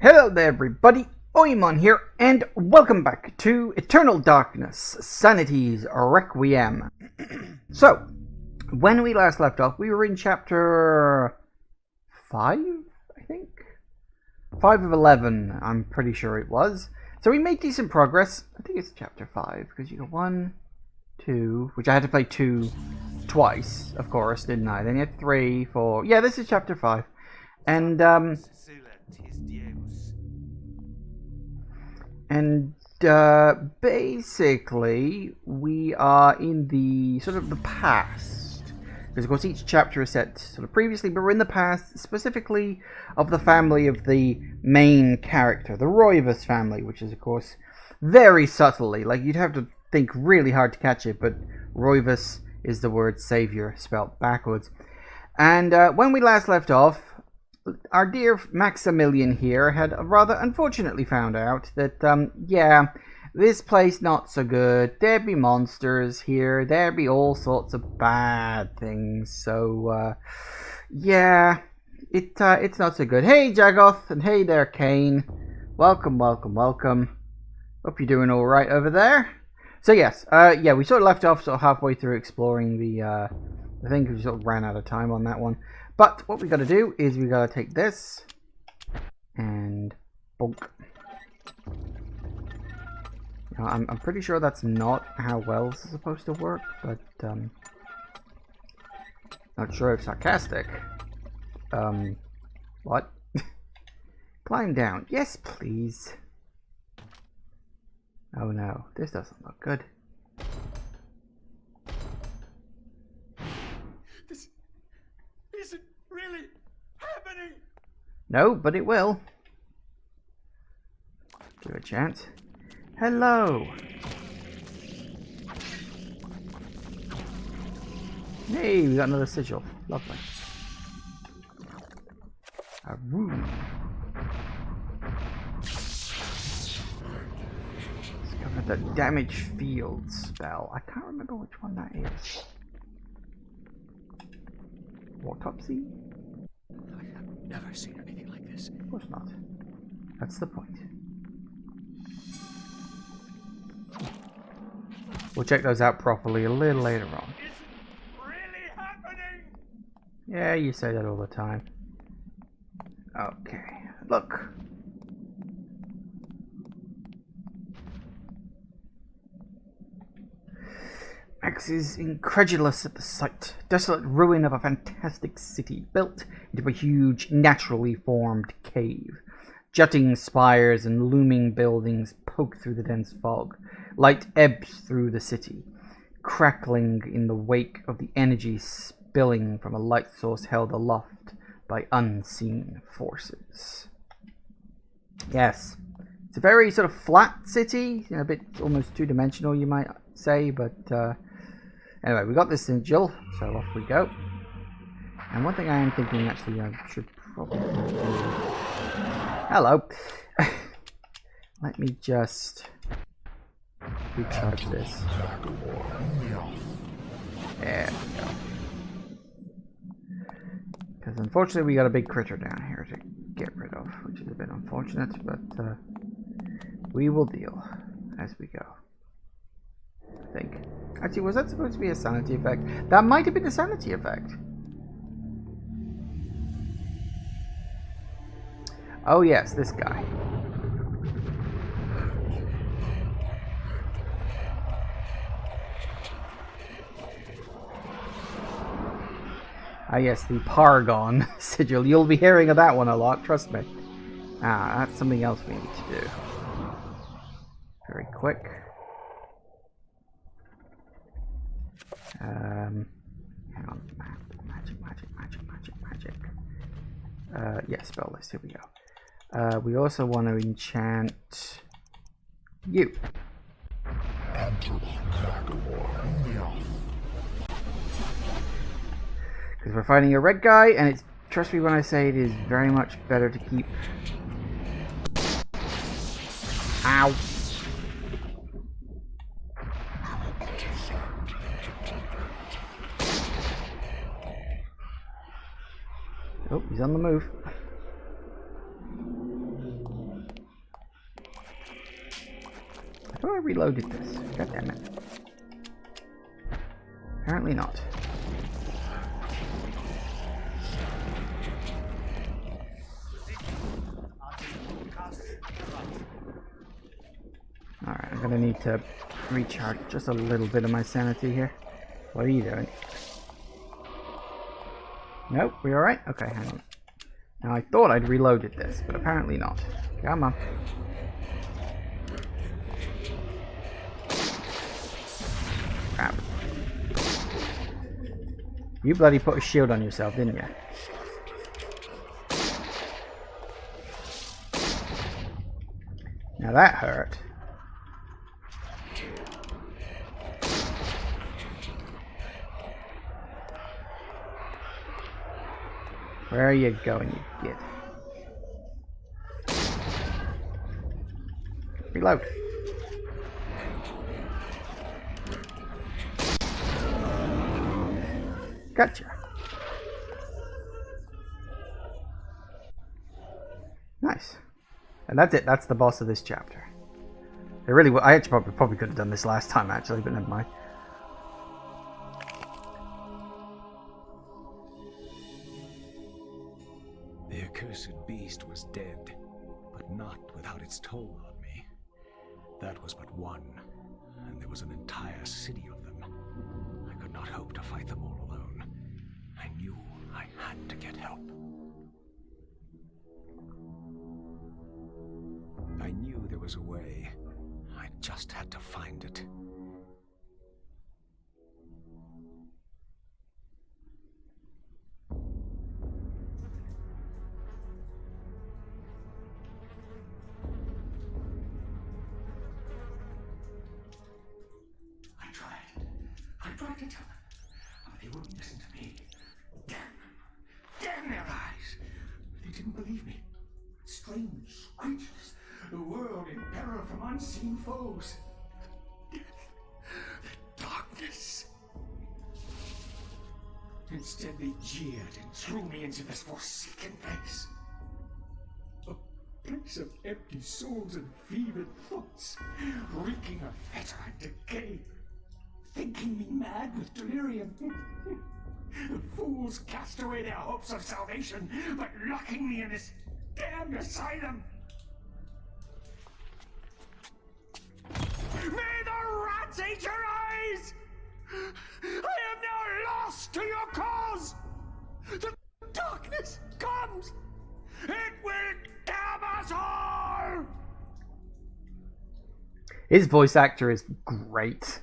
Hello there everybody, Oimon here, and welcome back to Eternal Darkness, Sanity's Requiem. So, when we last left off, we were in chapter 5, I think? 5 of 11, I'm pretty sure it was. So we made decent progress. I think it's chapter 5, because you got 1, 2, which I had to play 2 twice, of course, didn't I? Then you had 3, 4, yeah, this is chapter 5. And basically, we are in the sort of the past, because of course each chapter is set sort of previously, but we're in the past, specifically of the family of the main character, the Roivas family, which is of course very subtly, like you'd have to think really hard to catch it, but Roivas is the word savior spelled backwards. And when we last left off, our dear Maximilian here had rather unfortunately found out that, yeah, this place not so good. There'd be monsters here. There'd be all sorts of bad things. So, yeah, it's not so good. Hey, Jagoth, and hey there, Kane. Welcome, welcome, welcome. Hope you're doing all right over there. So, yes, yeah, we sort of left off sort of halfway through exploring the I think we sort of ran out of time on that one. But what we got to do is we got to take this and bonk. Now, I'm pretty sure that's not how wells are supposed to work, but not sure if sarcastic. What? Climb down. Yes, please. Oh no, this doesn't look good. Really happening? No, but it will. Give it a chance. Hello. Hey, we got another sigil. Lovely. A room. Discover the damage field spell. I can't remember which one that is. Autopsy? I have never seen anything like this. Of course not. That's the point. We'll check those out properly a little later on. Is it really happening? Yeah, you say that all the time. Okay, look. Max is incredulous at the sight. Desolate ruin of a fantastic city built into a huge, naturally formed cave. Jutting spires and looming buildings poke through the dense fog. Light ebbs through the city, crackling in the wake of the energy spilling from a light source held aloft by unseen forces. Yes, it's a very sort of flat city, a bit almost two-dimensional, you might say, but anyway, we got this sigil, so off we go. And one thing I am thinking, actually, I should probably do... Hello. Let me just recharge this. There we go. Because unfortunately we got a big critter down here to get rid of, which is a bit unfortunate, but we will deal as we go. I think. Actually, was that supposed to be a sanity effect? That might have been a sanity effect. Oh yes, this guy. Ah yes, the Paragon sigil. You'll be hearing of that one a lot, trust me. Ah, that's something else we need to do. Very quick. Hang on. Magic. Yeah, spell list. Here we go. We also want to enchant you. Because we're fighting a red guy, and it's, trust me when I say it is very much better to keep... Ow! Oh, he's on the move. Have I reloaded this? God damn it. Apparently not. Alright, I'm gonna need to recharge just a little bit of my sanity here. What are you doing? Nope, we alright? Okay, hang on. Now I thought I'd reloaded this, but apparently not. Come on. Crap. You bloody put a shield on yourself, didn't you? Now that hurt. Where are you going, you git? Reload. Gotcha. Nice. And that's it. That's the boss of this chapter. It really. I actually probably could have done this last time, actually, but never mind. The accursed beast was dead, but not without its toll on me. That was but one, and there was an entire city of them. I could not hope to fight them all alone. I knew I had to get help. I knew there was a way. I just had to find it. I tried to tell them, but they wouldn't listen to me. Damn them. Damn their eyes. They didn't believe me. Strange creatures. The world in peril from unseen foes. The darkness. Instead, they jeered and threw me into this forsaken place. A place of empty souls and fevered thoughts, reeking of fetor and decay. Thinking me mad with delirium. The fools cast away their hopes of salvation, but locking me in this damned asylum. May the rats eat your eyes! I am now lost to your cause! The darkness comes! It will damn us all! His voice actor is great.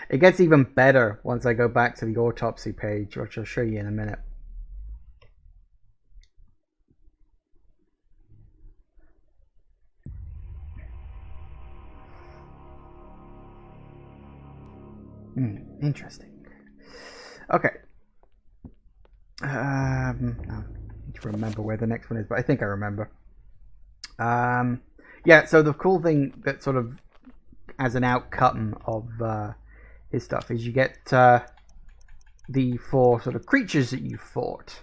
It gets even better once I go back to the autopsy page, which I'll show you in a minute. Interesting. Okay. I need to remember where the next one is, but I think I remember. Yeah, so the cool thing that sort of as an outcome of his stuff is you get the 4 sort of creatures that you fought,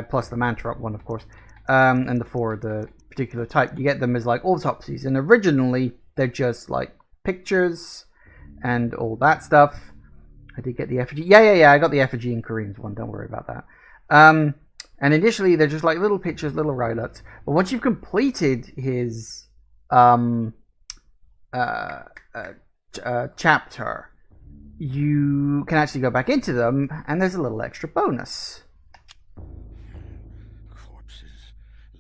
plus the Mantarop one, of course, and the 4 of the particular type. You get them as like autopsies, and originally they're just like pictures and all that stuff. I did get the effigy. Yeah, I got the effigy in Kareem's one. Don't worry about that. And initially they're just like little pictures, little write-ups. But once you've completed his chapter, you can actually go back into them, and there's a little extra bonus. Corpses,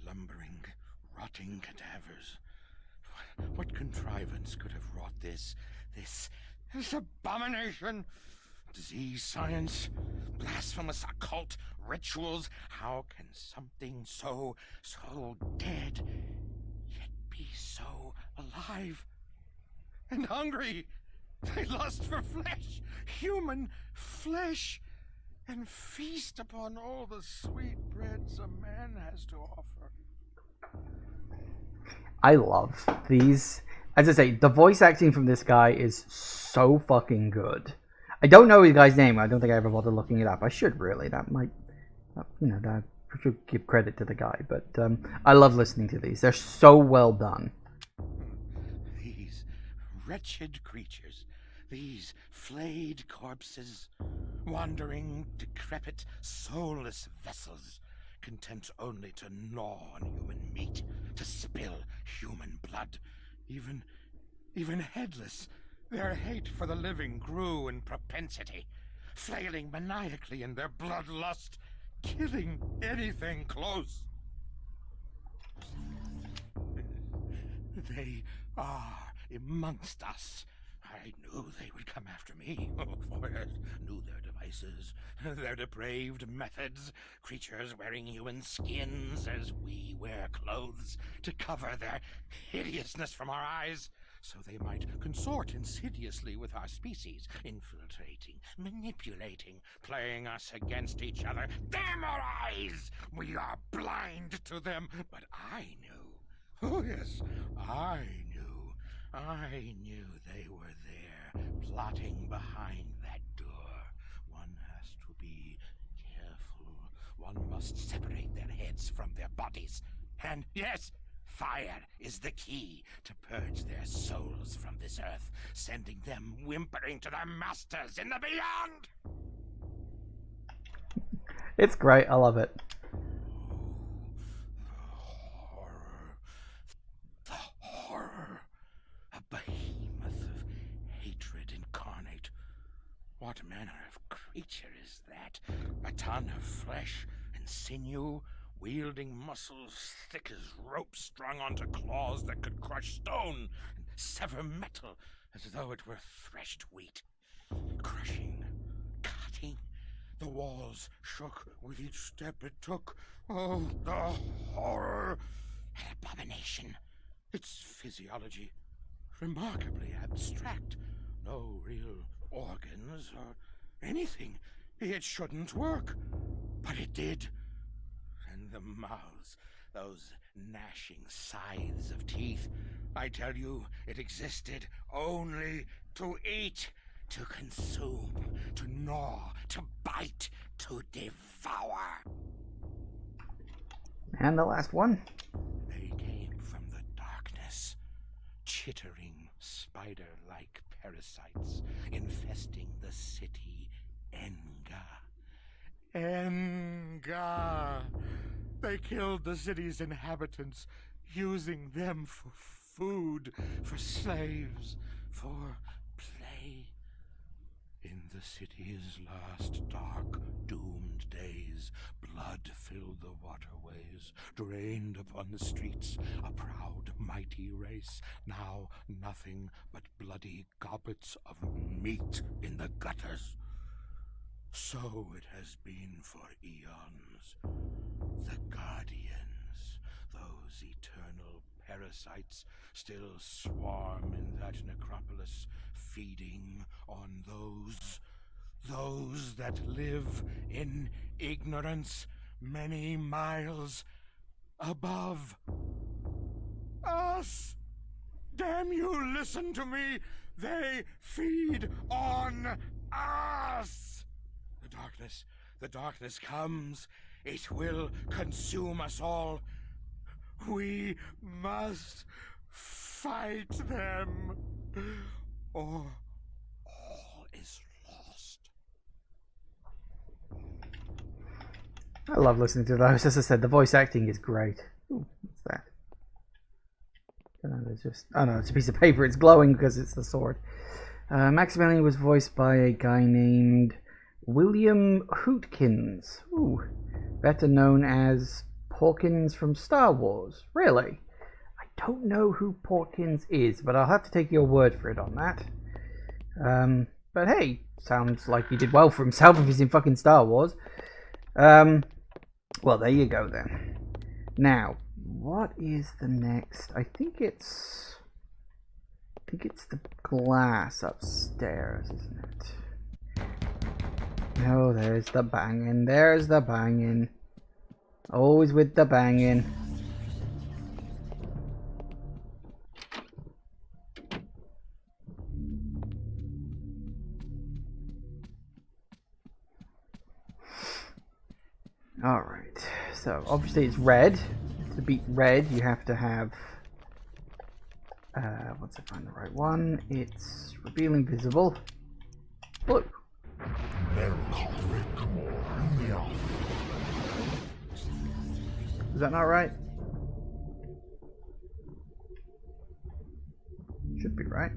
lumbering, rotting cadavers. What contrivance could have wrought this abomination? Disease, science, blasphemous occult rituals. How can something so dead yet be so alive and hungry? They lust for flesh, human flesh, and feast upon all the sweet breads a man has to offer. I love these. As I say, the voice acting from this guy is so fucking good. I don't know his guy's name. I don't think I ever bothered looking it up. I should really. That might, that should give credit to the guy. But I love listening to these. They're so well done. wretched creatures, these flayed corpses, wandering, decrepit, soulless vessels, content only to gnaw on human meat, to spill human blood, even headless. Their hate for the living grew in propensity, flailing maniacally in their bloodlust, killing anything close. They are amongst us. I knew they would come after me, for I knew their devices, their depraved methods, creatures wearing human skins as we wear clothes to cover their hideousness from our eyes, so they might consort insidiously with our species, infiltrating, manipulating, playing us against each other. Damn our eyes! We are blind to them, but I knew. Oh yes, I knew they were there, plotting behind that door. One has to be careful. One must separate their heads from their bodies. And yes, fire is the key to purge their souls from this earth, sending them whimpering to their masters in the beyond! It's great, I love it. The horror. A behemoth of hatred incarnate. What manner of creature is that? A ton of flesh and sinew, wielding muscles thick as ropes strung onto claws that could crush stone and sever metal as though it were threshed wheat. Crushing, cutting. The walls shook with each step it took. Oh, the horror! An abomination. Its physiology remarkably abstract. No real organs or anything. It shouldn't work, but it did. And the mouths, those gnashing scythes of teeth. I tell you, it existed only to eat, to consume, to gnaw, to bite, to devour. And the last one. They came from the darkness, chittering spider-like parasites infesting the city Enga. Enga! They killed the city's inhabitants, using them for food, for slaves, for play. In the city's last dark, doomed days, blood filled the waterways, drained upon the streets, a proud, mighty race, now nothing but bloody gobbets of meat in the gutters. So it has been for eons. The Guardians, those eternal parasites, still swarm in that necropolis, feeding on those that live in ignorance many miles above us. Damn you, listen to me! They feed on us! The darkness comes. It will consume us all. We must fight them, or all is lost. I love listening to those. As I said, the voice acting is great. Ooh, what's that? I don't know, there's just... Oh no, it's a piece of paper. It's glowing because it's the sword. Maximilian was voiced by a guy named William Hootkins. Ooh, better known as Porkins from Star Wars. Really? I don't know who Porkins is, but I'll have to take your word for it on that. But hey, sounds like he did well for himself if he's in fucking Star Wars. Well, there you go then. Now, what is the next? I think it's the glass upstairs, isn't it? Oh, there's the banging. There's the banging. Always with the banging. Alright, so obviously it's red. To beat red, you have to have Once I find the right one, it's reveal invisible. Blue. Is that not right? Should be right.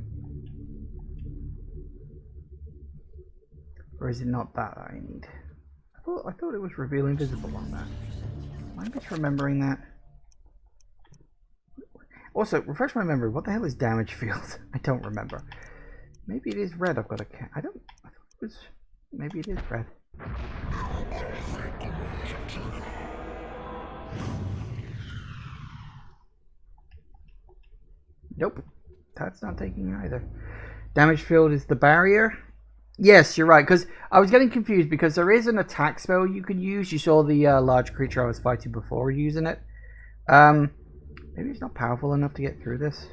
Or is it not that I need? I thought it was reveal invisible on that. Am I misremembering that? Also, refresh my memory. What the hell is damage field? I don't remember. Maybe it is red. I've got a cat. I thought it was. Maybe it is red. Nope. That's not taking either. Damage field is the barrier. Yes, you're right. Because I was getting confused because there is an attack spell you can use. You saw the large creature I was fighting before using it. Maybe it's not powerful enough to get through this.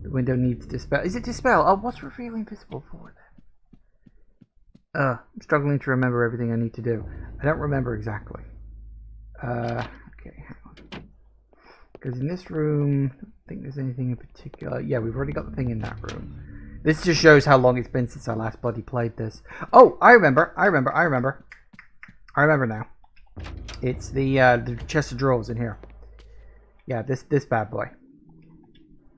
The window needs dispel. Is it dispel? Oh, what's reveal invisible for then? I'm struggling to remember everything I need to do. I don't remember exactly. Okay, hang on. Because in this room, I don't think there's anything in particular. Yeah, we've already got the thing in that room. This just shows how long it's been since I last bloody played this. Oh, I remember now. It's the chest of drawers in here. Yeah, this bad boy.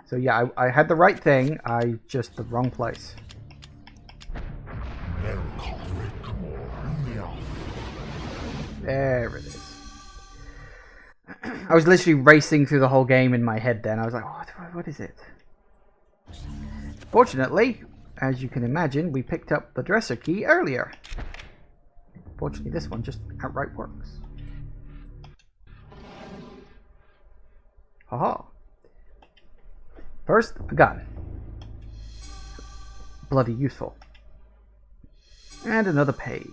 So yeah, I had the right thing. I just the wrong place. There it is. I was literally racing through the whole game in my head then. I was like, what is it? Fortunately, as you can imagine, we picked up the dresser key earlier. Fortunately, this one just outright works. Haha. First, a gun. Bloody useful. And another page.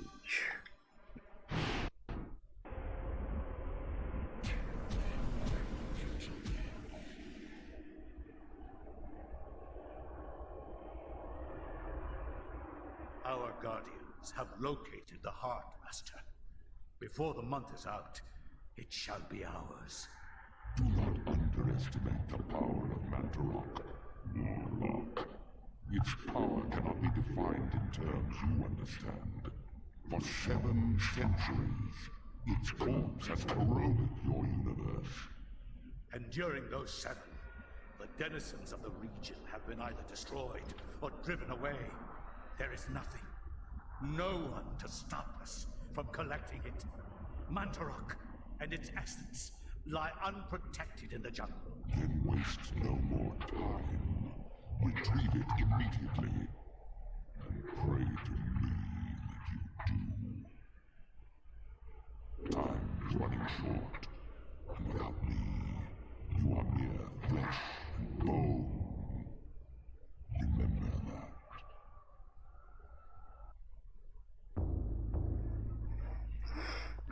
Our guardians have located the heart, Master. Before the month is out, it shall be ours. Do not underestimate the power of Mantarok, Warlock. Its power cannot be defined in terms you understand. For 7 centuries, its corpse has corroded your universe. And during those 7, the denizens of the region have been either destroyed or driven away. There is nothing, no one to stop us from collecting it. Mantarok and its essence lie unprotected in the jungle. Then waste no more time. Retrieve it immediately. And pray to me that you do. Time is running short. And without me, you are mere flesh and bone. Remember that.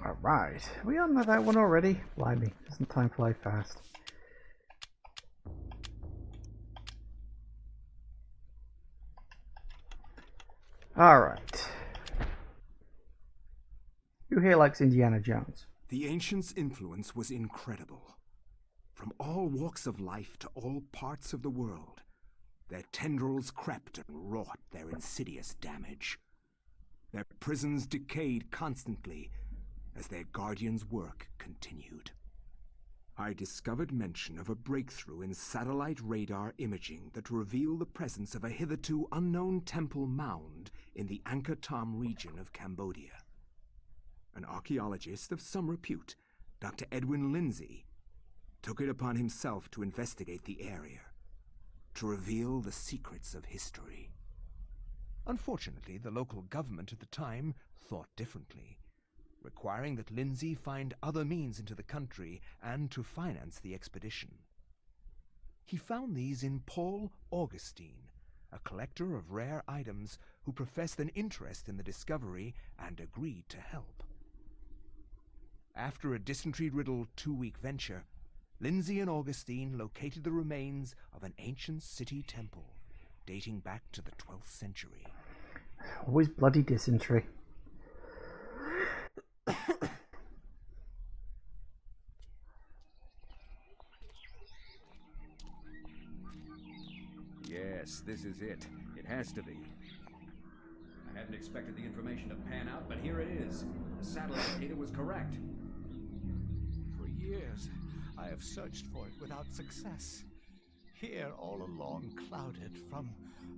Alright, we on that one already? Blimey, doesn't time fly fast? Alright. Who here likes Indiana Jones? The ancients' influence was incredible. From all walks of life to all parts of the world, their tendrils crept and wrought their insidious damage. Their prisons decayed constantly as their guardians' work continued. I discovered mention of a breakthrough in satellite radar imaging that revealed the presence of a hitherto unknown temple mound in the Angkor Thom region of Cambodia. An archaeologist of some repute, Dr. Edwin Lindsay, took it upon himself to investigate the area, to reveal the secrets of history. Unfortunately, the local government at the time thought differently, requiring that Lindsay find other means into the country and to finance the expedition. He found these in Paul Augustine, a collector of rare items who professed an interest in the discovery and agreed to help. After a dysentery-riddled 2-week venture, Lindsay and Augustine located the remains of an ancient city temple dating back to the 12th century. Always bloody dysentery. Yes, this is it. It has to be. I hadn't expected the information to pan out, but here it is. The satellite data was correct. For years, I have searched for it without success. Here, all along, clouded from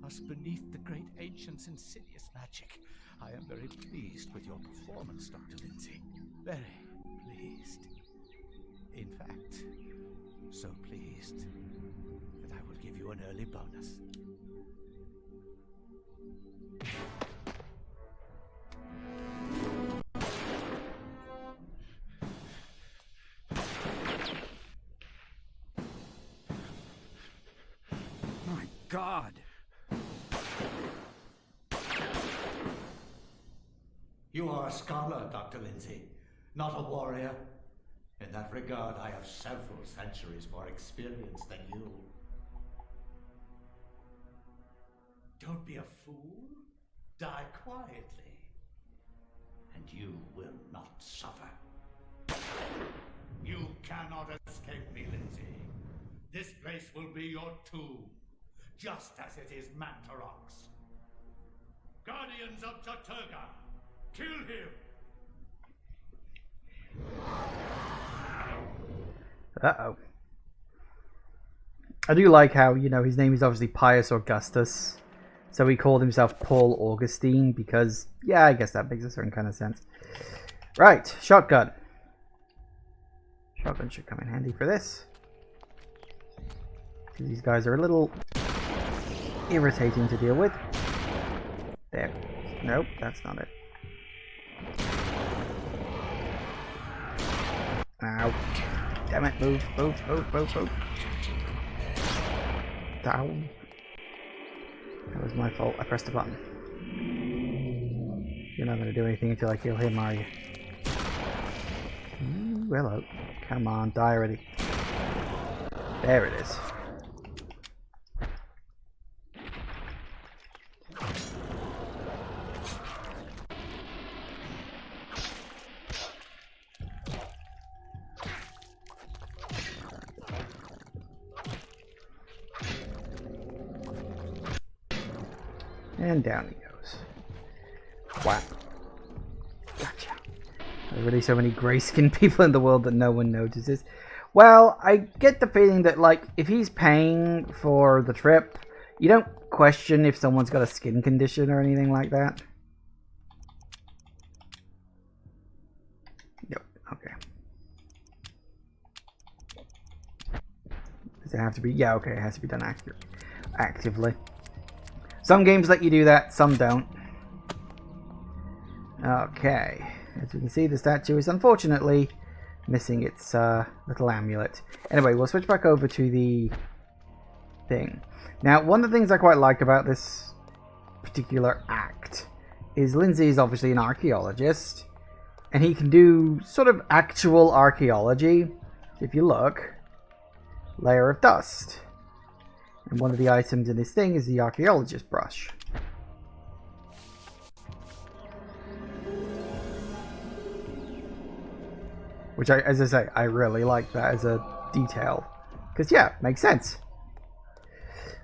us beneath the great ancient's insidious magic. I am very pleased with your performance, Dr. Lindsay. Very pleased. In fact, so pleased that I will give you an early bonus. My God! You are a scholar, Dr. Lindsay, not a warrior. In that regard, I have several centuries more experience than you. Don't be a fool. Die quietly. And you will not suffer. You cannot escape me, Lindsay. This place will be your tomb, just as it is Mantarok's. Guardians of Taturga, kill him! Uh-oh. I do like how, you know, his name is obviously Pius Augustus. So he called himself Paul Augustine because, yeah, I guess that makes a certain kind of sense. Right, shotgun. Shotgun should come in handy for this. These guys are a little irritating to deal with. There. Nope, that's not it. Ow. Damn it, move, move, move, move, move. Down. That was my fault, I pressed the button. You're not going to do anything until I kill him, are you? Ooh, hello. Come on, die already. There it is. And down he goes. Wow. Gotcha. There's really so many gray-skinned people in the world that no one notices. Well, I get the feeling that, like, if he's paying for the trip, you don't question if someone's got a skin condition or anything like that. Yep, okay. Does it have to be? Yeah, okay, it has to be done actively. Some games let you do that, some don't. Okay. As you can see, the statue is unfortunately missing its little amulet. Anyway, we'll switch back over to the thing. Now, one of the things I quite like about this particular act is Lindsay is obviously an archaeologist, and he can do sort of actual archaeology. If you look, layer of dust. And one of the items in this thing is the archaeologist brush. Which, as I say, I really like that as a detail. Because, yeah, makes sense.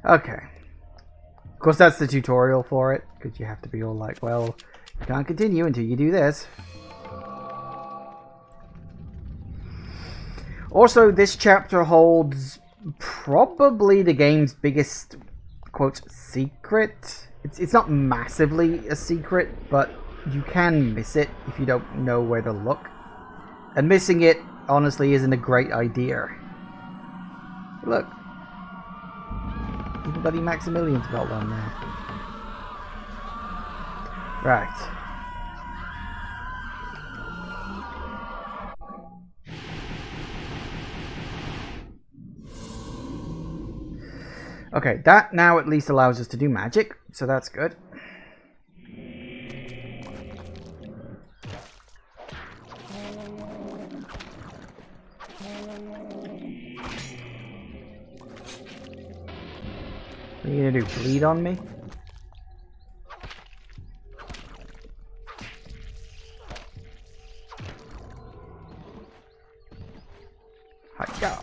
Okay. Of course, that's the tutorial for it. Because you have to be all like, well, you can't continue until you do this. Also, this chapter holds probably the game's biggest, quote, secret. It's not massively a secret, but you can miss it if you don't know where to look. And missing it, honestly, isn't a great idea. Look. Even bloody Maximilian's got one there. Right. Okay, that now at least allows us to do magic, so that's good. What are you gonna do, bleed on me? Hiya.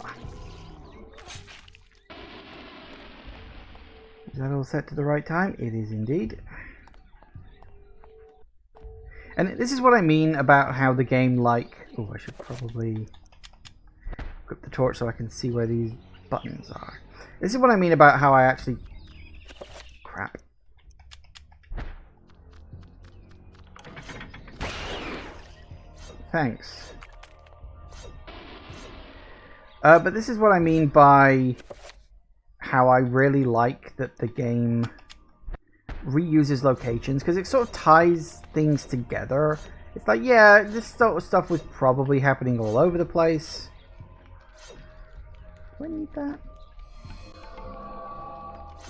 that all set to the right time? It is indeed. And this is what I mean about how the game, like... Oh, I should probably grip the torch so I can see where these buttons are. This is what I mean about how I actually... Crap. Thanks. But this is what I mean by how I really like that the game reuses locations, because it sort of ties things together. It's like, yeah, this sort of stuff was probably happening all over the place. Do I need that?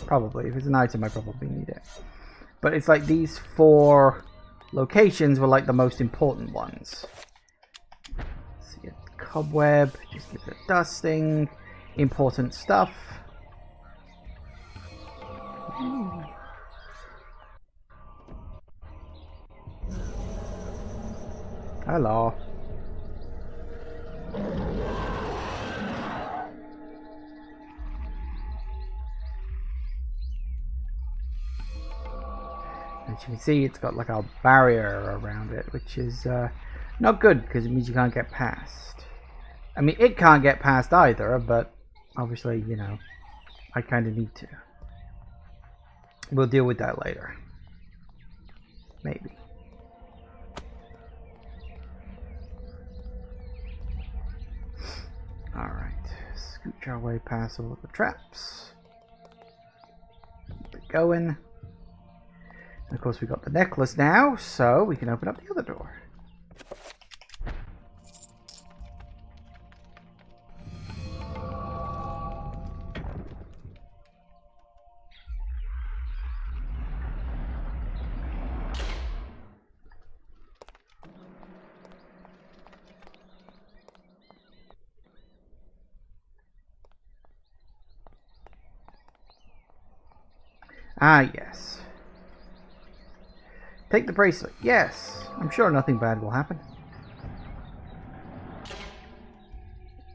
Probably. If it's an item, I probably need it. But it's like these 4 locations were like the most important ones. See a cobweb, just give it a dusting. Important stuff. Ooh. Hello. As you can see, it's got like a barrier around it, which is not good because it means you can't get past. I mean, it can't get past either, but obviously, you know, I kind of need to. We'll deal with that later. Maybe. Alright, scooch our way past all of the traps. Keep it going. And of course we got the necklace now, so we can open up the other door. Ah, yes. Take the bracelet. Yes. I'm sure nothing bad will happen.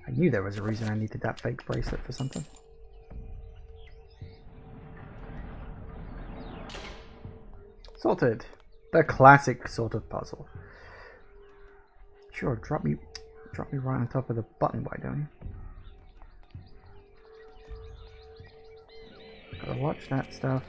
I knew there was a reason I needed that fake bracelet for something. Sorted. The classic sort of puzzle. Sure, drop me right on top of the button, why don't you? Gotta watch that stuff.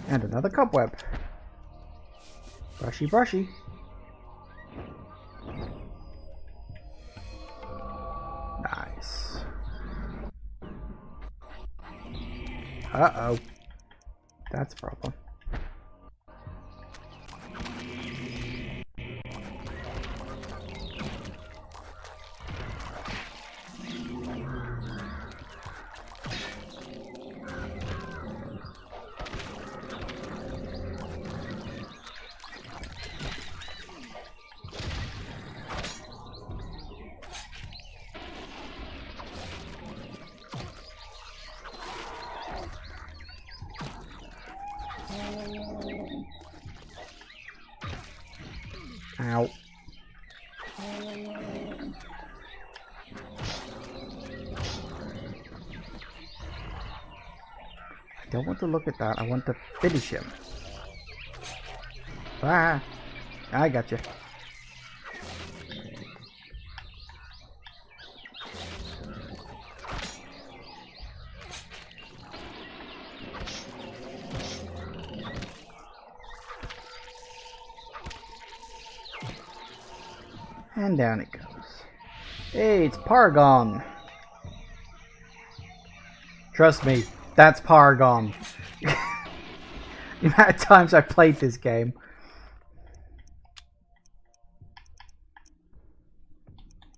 And another cobweb. Brushy, brushy. Nice. Uh-oh. That's a problem. Ow. I don't want to look at that. I want to finish him. Ah, I got you. And down it goes. Hey, it's Paragon. Trust me, that's Paragon. The amount of times I played this game.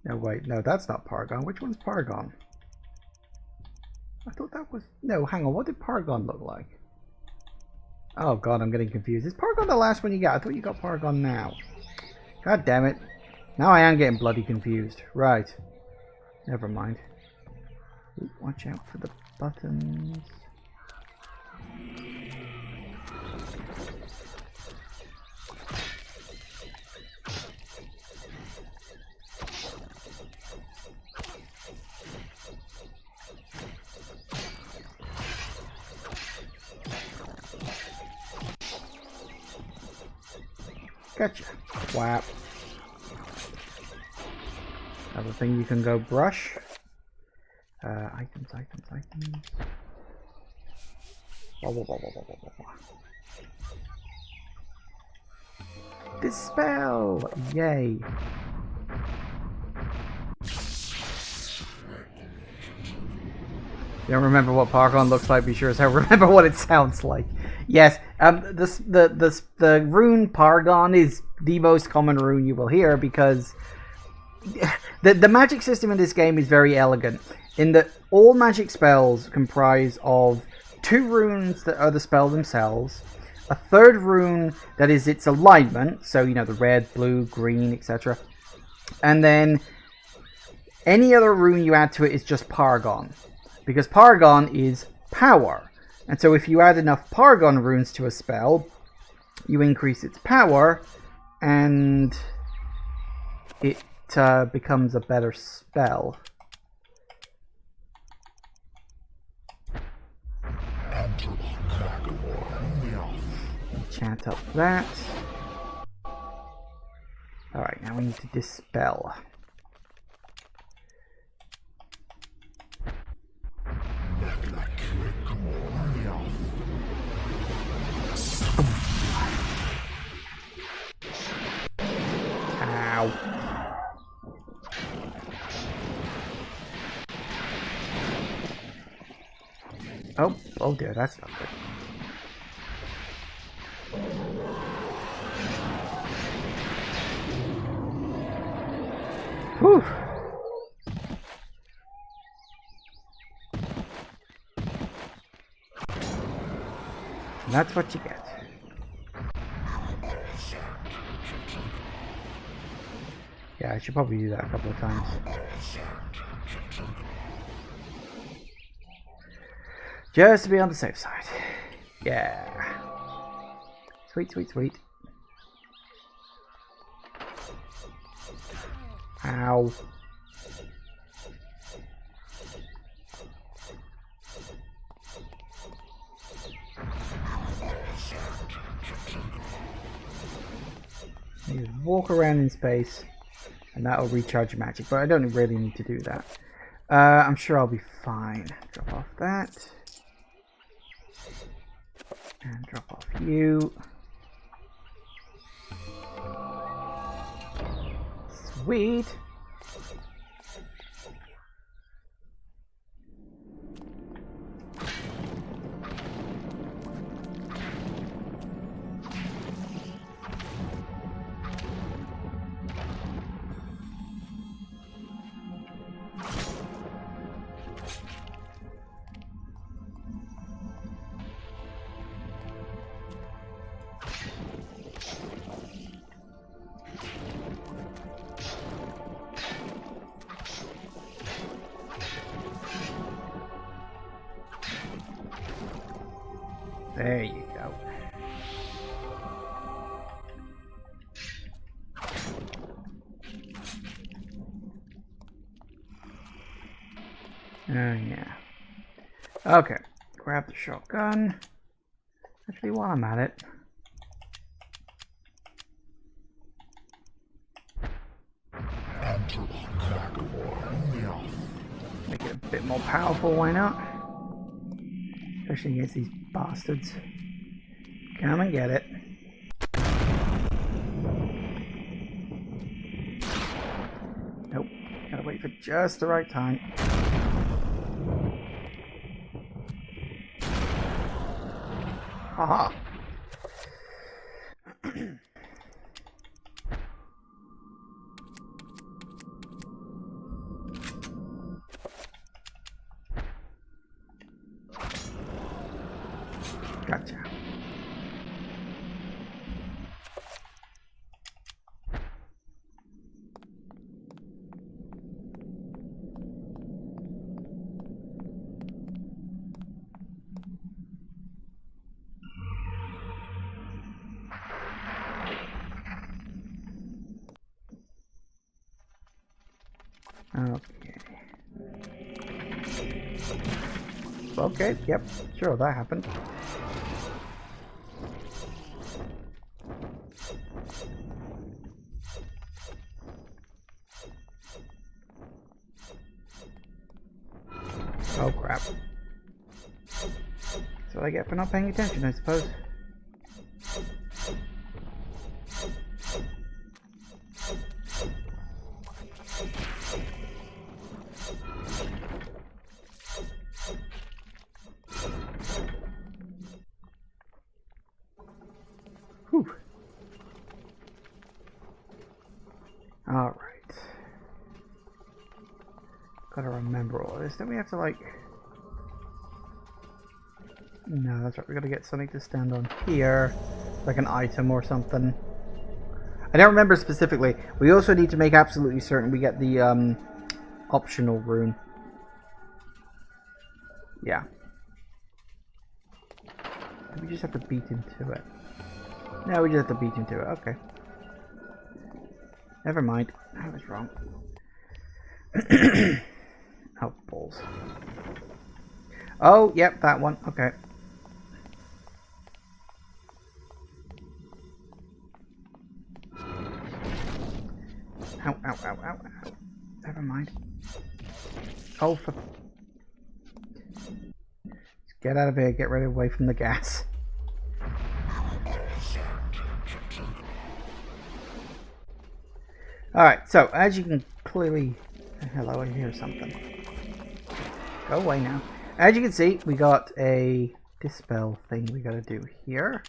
No, wait, no, that's not Paragon. Which one's Paragon? I thought that was... No, hang on, what did Paragon look like? Oh god, I'm getting confused. Is Paragon the last one you got? I thought you got Paragon now. God damn it. Now I am getting bloody confused. Right. Never mind. Ooh, watch out for the buttons. Gotcha. Whap. Another thing you can go brush. Items. Dispel! Yay. You don't remember what Paragon looks like, be sure as hell remember what it sounds like. Yes, the rune Paragon is the most common rune you will hear because the magic system in this game is very elegant. In that all magic spells comprise of 2 runes that are the spell themselves, a 3rd rune that is its alignment, so you know, the red, blue, green, etc. And then any other rune you add to it is just Paragon. Because Paragon is power. And so if you add enough Paragon runes to a spell, you increase its power, and it becomes a better spell. Chant up that. Alright, now we need to dispel. Ow. Oh dear, that's not good. Whew. That's what you get. Yeah, I should probably do that a couple of times. Just to be on the safe side. Yeah. Sweet, sweet, sweet. Ow. You just walk around in space and that'll recharge your magic, but I don't really need to do that. I'm sure I'll be fine. Drop off that. And drop off you. Sweet. There you go. Oh yeah. Okay. Grab the shotgun. Actually, while I'm at it. Make it a bit more powerful, why not? Especially against these bastards. Come and get it. Nope. Gotta wait for just the right time. Haha. Gotcha. Okay. Okay, yep, sure, that happened. Oh crap. That's what I get for not paying attention, I suppose. Whew. Alright. Gotta remember all this. Then we have to, like... No, that's right. We gotta get something to stand on here. Like an item or something. I don't remember specifically. We also need to make absolutely certain we get the optional rune. Yeah. We just have to beat him to it. No, we just have to beat him to it. Okay. Never mind. I was wrong. Oh, balls. Oh, yep, that one. Okay. Ow, ow, ow, ow, ow. Never mind. Oh, for... Just get out of here. Get right away from the gas. Alright, so, as you can clearly... Hello, I hear something. Go away now. As you can see, we got a dispel thing we gotta do here.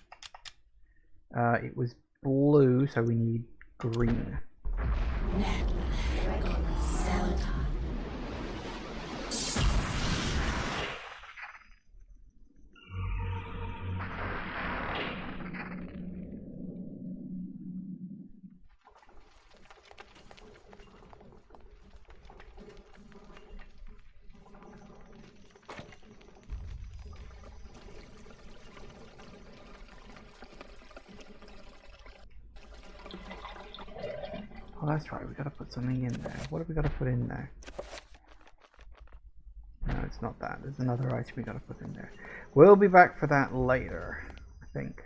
It was blue, so we need green. Oh, that's right, we gotta put something in there. What have we gotta put in there? No, it's not that. There's another item we gotta put in there. We'll be back for that later, I think.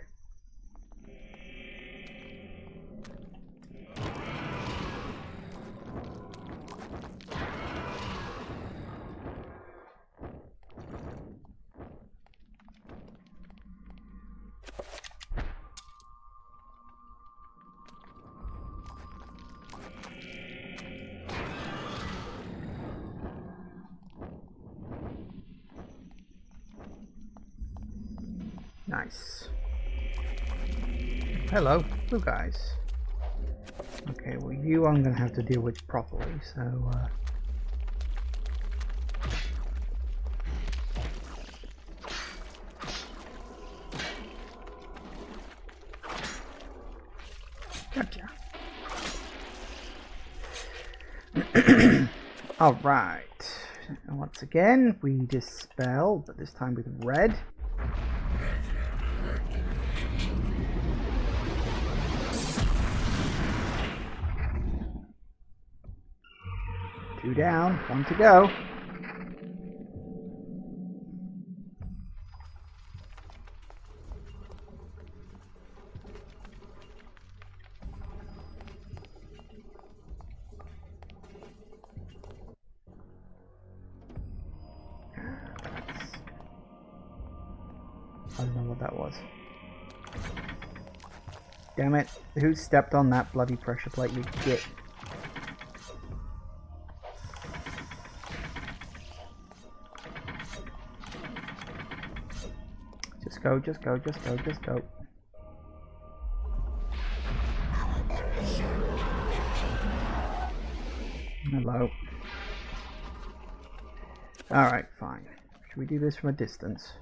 Nice. Hello, blue guys. Okay, well you I'm gonna have to deal with properly, so gotcha. Alright. Once again, we dispel, but this time with red. Two down, one to go. I don't know what that was. Damn it. Who stepped on that bloody pressure plate, you git? Just go, just go, just go, just go. Hello. Alright, fine. Should we do this from a distance?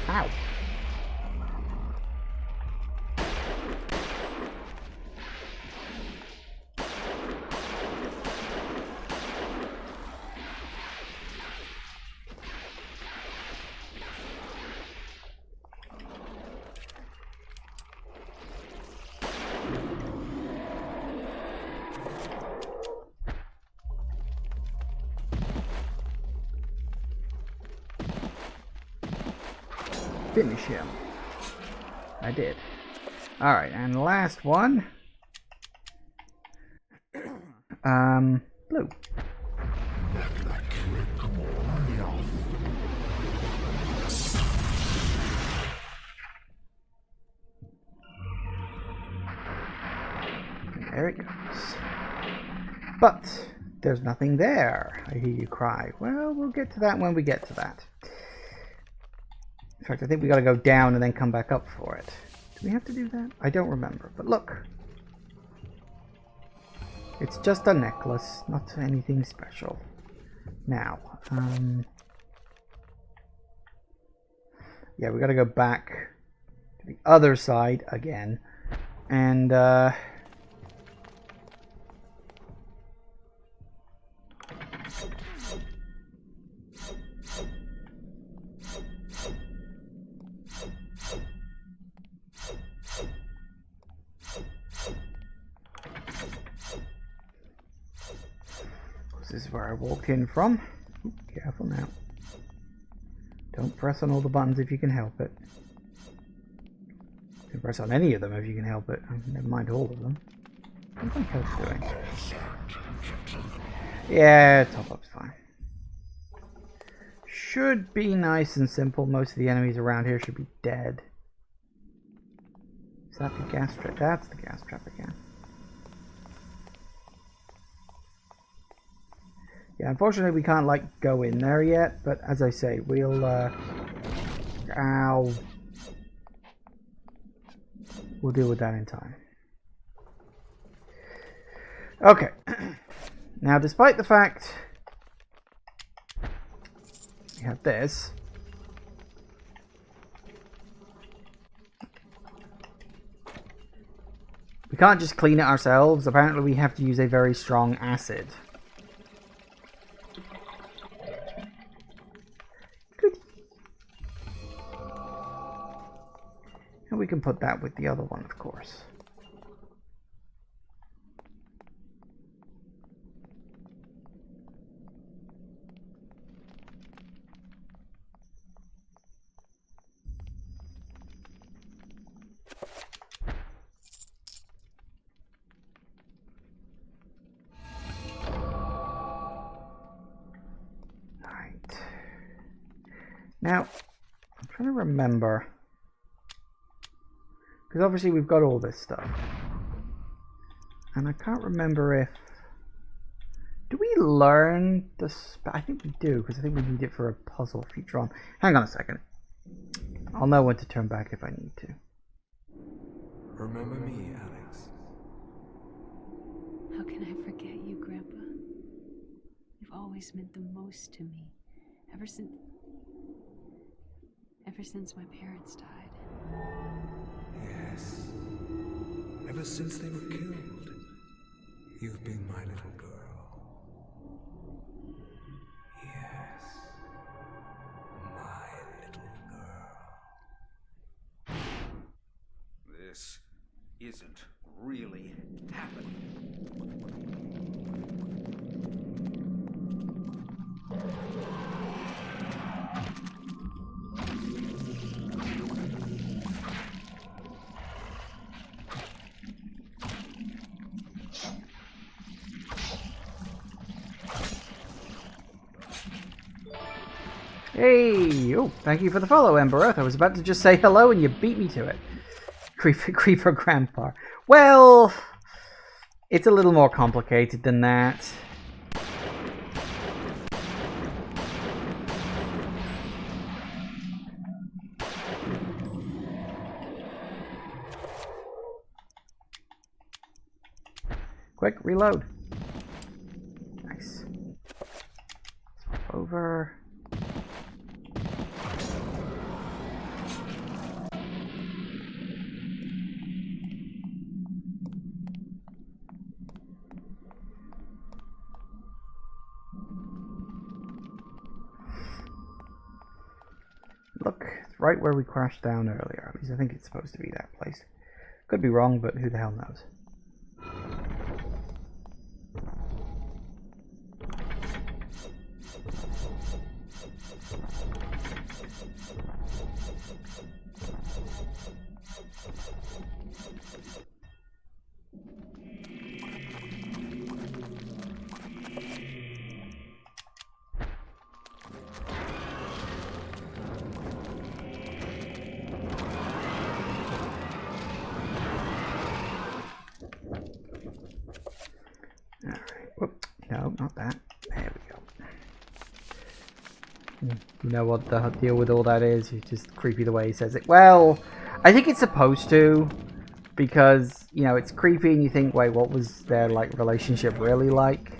Ow! Finish him. I did. Alright, and the last one. Blue. There it goes. But there's nothing there, I hear you cry. Well, we'll get to that when we get to that. In fact, I think we gotta go down and then come back up for it. Do we have to do that? I don't remember, but look. It's just a necklace, not anything special. Now, yeah, we gotta go back to the other side again. And, this is where I walked in from. Ooh, careful now. Don't press on all the buttons if you can help it. You can press on any of them if you can help it. Never mind all of them. What's my health doing? Yeah, top up's fine. Should be nice and simple. Most of the enemies around here should be dead. Is that the gas trap? That's the gas trap again. Yeah, unfortunately we can't, like, go in there yet, but as I say, we'll, ow. We'll deal with that in time. Okay. Now, despite the fact we have this, we can't just clean it ourselves. Apparently we have to use a very strong acid. And we can put that with the other one, of course. Right. Now, I'm trying to remember. Because obviously we've got all this stuff. And I can't remember if... Do we learn the... I think we do, because I think we need it for a puzzle future on. Hang on a second. I'll know when to turn back if I need to. Remember me, Alex. How can I forget you, Grandpa? You've always meant the most to me. Ever since my parents died. Yes. Ever since they were killed, you've been my little girl. Yes. My little girl. This isn't really happening. Hey! Oh, thank you for the follow, Ember Earth. I was about to just say hello and you beat me to it. Creeper Grandpa. Well, it's a little more complicated than that. Quick, reload. Nice. Swap over. Look, it's right where we crashed down earlier. At least I think it's supposed to be that place. Could be wrong, but who the hell knows? Alright. Whoop. No, not that. There we go. You know what the deal with all that is? It's just creepy the way he says it. Well, I think it's supposed to. Because, you know, it's creepy and you think, wait, what was their, like, relationship really like?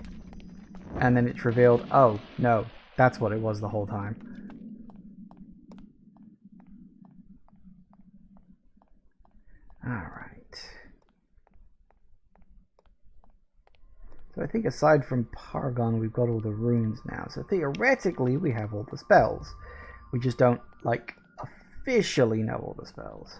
And then it's revealed, oh, no, that's what it was the whole time. Alright. So I think aside from Paragon, we've got all the runes now. So theoretically, we have all the spells. We just don't, like, officially know all the spells.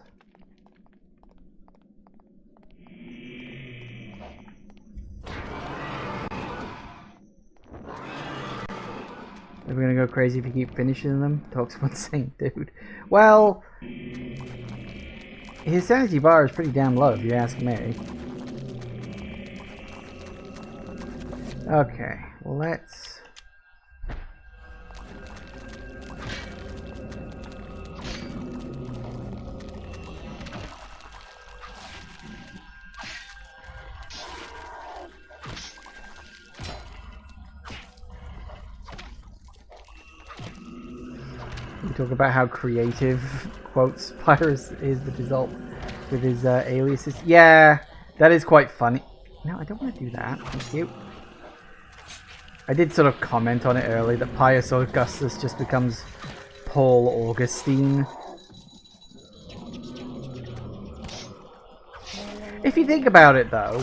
Are we gonna go crazy if you keep finishing them? Talks about saying, dude. Well, his sanity bar is pretty damn low, if you ask me. Okay, well let's... talk about how creative, quotes, Pyrus is the result with his aliases. Yeah, that is quite funny. No, I don't want to do that. Thank you. I did sort of comment on it earlier that Pius Augustus just becomes Paul Augustine. If you think about it, though,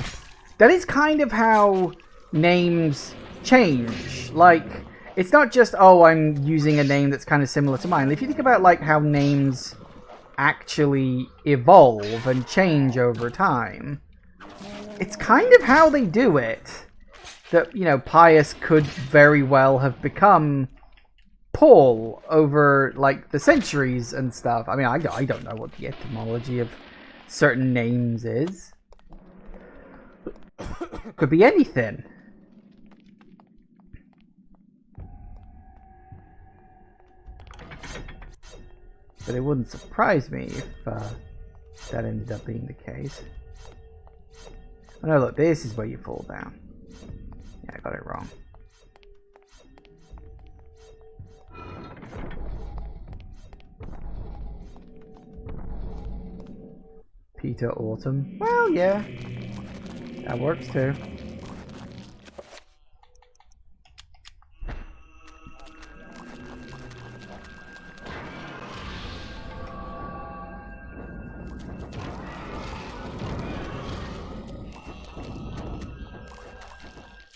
that is kind of how names change. Like, it's not just, oh, I'm using a name that's kind of similar to mine. If you think about, like, how names actually evolve and change over time, it's kind of how they do it. That, you know, Pius could very well have become Paul over, like, the centuries and stuff. I mean, I don't know what the etymology of certain names is. Could be anything. But it wouldn't surprise me if that ended up being the case. Oh no, look, this is where you fall down. Yeah, I got it wrong. Peter Autumn. Well, yeah. That works too.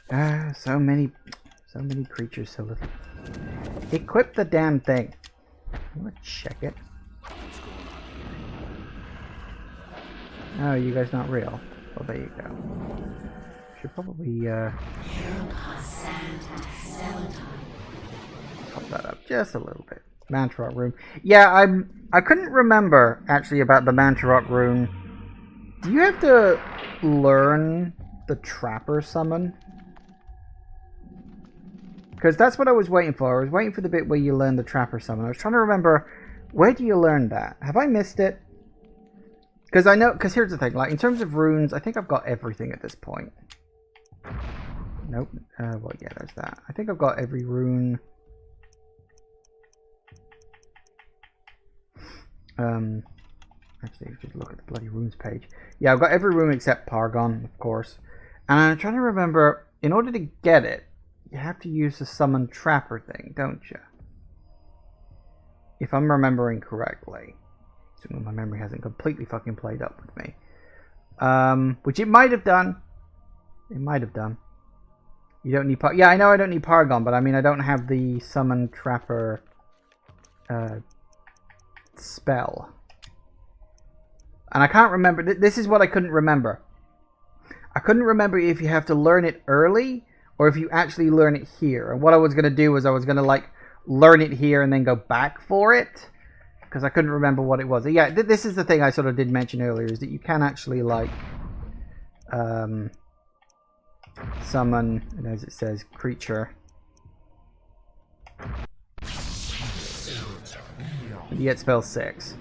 Ah, so many creatures, so little. Equip the damn thing. I'm gonna check it. Oh, you guys not real. Well, there you go. Should probably pop that up just a little bit. Mantarok rune. Yeah, I couldn't remember actually about the Mantarok rune. Do you have to learn the Trapper summon? Because that's what I was waiting for. I was waiting for the bit where you learn the Trapper summon. I was trying to remember, where do you learn that? Have I missed it? Because I know, because here's the thing, like, in terms of runes, I think I've got everything at this point. Nope. Well, yeah, there's that. I think I've got every rune. Actually, just look at the bloody runes page. Yeah, I've got every rune except Paragon, of course. And I'm trying to remember, in order to get it, you have to use the summon Trapper thing, don't you? If I'm remembering correctly. Assuming my memory hasn't completely fucking played up with me. Which it might have done. It might have done. You don't need yeah, I know I don't need Paragon, but I mean I don't have the summon Trapper spell. And I can't remember. This is what I couldn't remember. I couldn't remember if you have to learn it early or if you actually learn it here. And what I was going to do was I was going to like learn it here and then go back for it. Because I couldn't remember what it was. Yeah, this is the thing I sort of did mention earlier, is that you can actually, like, summon, and as it says, creature. You get spell 6.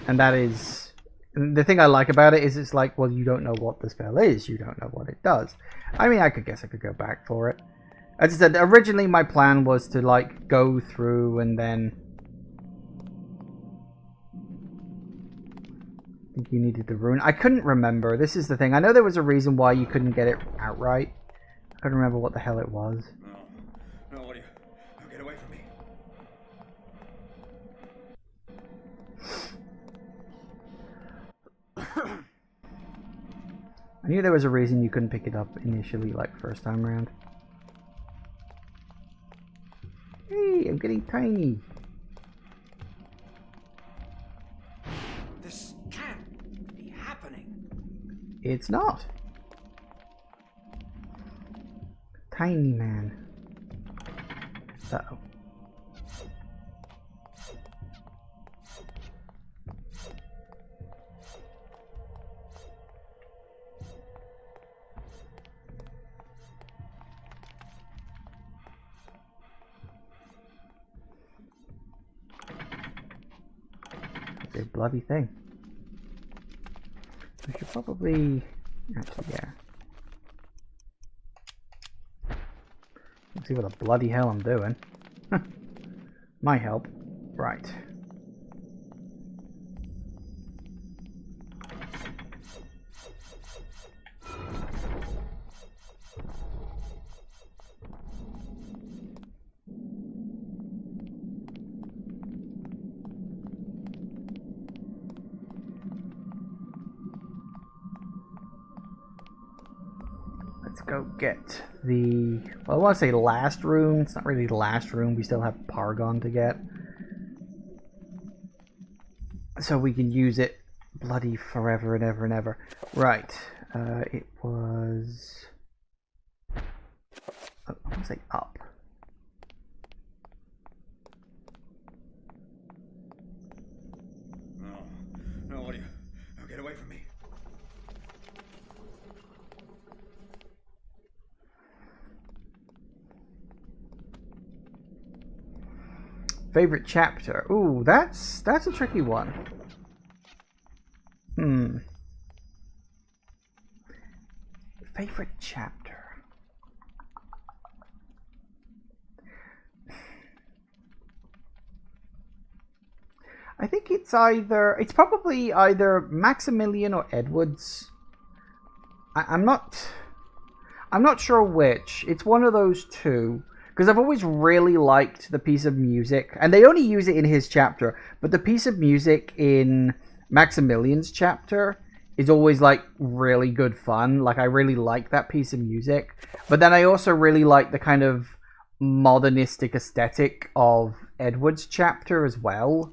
And that is the thing I like about it is it's like, well, you don't know what the spell is. You don't know what it does. I mean, I guess I could go back for it. As I said, originally my plan was to, like, go through and then... I think you needed the rune. I couldn't remember. This is the thing. I know there was a reason why you couldn't get it outright. I couldn't remember what the hell it was. No, what are you? No, get away from me. I knew there was a reason you couldn't pick it up initially, like, first time around. Hey, I'm getting tiny. This can't be happening. It's not. Tiny man. Uh-oh. A bloody thing. I should probably actually, yeah. Let's see what the bloody hell I'm doing. Might help. Right. Let's go get the... Well, I want to say last room. It's not really the last room. We still have Paragon to get. So we can use it bloody forever and ever and ever. Right. It was... I want to say up. No, what are you? No, get away from me. Favorite chapter? Ooh, that's a tricky one. Favorite chapter? I think it's probably either Maximilian or Edwards. I'm not sure which. It's one of those two. Because I've always really liked the piece of music, and they only use it in his chapter, but the piece of music in Maximilian's chapter is always, like, really good fun. Like, I really like that piece of music. But then I also really like the kind of modernistic aesthetic of Edward's chapter as well.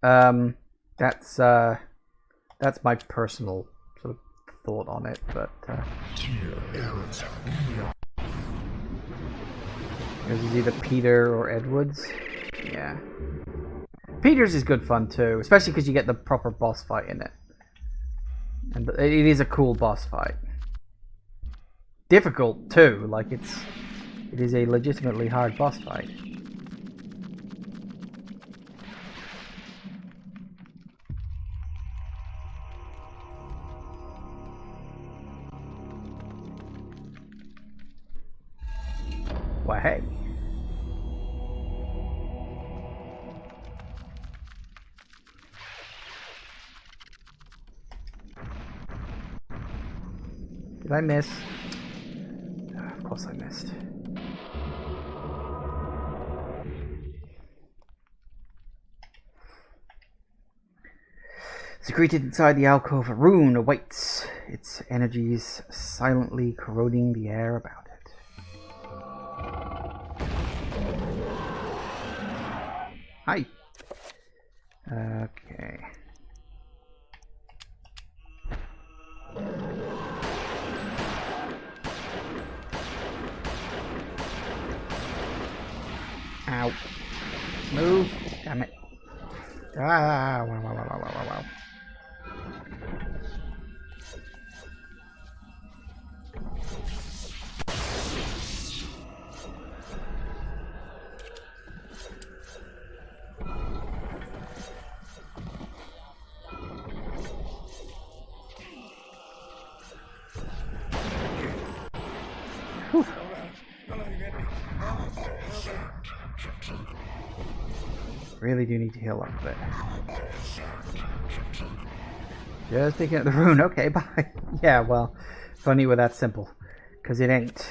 That's my personal sort of thought on it, but... It was either Peter or Edwards. Yeah. Peter's is good fun too, especially because you get the proper boss fight in it. And it is a cool boss fight. Difficult too, like it is a legitimately hard boss fight. Why, hey. Did I miss? Of course I missed. Secreted inside the alcove, a rune awaits. Its energies silently corroding the air about it. Hi. Okay. Ow. Move. Damn it. Ah, wow. Don't let him get me. Oh, okay. Really do need to heal up a bit. Just taking out the rune. Okay, bye. Yeah, well, funny with that simple. Because it ain't.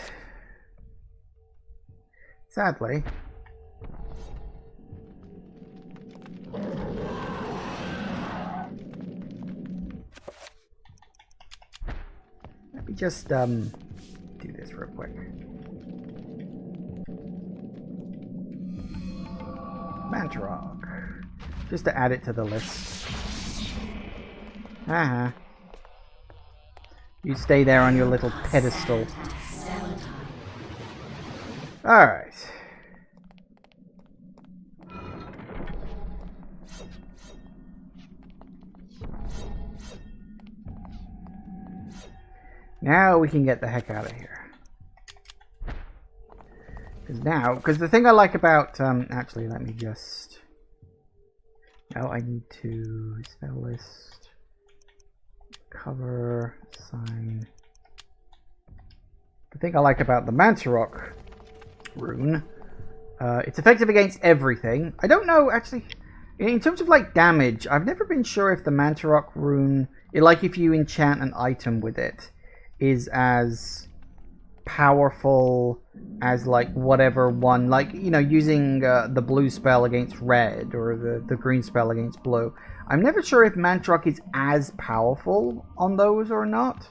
Sadly. Let me just, do this real quick. Mantarok. Just to add it to the list. You stay there on your little pedestal. Alright. Now we can get the heck out of here. Because the thing I like about, actually let me just, no, I need to spell list, cover, sign. The thing I like about the Mantarok rune, it's effective against everything. I don't know, actually, in terms of like damage, I've never been sure if the Mantarok rune, like if you enchant an item with it, is as powerful as like whatever one, like, you know, using the blue spell against red or the green spell against blue. I'm never sure if Mantarok is as powerful on those or not.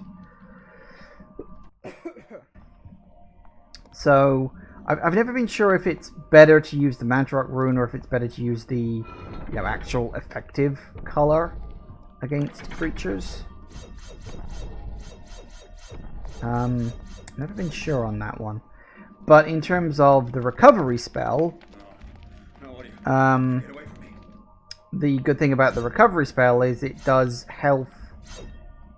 So I've never been sure if it's better to use the Mantarok rune or if it's better to use the, you know, actual effective color against creatures. Never been sure on that one. But in terms of the recovery spell, the good thing about the recovery spell is it does health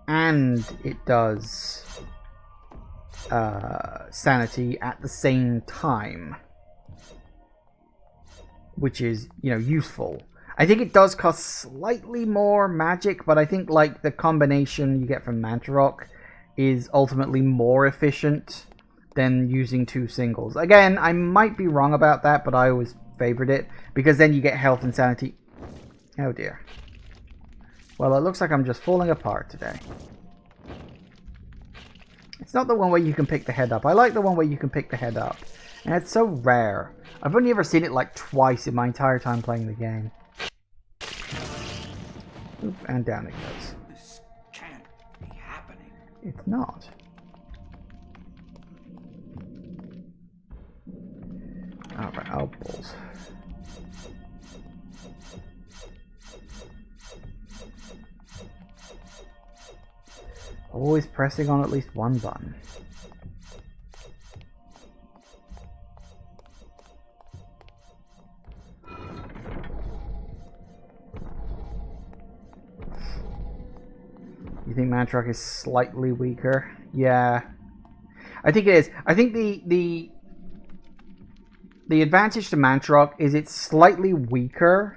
and it does sanity at the same time, which is, you know, useful. I think it does cost slightly more magic, but I think like the combination you get from Mantarok is ultimately more efficient than using two singles. Again, I might be wrong about that, but I always favored it because then you get health and sanity. Oh dear. Well, it looks like I'm just falling apart today. It's not the one where you can pick the head up. I like the one where you can pick the head up. And it's so rare. I've only ever seen it like twice in my entire time playing the game. Oop, and down it goes. This can't be happening. It's not. Alright, oh balls. Always pressing on at least one button. You think Mantarok is slightly weaker? Yeah. I think it is. I think the advantage to Mantarok is it's slightly weaker,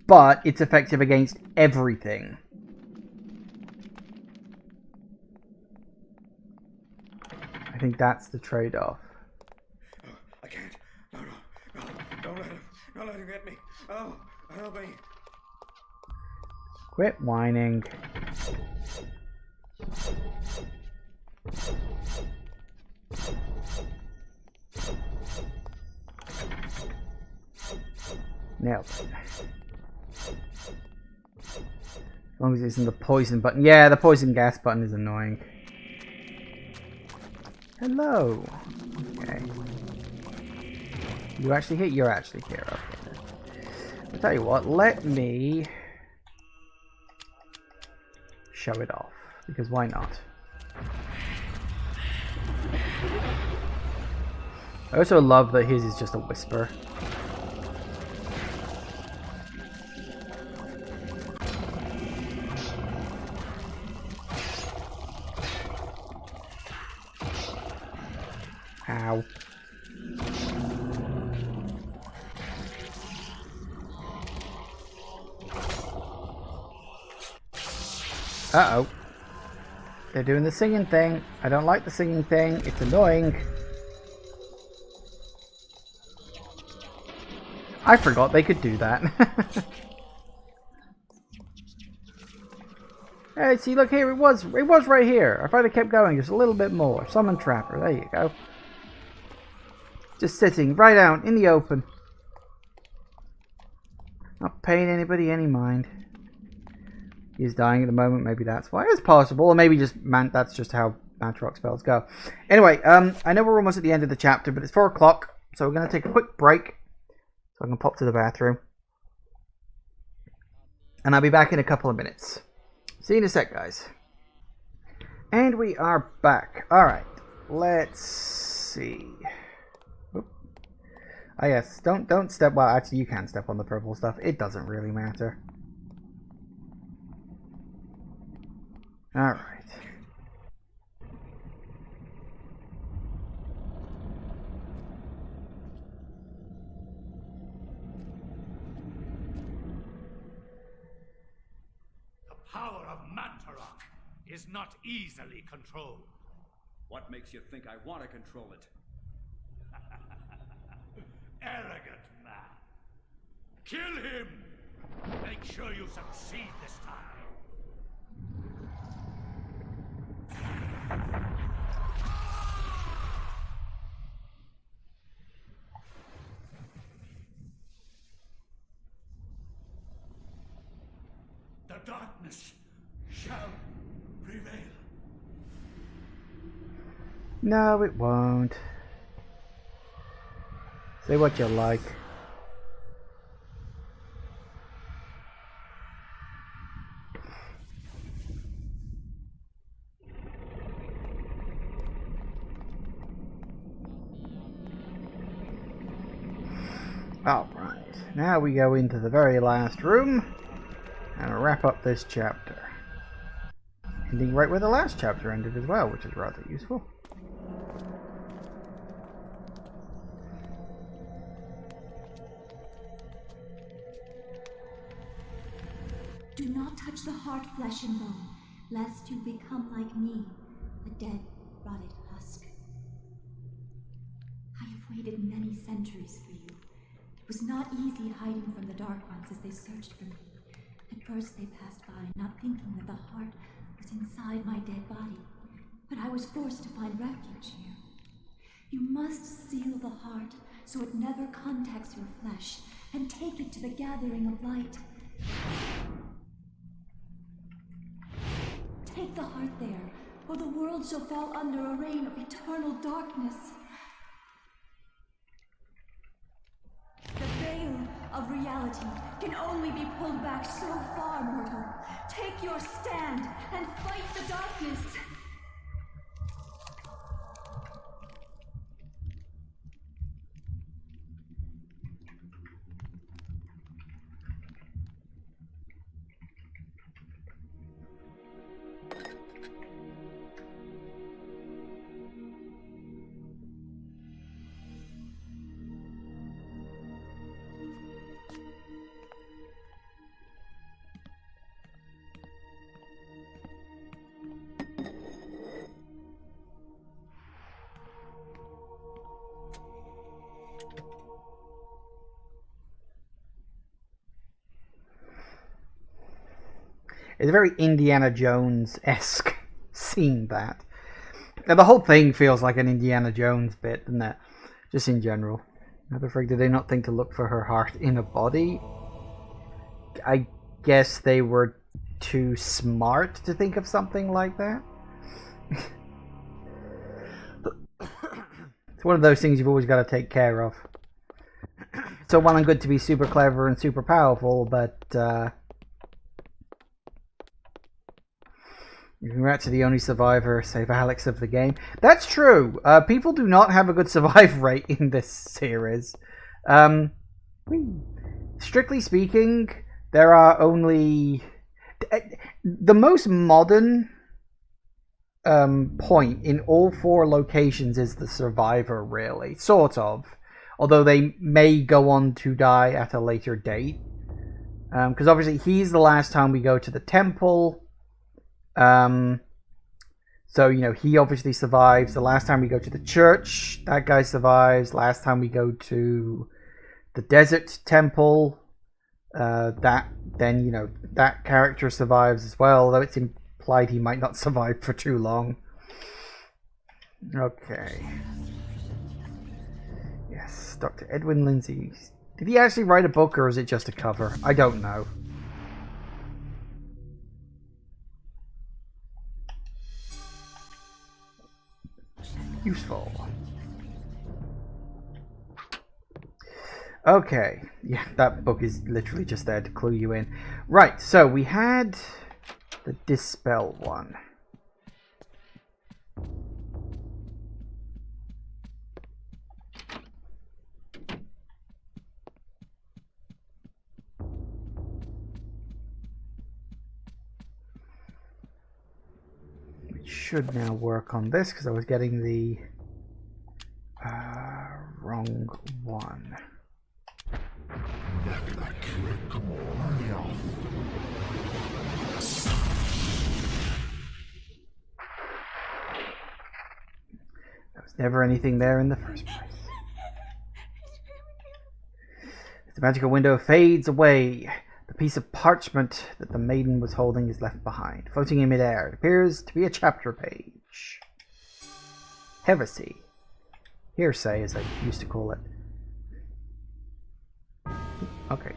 but it's effective against everything. I think that's the trade-off. Oh, I can't. No, don't let him. Don't let him get me. Oh, help me. Quit whining. Nailed it. As long as it's in the poison button. Yeah, the poison gas button is annoying. Hello. Okay. You actually hit? You're actually here. Okay. I'll tell you what, let me show it off. Because why not? I also love that his is just a whisper. Ow. Uh-oh. They're doing the singing thing. I don't like the singing thing. It's annoying. I forgot they could do that. Hey, see, look here. It was right here. If I'd have kept going just a little bit more. Summon Trapper. There you go. Just sitting right out in the open. Not paying anybody any mind. He's dying at the moment. Maybe that's why. It's possible. Or maybe just that's just how Mantarok spells go. Anyway, I know we're almost at the end of the chapter, but it's 4 o'clock. So we're going to take a quick break. So I can pop to the bathroom. And I'll be back in a couple of minutes. See you in a sec, guys. And we are back. Alright. Let's see. Oop. Ah, yes. Don't step... Well, actually, you can step on the purple stuff. It doesn't really matter. Alright. Power of Mantarok is not easily controlled. What makes you think I want to control it? Arrogant man. Kill him! Make sure you succeed this time. The darkness shall prevail. No, it won't. Say what you like. Alright, now we go into the very last room and wrap up this chapter. Ending right where the last chapter ended as well, which is rather useful. Do not touch the heart, flesh and bone, lest you become like me, a dead, rotted husk. I have waited many centuries for you. It was not easy hiding from the Dark Ones as they searched for me. At first they passed by, not thinking that the heart was inside my dead body. But I was forced to find refuge here. You must seal the heart so it never contacts your flesh, and take it to the gathering of light. Take the heart there, or the world shall fall under a reign of eternal darkness. The veil of reality can only be pulled back so far, mortal. Take your stand and fight the darkness. It's a very Indiana Jones-esque scene, that. Now, the whole thing feels like an Indiana Jones bit, doesn't it? Just in general. How the frig did they not think to look for her heart in a body? I guess they were too smart to think of something like that. It's one of those things you've always got to take care of. So well and good to be super clever and super powerful, but congrats to the only survivor, save Alex, of the game. That's true. People do not have a good survive rate in this series. Strictly speaking, there are only... The most modern point in all 4 locations is the survivor, really. Sort of. Although they may go on to die at a later date. Because obviously he's the last time we go to the temple. So, you know, he obviously survives. The last time we go to the church, that guy survives. Last time we go to the desert temple, that character survives as well, although it's implied he might not survive for too long. Okay. Yes, Dr. Edwin Lindsay. Did he actually write a book, or is it just a cover? I don't know. Useful. Okay. Yeah, that book is literally just there to clue you in. Right, so we had the Dispel one. Should now work on this because I was getting the wrong one. There was never anything there in the first place. The magical window fades away. The piece of parchment that the maiden was holding is left behind, floating in midair. It appears to be a chapter page. Heresy. Hearsay, as I used to call it. Okay.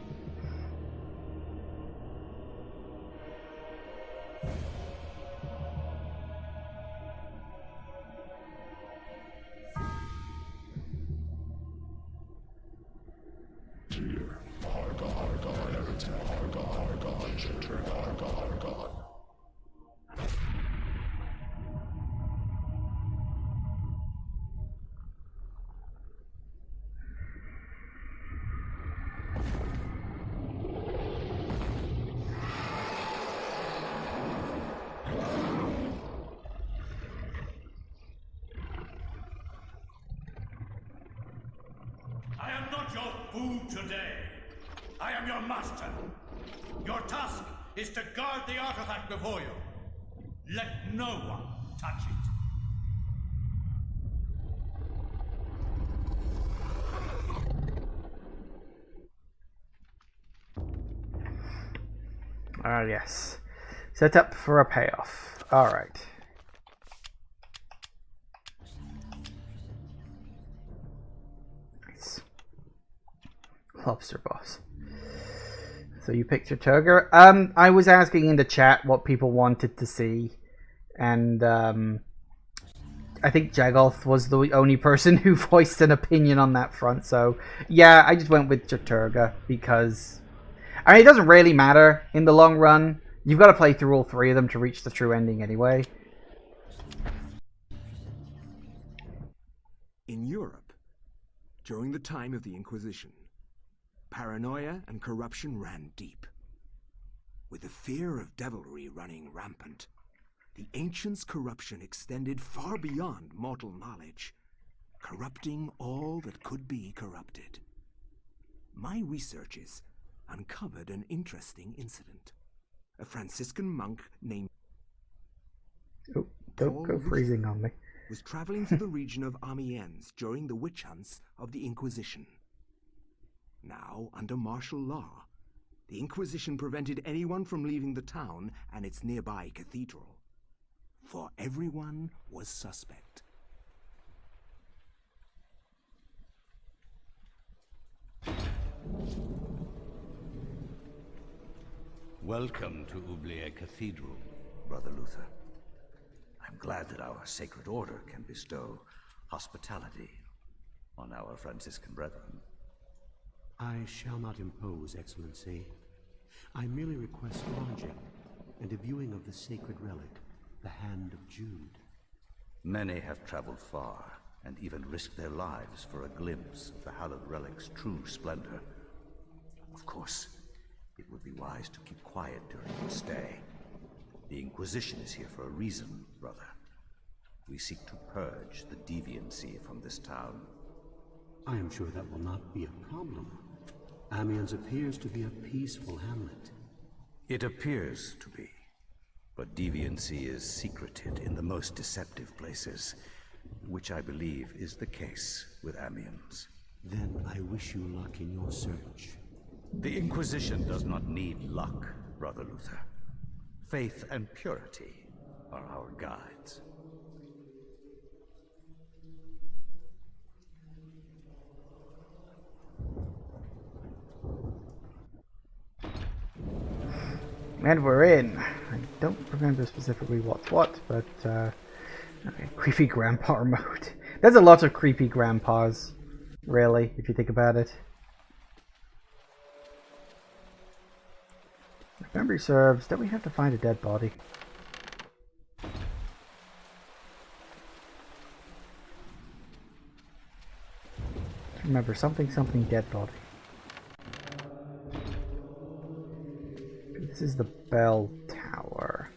I am not your food today. I am your master. Your task is to guard the artifact before you. Let no one touch it. Yes. Set up for a payoff. Alright. Nice. Lobster boss. So you picked your Turger. I was asking in the chat what people wanted to see, and I think Jagoth was the only person who voiced an opinion on that front. So yeah, I just went with Jaturga because I mean it doesn't really matter in the long run. You've got to play through all three of them to reach the true ending anyway. In Europe, during the time of the Inquisition, paranoia and corruption ran deep. With the fear of devilry running rampant, the ancients' corruption extended far beyond mortal knowledge, corrupting all that could be corrupted. My researches uncovered an interesting incident. A Franciscan monk named Oh, don't go freezing on me. was traveling through the region of Amiens during the witch hunts of the Inquisition. Now, under martial law, the Inquisition prevented anyone from leaving the town and its nearby cathedral, for everyone was suspect. Welcome to Oublié Cathedral, Brother Luther. I'm glad that our sacred order can bestow hospitality on our Franciscan brethren. I shall not impose, Excellency. I merely request lodging and a viewing of the sacred relic, the Hand of Jude. Many have traveled far and even risked their lives for a glimpse of the hallowed relic's true splendor. Of course, it would be wise to keep quiet during your stay. The Inquisition is here for a reason, brother. We seek to purge the deviancy from this town. I am sure that will not be a problem. Amiens appears to be a peaceful hamlet. It appears to be. But deviancy is secreted in the most deceptive places, which I believe is the case with Amiens. Then I wish you luck in your search. The Inquisition does not need luck, Brother Luther. Faith and purity are our guides. And we're in. I don't remember specifically what's what, but okay, creepy grandpa mode. There's a lot of creepy grandpas, really, if you think about it. If memory serves, don't we have to find a dead body? Remember, something dead body. This is the bell tower.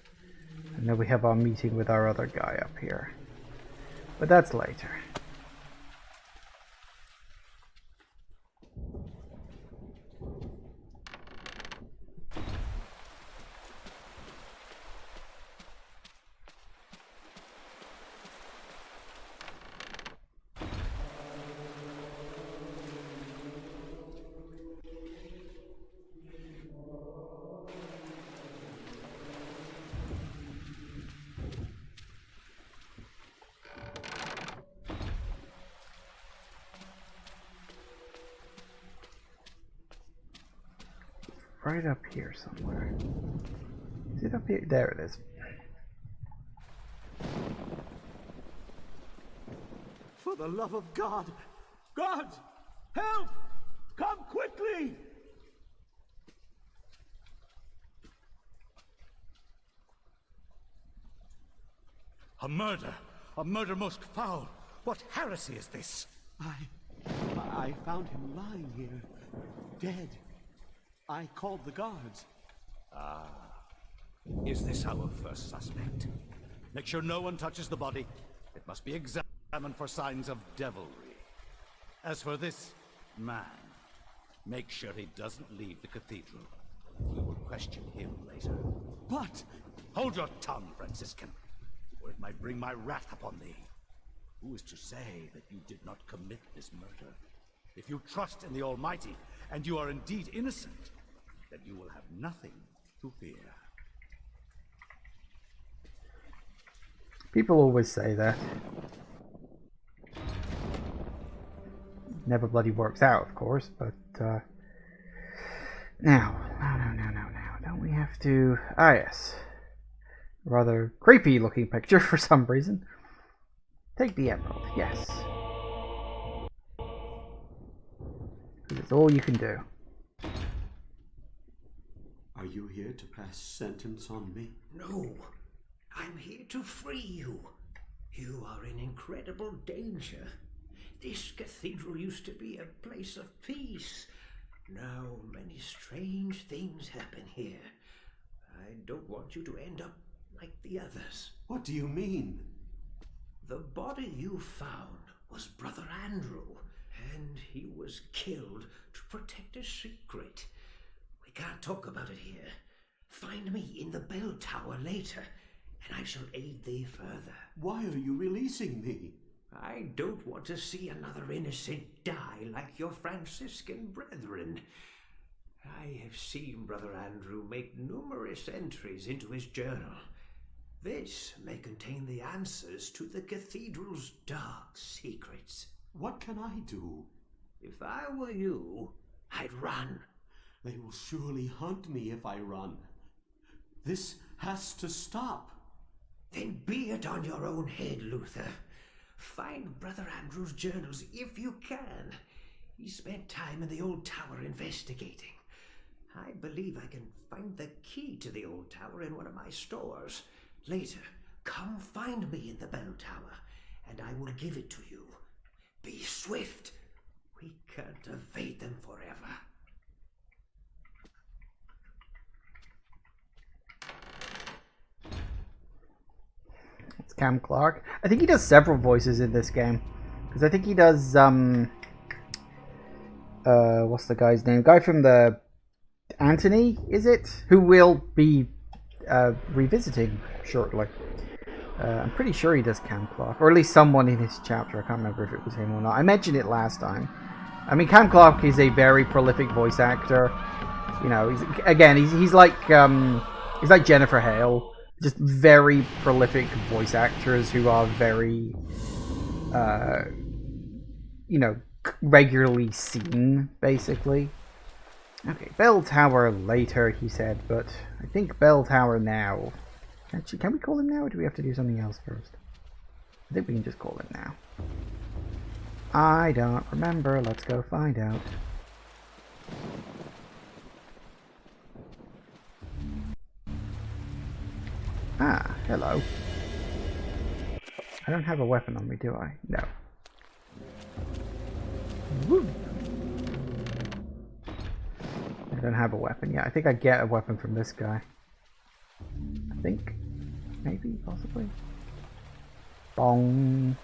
And then we have our meeting with our other guy up here. But that's later. Right up here somewhere. Is it up here? There it is. For the love of God! God! Help! Come quickly! A murder! A murder most foul! What heresy is this? I found him lying here, dead. I called the guards. Ah. Is this our first suspect? Make sure no one touches the body. It must be examined for signs of devilry. As for this man, make sure he doesn't leave the cathedral. We will question him later. But hold your tongue, Franciscan, or it might bring my wrath upon thee. Who is to say that you did not commit this murder? If you trust in the Almighty, and you are indeed innocent, then you will have nothing to fear. People always say that. Never bloody works out, of course, but now. Don't we have to... Ah, yes. Rather creepy looking picture for some reason. Take the emerald, yes. It's all you can do. Are you here to pass sentence on me? No. I'm here to free you. You are in incredible danger. This cathedral used to be a place of peace. Now many strange things happen here. I don't want you to end up like the others. What do you mean? The body you found was Brother Andrew, and he was killed to protect a secret. We can't talk about it here. Find me in the bell tower later, and I shall aid thee further. Why are you releasing me? I don't want to see another innocent die like your Franciscan brethren. I have seen Brother Andrew make numerous entries into his journal. This may contain the answers to the cathedral's dark secrets. What can I do? If I were you, I'd run. They will surely hunt me if I run. This has to stop. Then be it on your own head, Luther. Find Brother Andrew's journals if you can. He spent time in the old tower investigating. I believe I can find the key to the old tower in one of my stores. Later, come find me in the bell tower, and I will give it to you. Be swift. We can't evade them forever. It's Cam Clark. I think he does several voices in this game. Because I think he does, what's the guy's name? Guy from the... Anthony, is it? Who will be revisiting shortly. I'm pretty sure he does Cam Clark, or at least someone in his chapter. I can't remember if it was him or not. I mentioned it last time. I mean, Cam Clark is a very prolific voice actor. You know, he's like Jennifer Hale, just very prolific voice actors who are very, you know, regularly seen, basically. Okay, Bell Tower later, he said, but I think Bell Tower now. Actually, can we call him now, or do we have to do something else first? I think we can just call him now. I don't remember. Let's go find out. Ah, hello. I don't have a weapon on me, do I? No. Woo. I don't have a weapon yet. I think I get a weapon from this guy. I think. Maybe, possibly. Bong.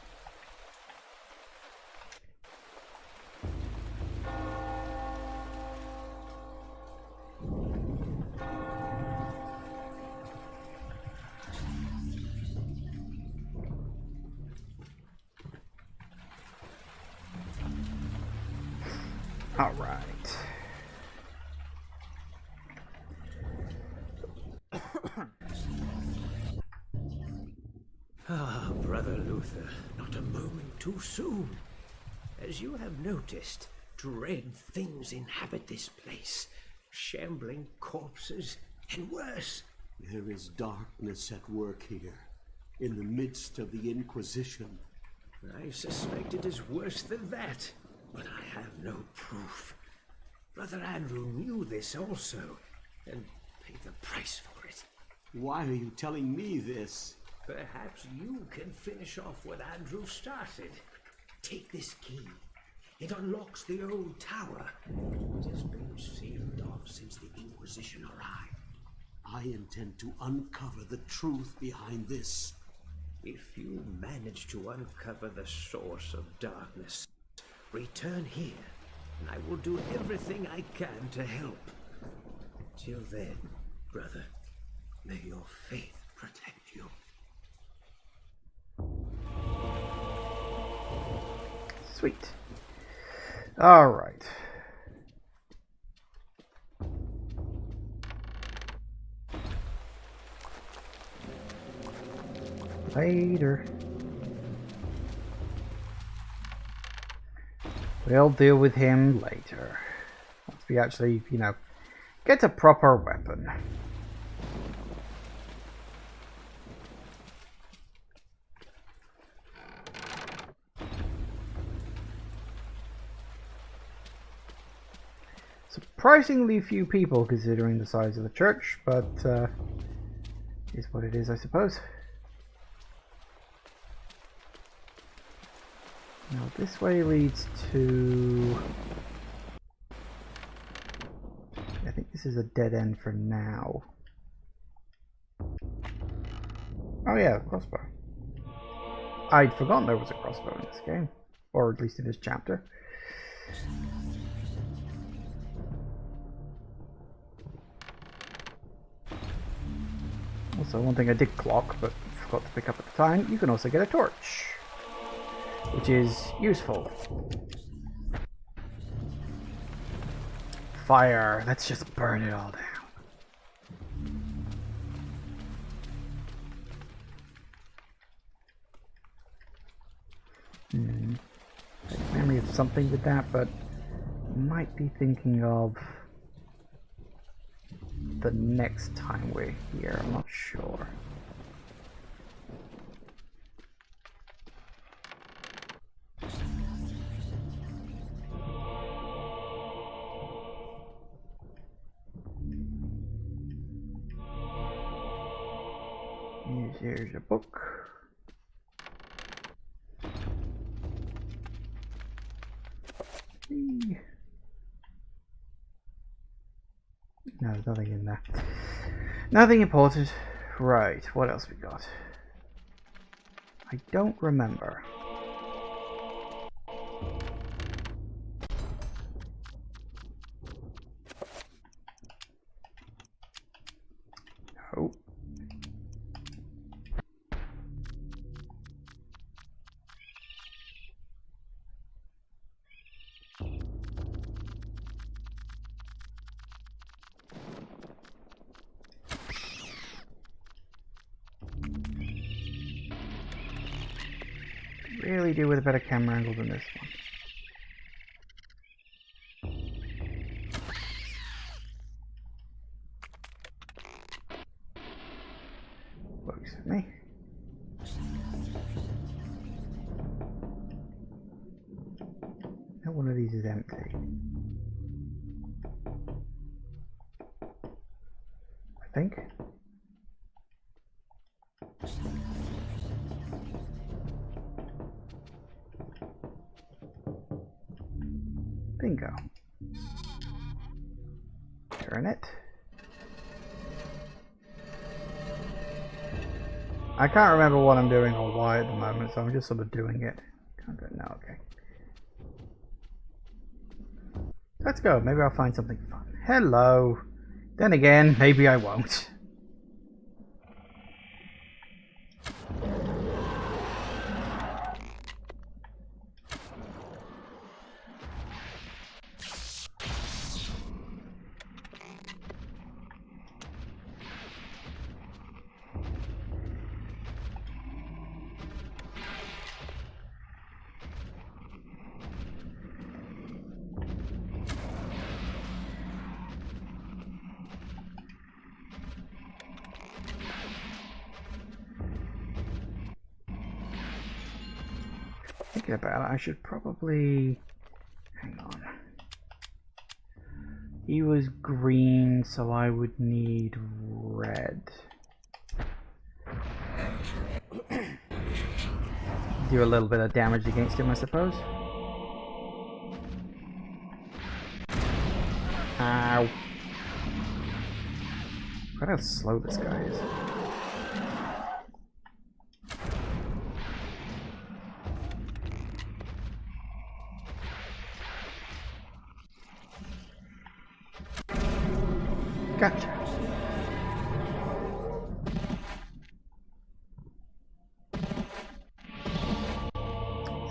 All right. Ah, Brother Luther, not a moment too soon. As you have noticed, dread things inhabit this place. Shambling corpses, and worse. There is darkness at work here, in the midst of the Inquisition. I suspect it is worse than that, but I have no proof. Brother Andrew knew this also, and paid the price for it. Why are you telling me this? Perhaps you can finish off what Andrew started. Take this key. It unlocks the old tower. It has been sealed off since the Inquisition arrived. I intend to uncover the truth behind this. If you manage to uncover the source of darkness, return here, and I will do everything I can to help. Till then, brother, may your faith protect you. Sweet. All right. Later. We'll deal with him later. Once we actually, you know, get a proper weapon. Surprisingly few people considering the size of the church, but is what it is, I suppose. Now this way leads to... I think this is a dead end for now. Oh yeah, crossbow. I'd forgotten there was a crossbow in this game, or at least in this chapter. Also, one thing I did clock, but forgot to pick up at the time, you can also get a torch, which is useful. Fire, let's just burn it all down. Memory of something with that, but might be thinking of the next time we're here, I'm not sure. Here's a book. No, there's nothing in there. Nothing important. Right, what else we got? I don't remember. Oh, really do with a better camera angle than this one. Works for me. Now one of these is empty. I think. Bingo. Turn it. I can't remember what I'm doing or why at the moment, so I'm just sort of doing it. Can't do it now, okay. Let's go. Maybe I'll find something fun. Hello. Then again, maybe I won't. Thinking about it, I should probably... Hang on. He was green, so I would need red. Do a little bit of damage against him, I suppose. Ow. Look how slow this guy is. Gotcha.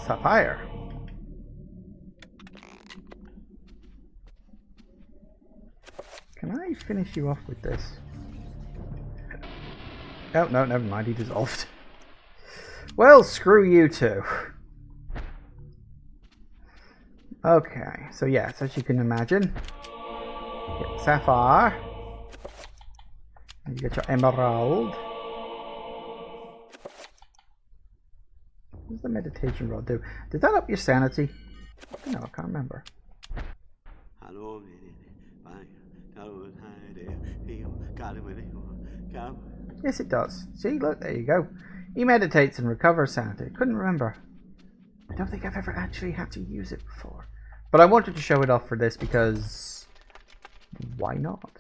Sapphire. Can I finish you off with this? Oh, no, never mind. He dissolved. Well, screw you too. Okay, so yes, as you can imagine, you get sapphire. You get your emerald. What does the meditation rod do? Did that up your sanity? No, I can't remember. Yes, it does. See, look, there you go. He meditates and recovers sanity. Couldn't remember. I don't think I've ever actually had to use it before. But I wanted to show it off for this because... why not?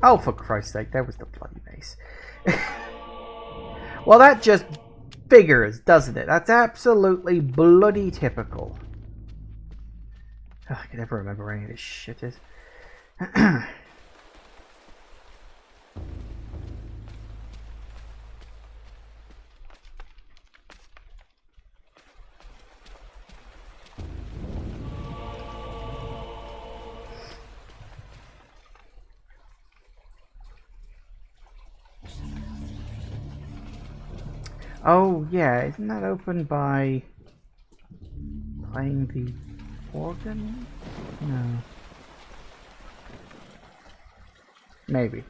Oh, for Christ's sake, there was the bloody mace. Well, that just figures, doesn't it? That's absolutely bloody typical. Oh, I can never remember where any of this shit is. Oh, yeah, isn't that opened by playing the organ? No. Maybe.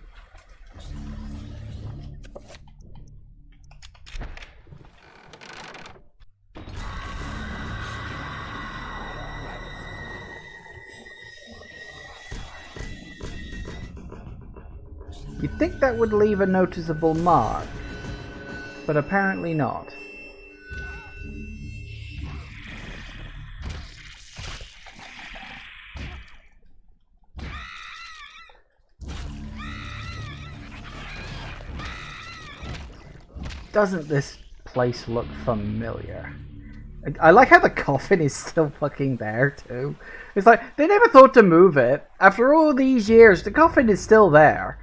You'd think that would leave a noticeable mark, but apparently not. Doesn't this place look familiar? I like how the coffin is still fucking there too. It's like, they never thought to move it. After all these years, the coffin is still there.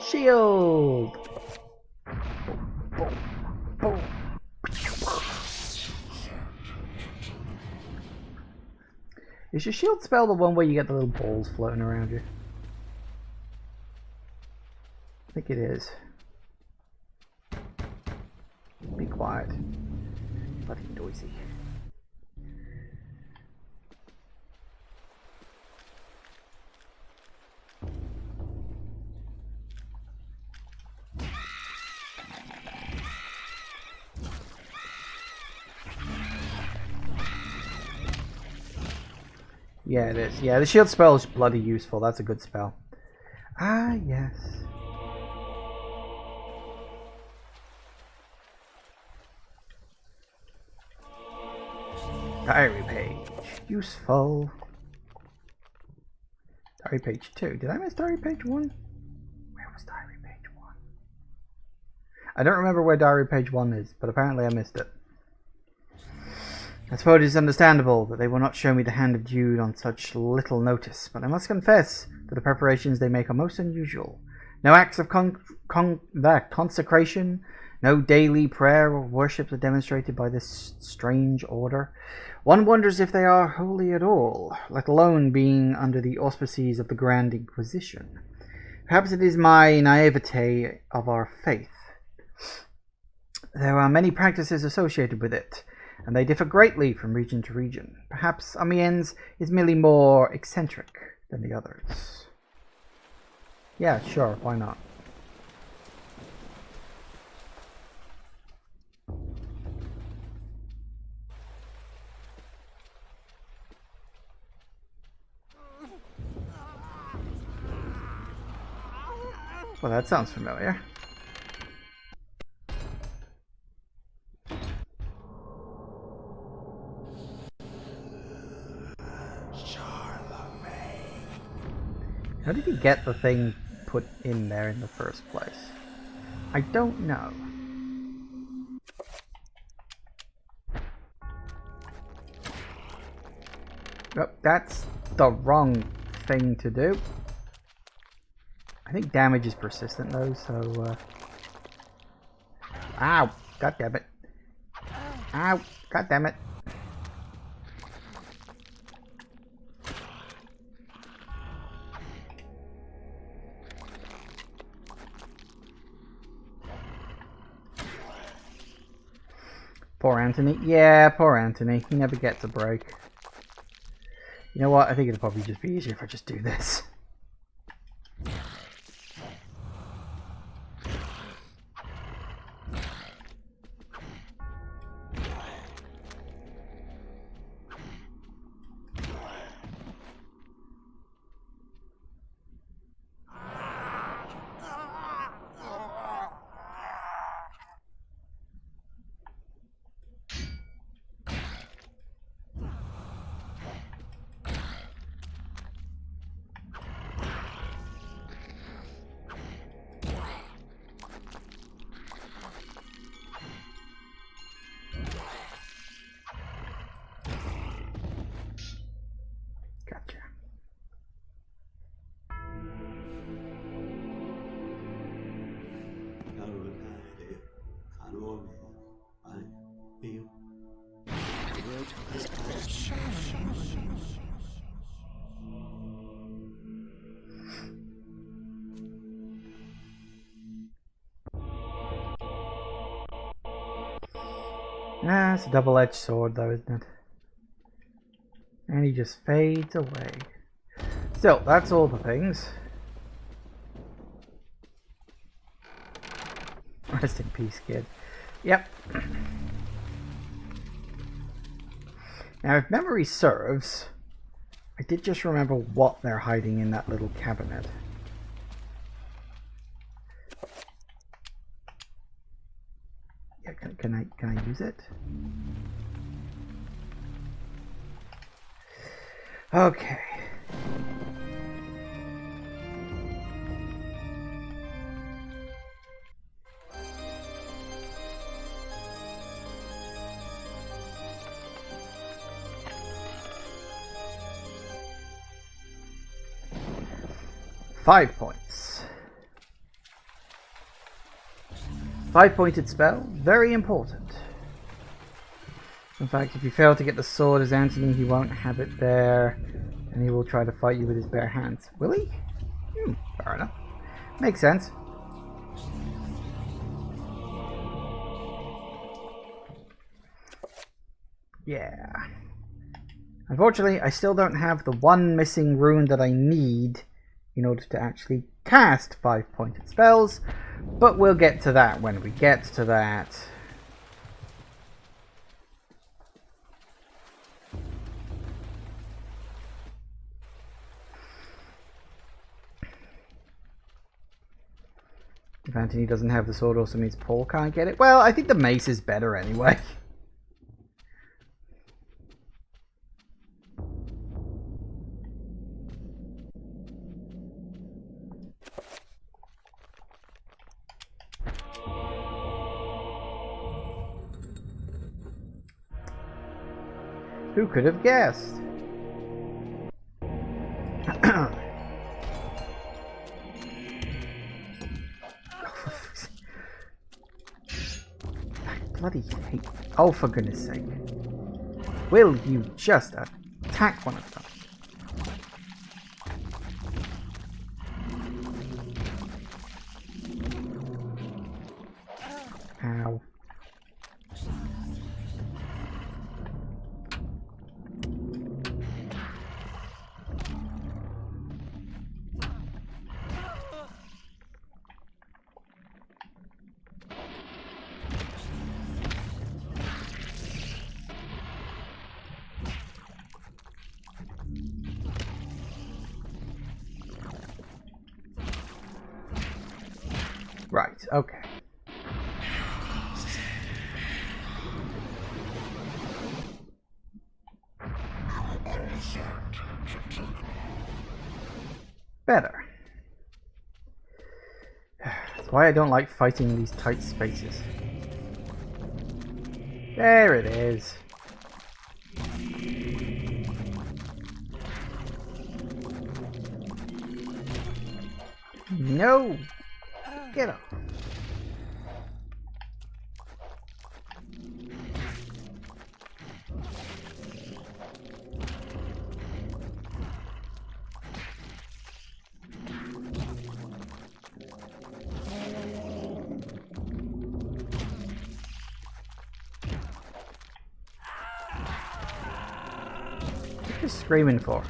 Shield! Boom, boom, boom. Is your shield spell the one where you get the little balls floating around you? I think it is. quiet. Bloody noisy. Yeah, it is. Yeah, the shield spell is bloody useful. That's a good spell. Ah, yes. Diary page. Useful. Diary page 2. Did I miss diary page 1? Where was diary page 1? I don't remember where diary page 1 is, but apparently I missed it. I suppose it is understandable that they will not show me the hand of Jude on such little notice, but I must confess that the preparations they make are most unusual. No acts of consecration, no daily prayer or worship are demonstrated by this strange order. One wonders if they are holy at all, let alone being under the auspices of the Grand Inquisition. Perhaps it is my naivete of our faith. There are many practices associated with it, and they differ greatly from region to region. Perhaps Amiens is merely more eccentric than the others. Yeah, sure, why not? Well, that sounds familiar. How did he get the thing put in there in the first place? I don't know. Nope, that's the wrong thing to do. I think damage is persistent though, so ow! God damn it. Ow! God damn it. Poor Anthony. Yeah, poor Anthony. He never gets a break. You know what? I think it'll probably just be easier if I just do this. Ah, it's a double-edged sword though, isn't it? And he just fades away. Still, that's all the things. Rest in peace, kid. Yep. Now, if memory serves, I did just remember what they're hiding in that little cabinet. Yeah, can I use it? Okay. Five points. 5-pointed spell, very important. In fact, if you fail to get the sword as Anthony, he won't have it there, and he will try to fight you with his bare hands. Will he? Fair enough. Makes sense. Yeah. Unfortunately, I still don't have the one missing rune that I need in order to actually cast 5-pointed spells, but we'll get to that when we get to that. If Anthony doesn't have the sword, also means Paul can't get it. Well, I think the mace is better anyway. Who could have guessed? Bloody hate. Oh, for goodness sake. Will you just attack one of them? Ow. Right, okay. Better. That's why I don't like fighting in these tight spaces. There it is. No! Get up. What are you screaming for?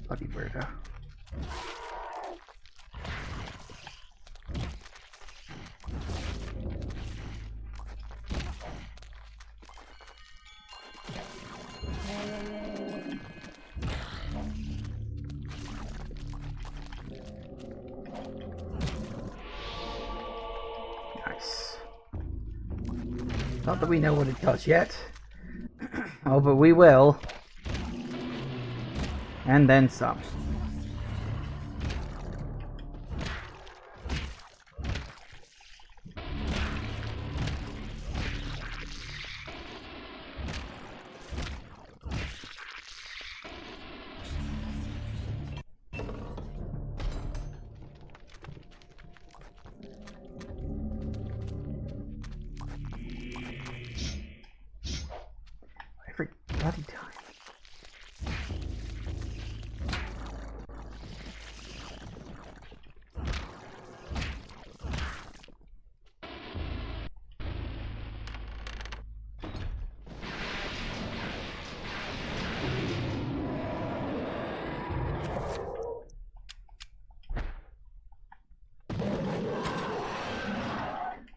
Bloody weirdo. Not that we know what it does yet. Oh, but we will. And then some. Every bloody time.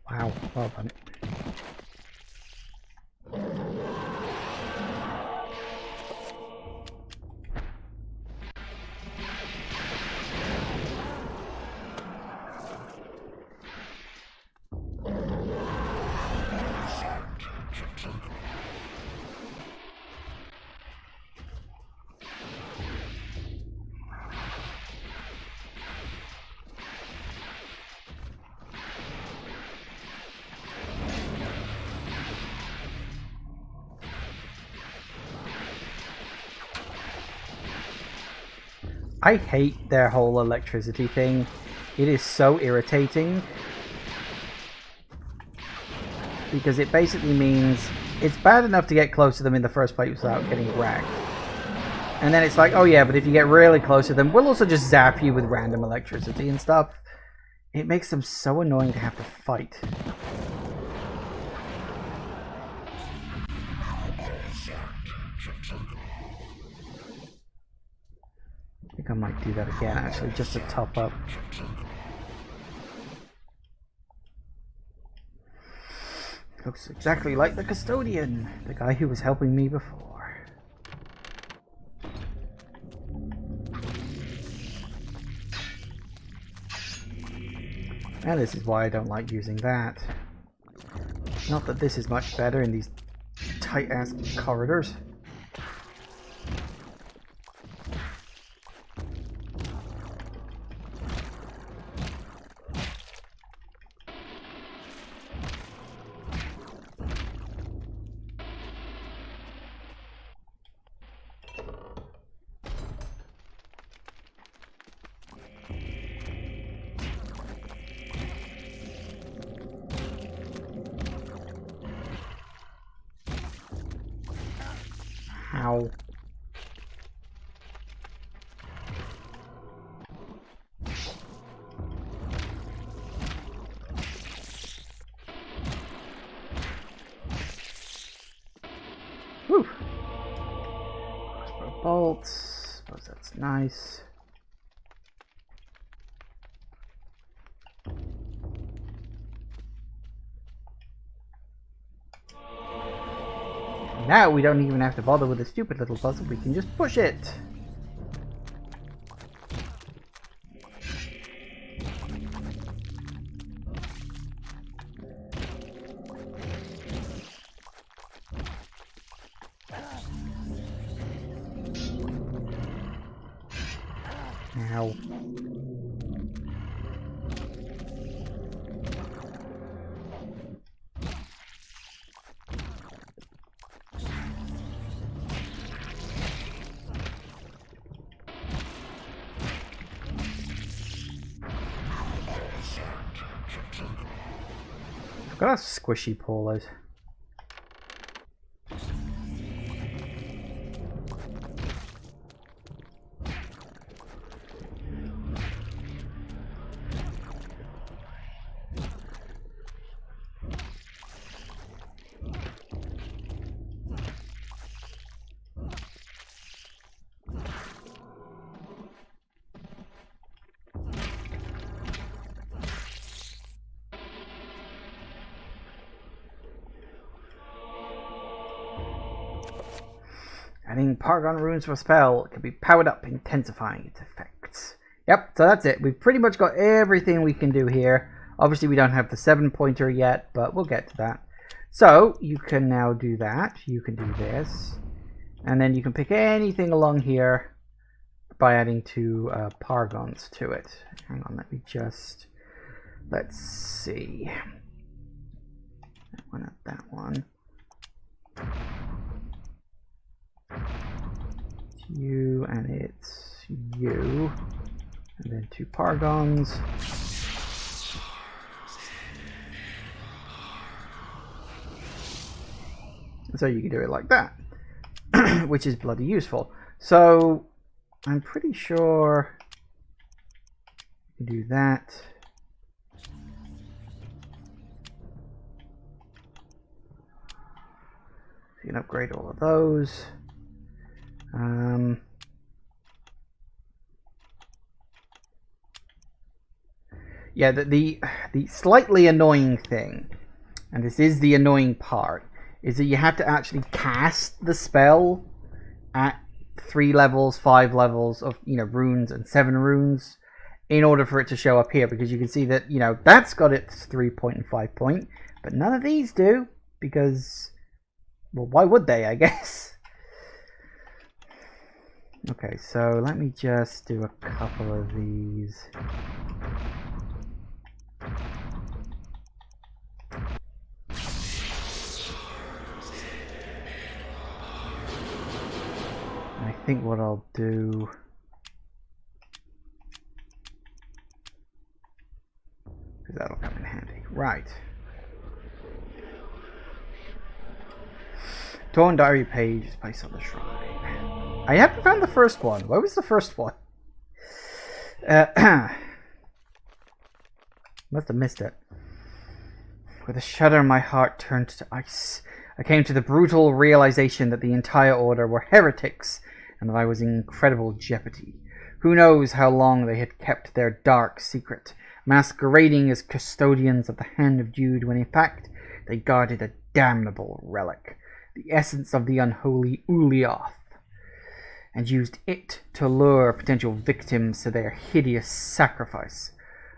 Wow, well done. I hate their whole electricity thing. It is so irritating. Because it basically means it's bad enough to get close to them in the first place without getting wrecked. And then it's like, oh yeah, but if you get really close to them, we'll also just zap you with random electricity and stuff. It makes them so annoying to have to fight. might do that again, actually, just to top up. Looks exactly like the custodian, the guy who was helping me before. And this is why I don't like using that. Not that this is much better in these tight-ass corridors. Ow. Whew. Crossbow bolts. Suppose that's nice. Now we don't even have to bother with the stupid little puzzle, we can just push it! Ow. Look at how squishy Paul is. Adding Paragon runes to a spell can be powered up, intensifying its effects. Yep, so that's it. We've pretty much got everything we can do here. Obviously we don't have the 7-pointer yet, but we'll get to that. So, you can now do that. You can do this. And then you can pick anything along here by adding 2 Paragons to it. Hang on, let me just... Let's see. That one at that one. You, and it's you, and then 2 Paragons. So you can do it like that, which is bloody useful. So I'm pretty sure you do that. You can upgrade all of those. Yeah, the slightly annoying thing, and this is the annoying part, is that you have to actually cast the spell at 3 levels, 5 levels of, runes and 7 runes in order for it to show up here, because you can see that, that's got its 3-point and 5-point, but none of these do, because, well, why would they, I guess? Okay, so let me just do a couple of these. I think what I'll do... because that'll come in handy. Right. Torn diary page is placed on the shrine. I haven't found the first one. Where was the first one? Must have missed it. With a shudder, my heart turned to ice. I came to the brutal realization that the entire order were heretics and that I was in incredible jeopardy. Who knows how long they had kept their dark secret, masquerading as custodians of the Hand of Jude, when in fact they guarded a damnable relic, the essence of the unholy Ulioth, and used it to lure potential victims to their hideous sacrifice.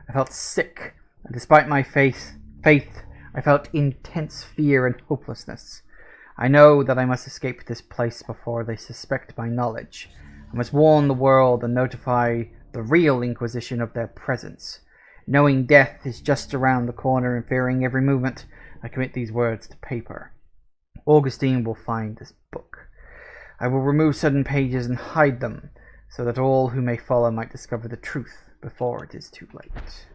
I felt sick, and despite my faith, I felt intense fear and hopelessness. I know that I must escape this place before they suspect my knowledge. I must warn the world and notify the real Inquisition of their presence. Knowing death is just around the corner and fearing every movement, I commit these words to paper. Augustine will find this book. I will remove certain pages and hide them, so that all who may follow might discover the truth before it is too late.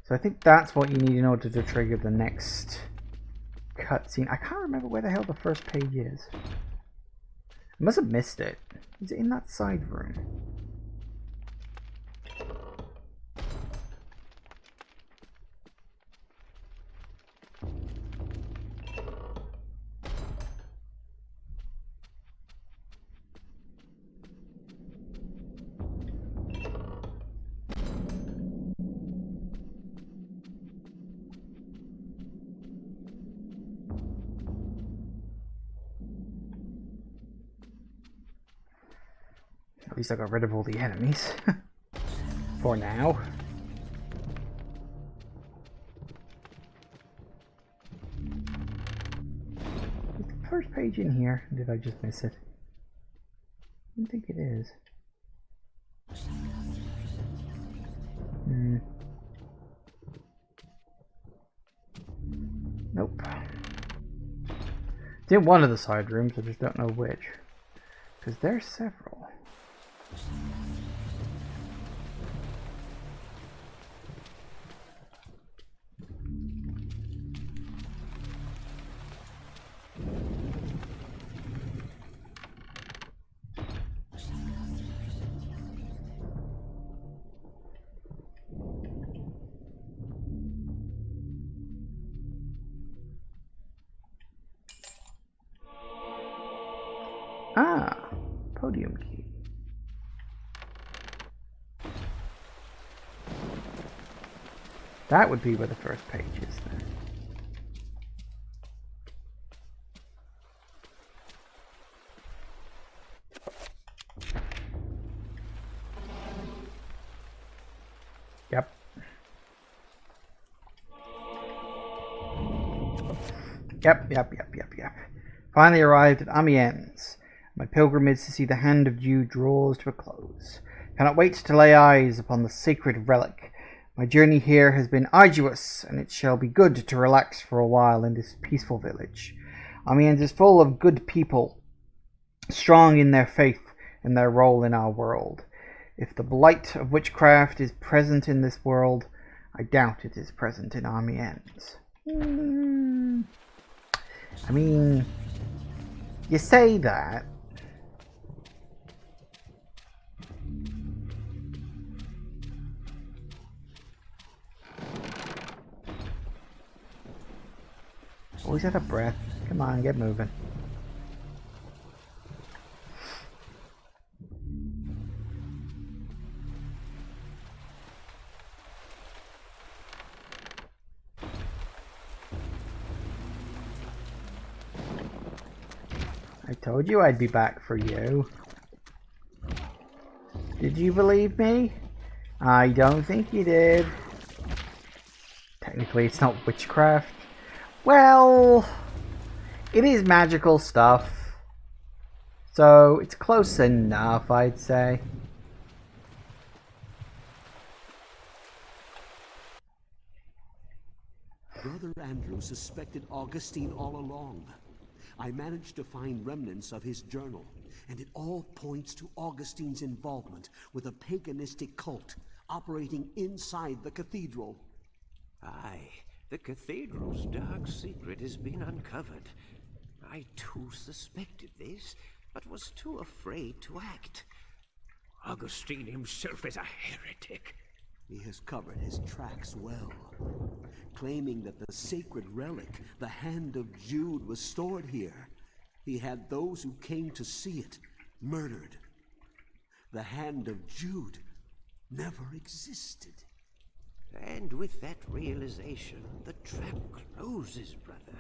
So I think that's what you need in order to trigger the next cutscene. I can't remember where the hell the first page is. I must have missed it. Is it in that side room? At least I got rid of all the enemies. For now. Is the first page in here? Or did I just miss it? I don't think it is. Nope. It's in one of the side rooms, I just don't know which. Because there's several. Ah, podium key. That would be where the first page is then. Yep. Yep. Finally arrived at Amiens. My pilgrimage to see the Hand of Jude draws to a close. Cannot wait to lay eyes upon the sacred relic. My journey here has been arduous, and it shall be good to relax for a while in this peaceful village. Amiens is full of good people, strong in their faith and their role in our world. If the blight of witchcraft is present in this world, I doubt it is present in Amiens. I mean, you say that. Always out of breath. Come on, get moving. I told you I'd be back for you. Did you believe me? I don't think you did. Technically, it's not witchcraft. Well, it is magical stuff, so it's close enough, I'd say. Brother Andrew suspected Augustine all along. I managed to find remnants of his journal, and it all points to Augustine's involvement with a paganistic cult operating inside the cathedral. Aye. The cathedral's dark secret has been uncovered. I too suspected this, but was too afraid to act. Augustine himself is a heretic. He has covered his tracks well, claiming that the sacred relic, the Hand of Jude, was stored here. He had those who came to see it murdered. The Hand of Jude never existed. And with that realization, the trap closes, brother.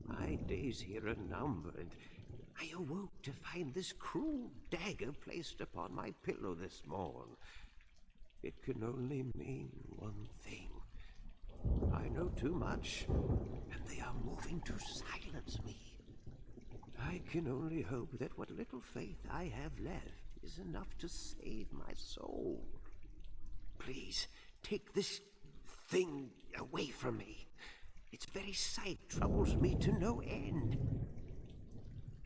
My days here are numbered. I awoke to find this cruel dagger placed upon my pillow this morn. It can only mean one thing. I know too much, and they are moving to silence me. I can only hope that what little faith I have left is enough to save my soul. Please, take this thing away from me. Its very sight troubles me to no end.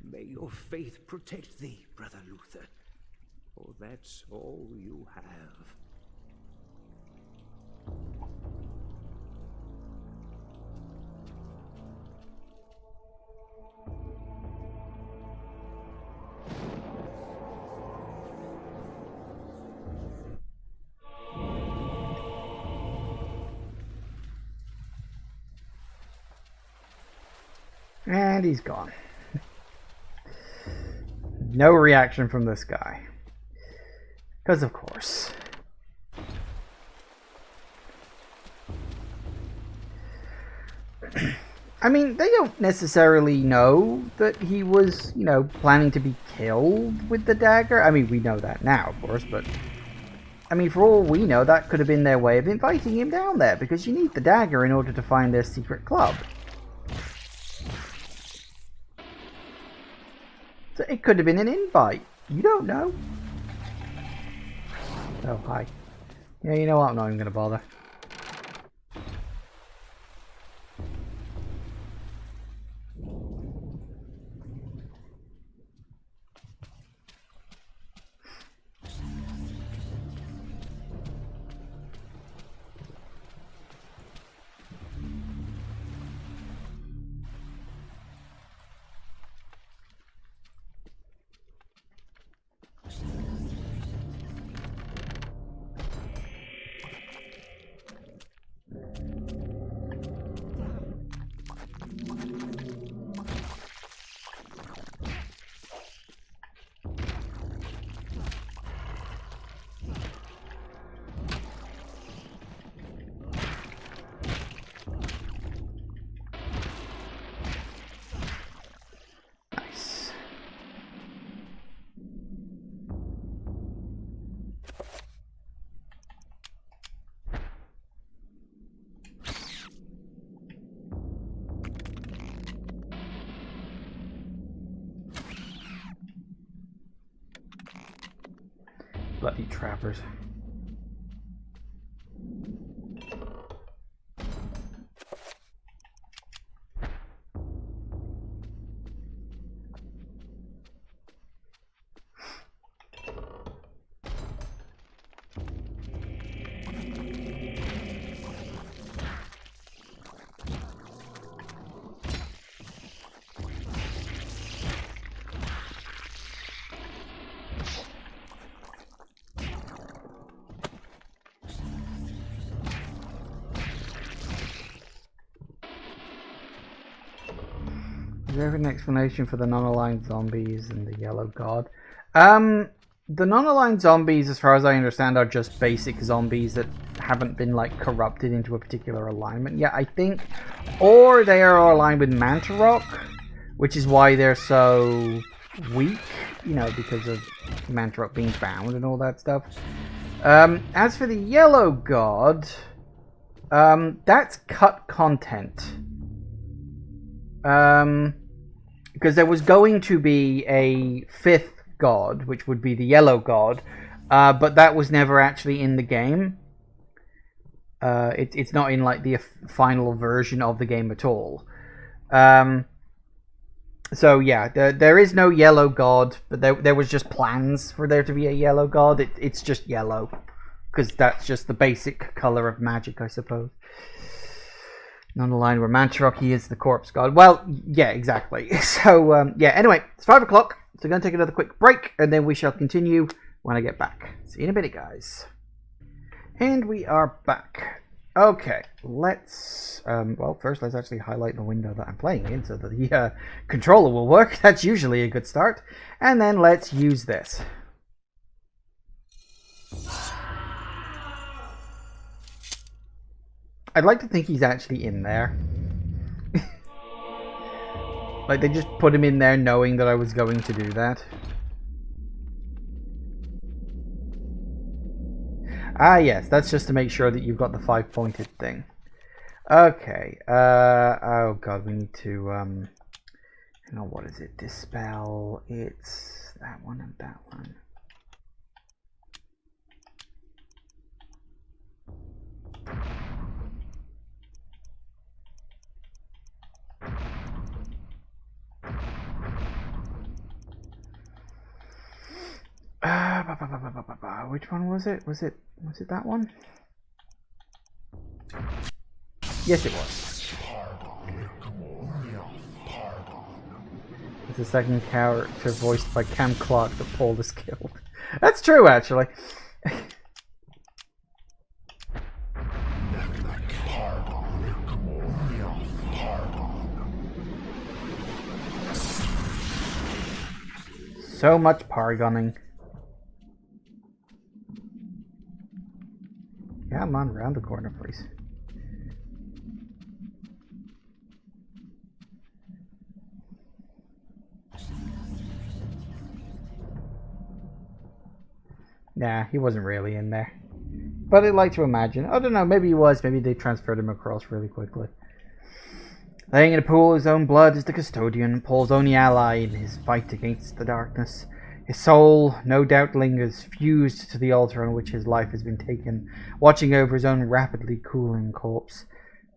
May your faith protect thee, Brother Luther, for that's all you have. And he's gone. No reaction from this guy. Because of course. I mean, they don't necessarily know that he was, you know, planning to be killed with the dagger. I mean, we know that now, of course, but... I mean, for all we know, that could have been their way of inviting him down there, because you need the dagger in order to find their secret club. So it could have been an invite. You don't know. Oh, hi. Yeah, you know what? I'm not even going to bother. Bloody trappers. Is there an explanation for the non-aligned zombies and the yellow god? The non-aligned zombies, as far as I understand, are just basic zombies that haven't been, like, corrupted into a particular alignment yet, I think. Or they are aligned with Mantarok, which is why they're so weak, you know, because of Mantarok being bound and all that stuff. As for the yellow god, that's cut content. Because there was going to be a fifth god, which would be the yellow god, but that was never actually in the game. It's not in like the final version of the game at all. So yeah, there is no yellow god, but there was just plans for there to be a yellow god. It's just yellow, because that's just the basic color of magic, I suppose. Non-aligned where Mantarok, he is the corpse god. Well, yeah, exactly. So, yeah, anyway, it's 5 o'clock, so we're going to take another quick break, and then we shall continue when I get back. See you in a bit, guys. And we are back. Okay, let's, well, first let's actually highlight the window that I'm playing in so that the controller will work. That's usually a good start. And then let's use this. I'd like to think he's actually in there. Like, they just put him in there knowing that I was going to do that. Ah, yes, that's just to make sure that you've got the 5-pointed thing. Okay, oh god, we need to, hang on, what is it? Dispel, it's that one and that one. Which one was it? Was it that one? Yes, it was. It's the second character voiced by Cam Clark that Paul has killed. That's true, actually. So much paragoning. Yeah, I'm on around the corner, please. Nah, he wasn't really in there. But I'd like to imagine. I don't know, maybe he was. Maybe they transferred him across really quickly. Laying in a pool of his own blood is the custodian, Paul's only ally in his fight against the darkness. His soul no doubt lingers, fused to the altar on which his life has been taken, watching over his own rapidly cooling corpse.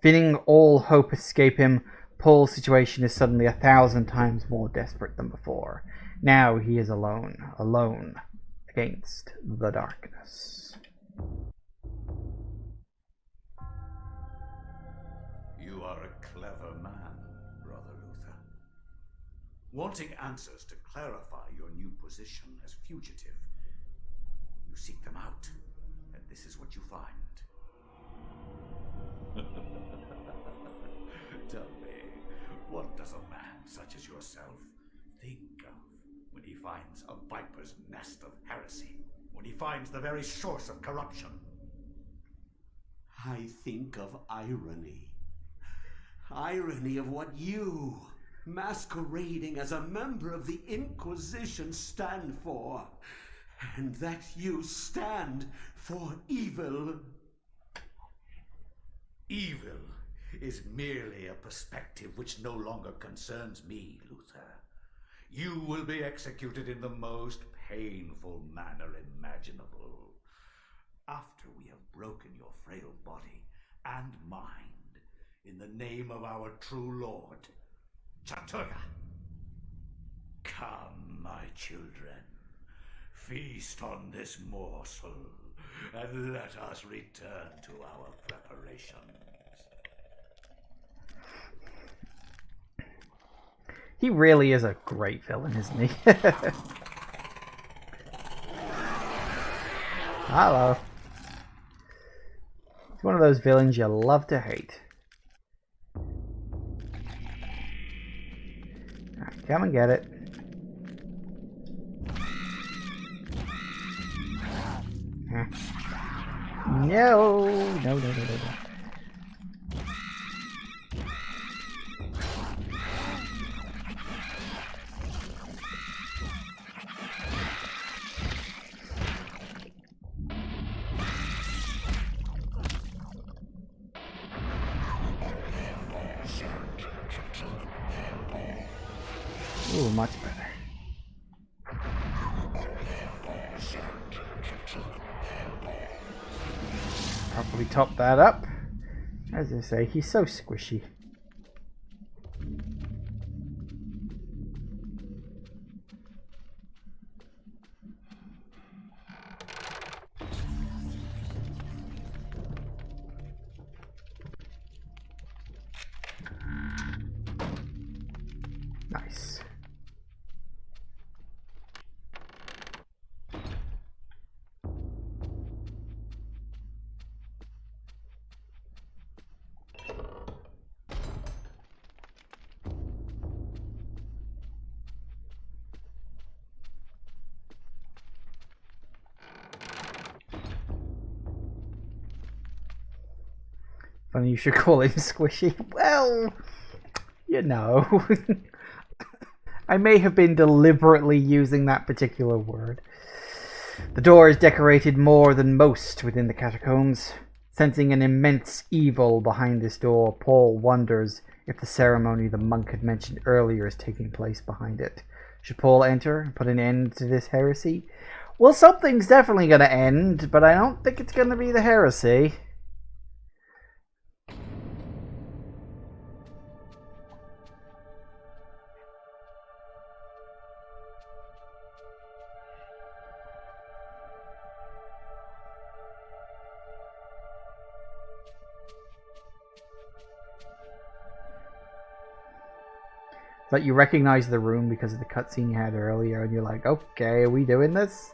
Feeling all hope escape him, Paul's situation is suddenly 1,000 times more desperate than before. Now he is alone against the darkness. You are a clever man, Brother Luther. Wanting answers to clarify your new position as fugitive, you seek them out, and this is what you find. Tell me, what does a man such as yourself think of when he finds a viper's nest of heresy, when he finds the very source of corruption? I think of irony. Irony of what you, masquerading as a member of the Inquisition, stand for. And that you stand for evil. Evil is merely a perspective which no longer concerns me, Luther. You will be executed in the most painful manner imaginable. After we have broken your frail body and mind in the name of our true Lord, Chattoya. Come, my children, feast on this morsel, and let us return to our preparations. He really is a great villain, isn't he? Hello. He's one of those villains you love to hate. Alright, come and get it. No. Ooh, much better. Probably top that up. As I say, he's so squishy. Nice. Funny you should call him Squishy. Well, you know. I may have been deliberately using that particular word. The door is decorated more than most within the catacombs. Sensing an immense evil behind this door, Paul wonders if the ceremony the monk had mentioned earlier is taking place behind it. Should Paul enter and put an end to this heresy? Well, something's definitely going to end, but I don't think it's going to be the heresy. Like you recognize the room because of the cutscene you had earlier, and you're like, okay, are we doing this?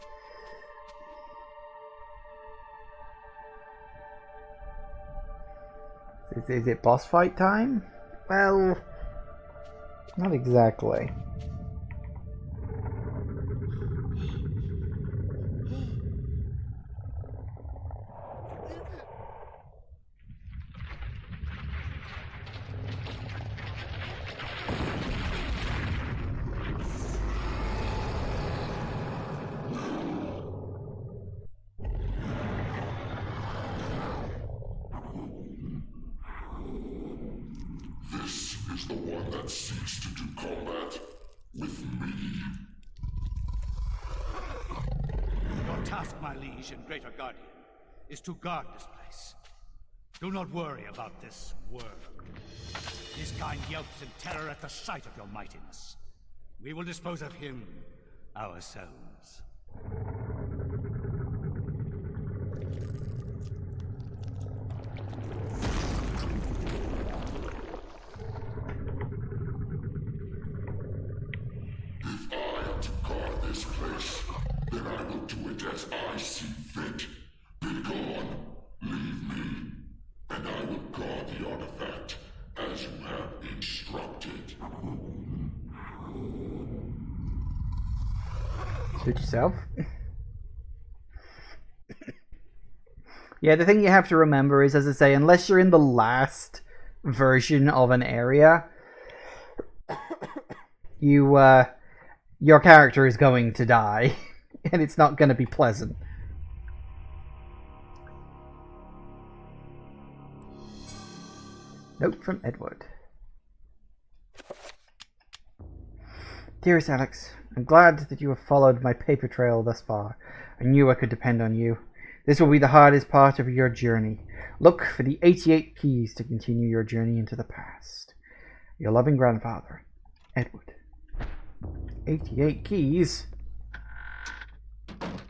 Is it boss fight time? Well, not exactly. Is to guard this place. Do not worry about this worm. His kind yelps in terror at the sight of your mightiness. We will dispose of him ourselves. If I am to guard this place, then I will do it as I see fit. Begone, leave me, and I will guard the artifact as you have instructed. Suit yourself. Yeah, the thing you have to remember is, as I say, unless you're in the last version of an area, your character is going to die, and it's not going to be pleasant. Note from Edward. Dearest Alex, I'm glad that you have followed my paper trail thus far. I knew I could depend on you. This will be the hardest part of your journey. Look for the 88 keys to continue your journey into the past. Your loving grandfather, Edward. 88 keys? I've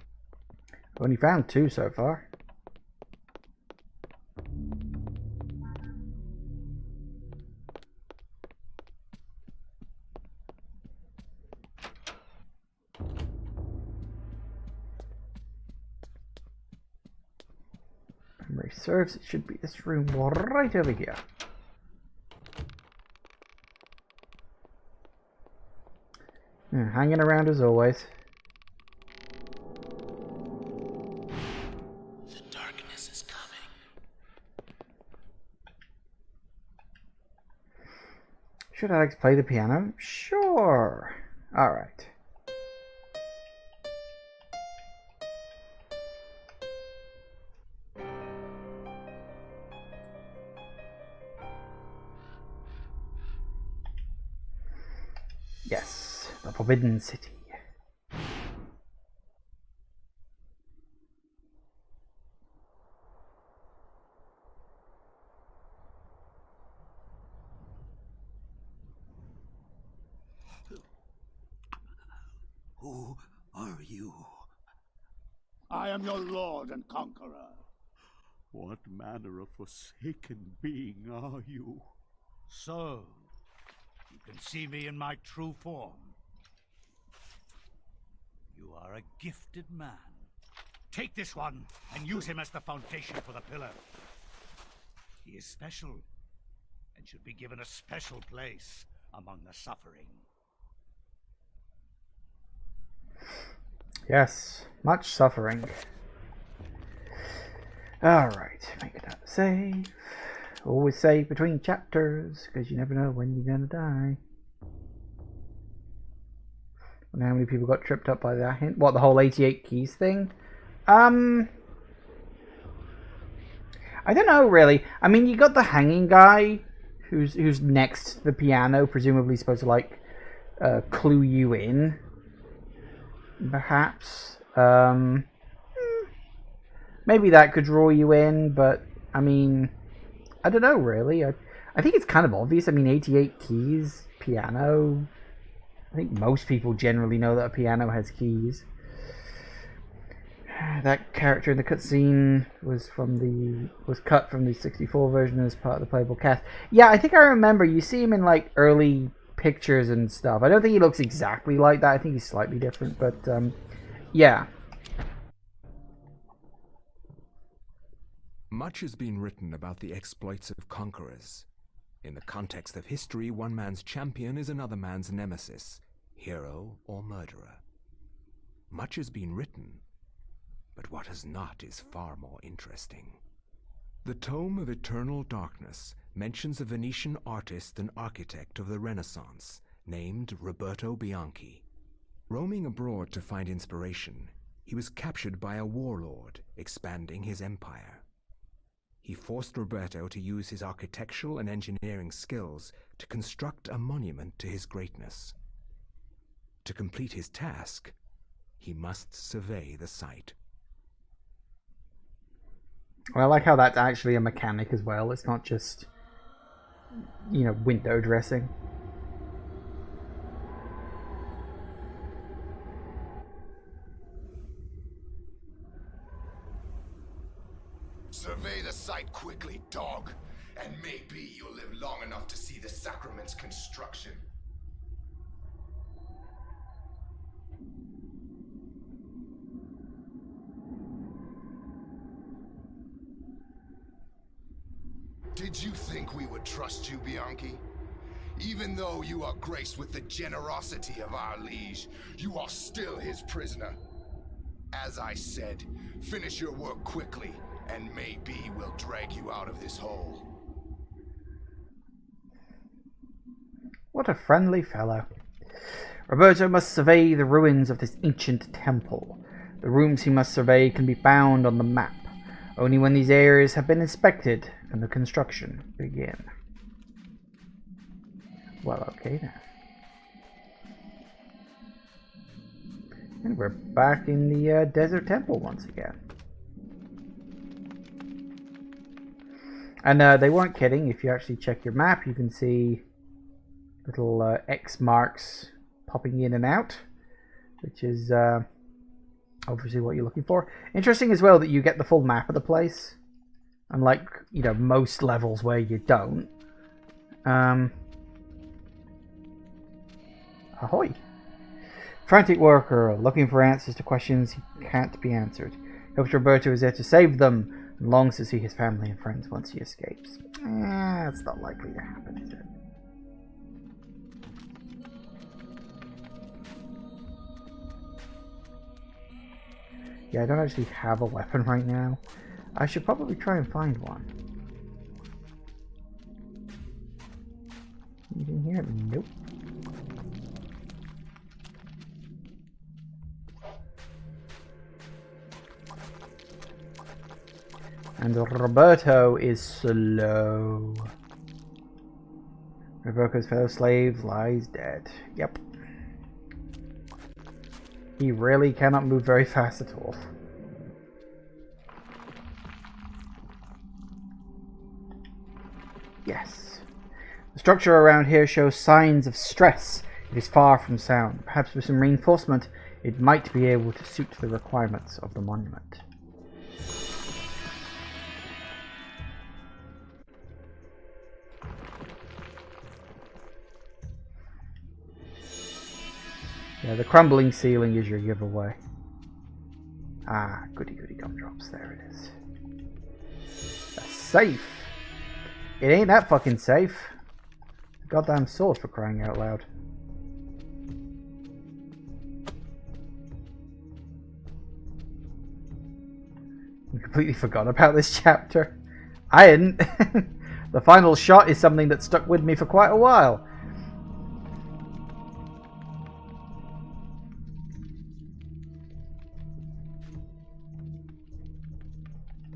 only found 2 so far. Memory serves, it should be this room right over here. Hanging around as always. The darkness is coming. Should Alex play the piano? Sure. Alright. Yes, the Forbidden City. Who are you? I am your lord and conqueror. What manner of forsaken being are you? So, you can see me in my true form. You are a gifted man. Take this one and use him as the foundation for the pillar. He is special and should be given a special place among the suffering. Yes, much suffering. Alright, make it up. Save. Always save between chapters, because you never know when you're gonna die. And how many people got tripped up by that hint? What, the whole 88 keys thing? I don't know, really. I mean, you got the hanging guy, who's next to the piano, presumably supposed to, like, clue you in. Perhaps. Maybe that could draw you in, but, I mean, I don't know, really. I think it's kind of obvious. I mean, 88 keys, piano. I think most people generally know that a piano has keys. That character in the cutscene was cut from the 64 version as part of the playable cast. Yeah, I think I remember. You see him in, like, early pictures and stuff. I don't think he looks exactly like that. I think he's slightly different, but, yeah. Much has been written about the exploits of conquerors. In the context of history, one man's champion is another man's nemesis, hero or murderer. Much has been written, but what has not is far more interesting. The Tome of Eternal Darkness mentions a Venetian artist and architect of the Renaissance named Roberto Bianchi. Roaming abroad to find inspiration, he was captured by a warlord expanding his empire. He forced Roberto to use his architectural and engineering skills to construct a monument to his greatness. To complete his task, he must survey the site. I like how that's actually a mechanic as well. It's not just, you know, window dressing. Survey the site quickly, dog, and maybe you'll live long enough to see the sacrament's construction. Did you think we would trust you, Bianchi? Even though you are graced with the generosity of our liege, you are still his prisoner. As I said, finish your work quickly, and maybe we'll drag you out of this hole. What a friendly fellow. Roberto must survey the ruins of this ancient temple. The rooms he must survey can be found on the map. Only when these areas have been inspected can the construction begin. Well, okay then. And we're back in the desert temple once again. And they weren't kidding. If you actually check your map, you can see little X marks popping in and out, which is obviously what you're looking for. Interesting as well that you get the full map of the place, unlike, you know, most levels where you don't. Ahoy! Frantic worker looking for answers to questions he can't be answered. Hopes Roberto is there to save them, and longs to see his family and friends once he escapes. That's not likely to happen, is it? Yeah, I don't actually have a weapon right now. I should probably try and find one. Anything here? Nope. And Roberto is slow. Roberto's fellow slave lies dead. Yep. He really cannot move very fast at all. Yes. The structure around here shows signs of stress. It is far from sound. Perhaps with some reinforcement, it might be able to suit the requirements of the monument. Yeah, the crumbling ceiling is your giveaway. Ah, goody goody gumdrops. There it is. A safe. It ain't that fucking safe. Goddamn sword, for crying out loud. I completely forgot about this chapter. I hadn't. The final shot is something that stuck with me for quite a while.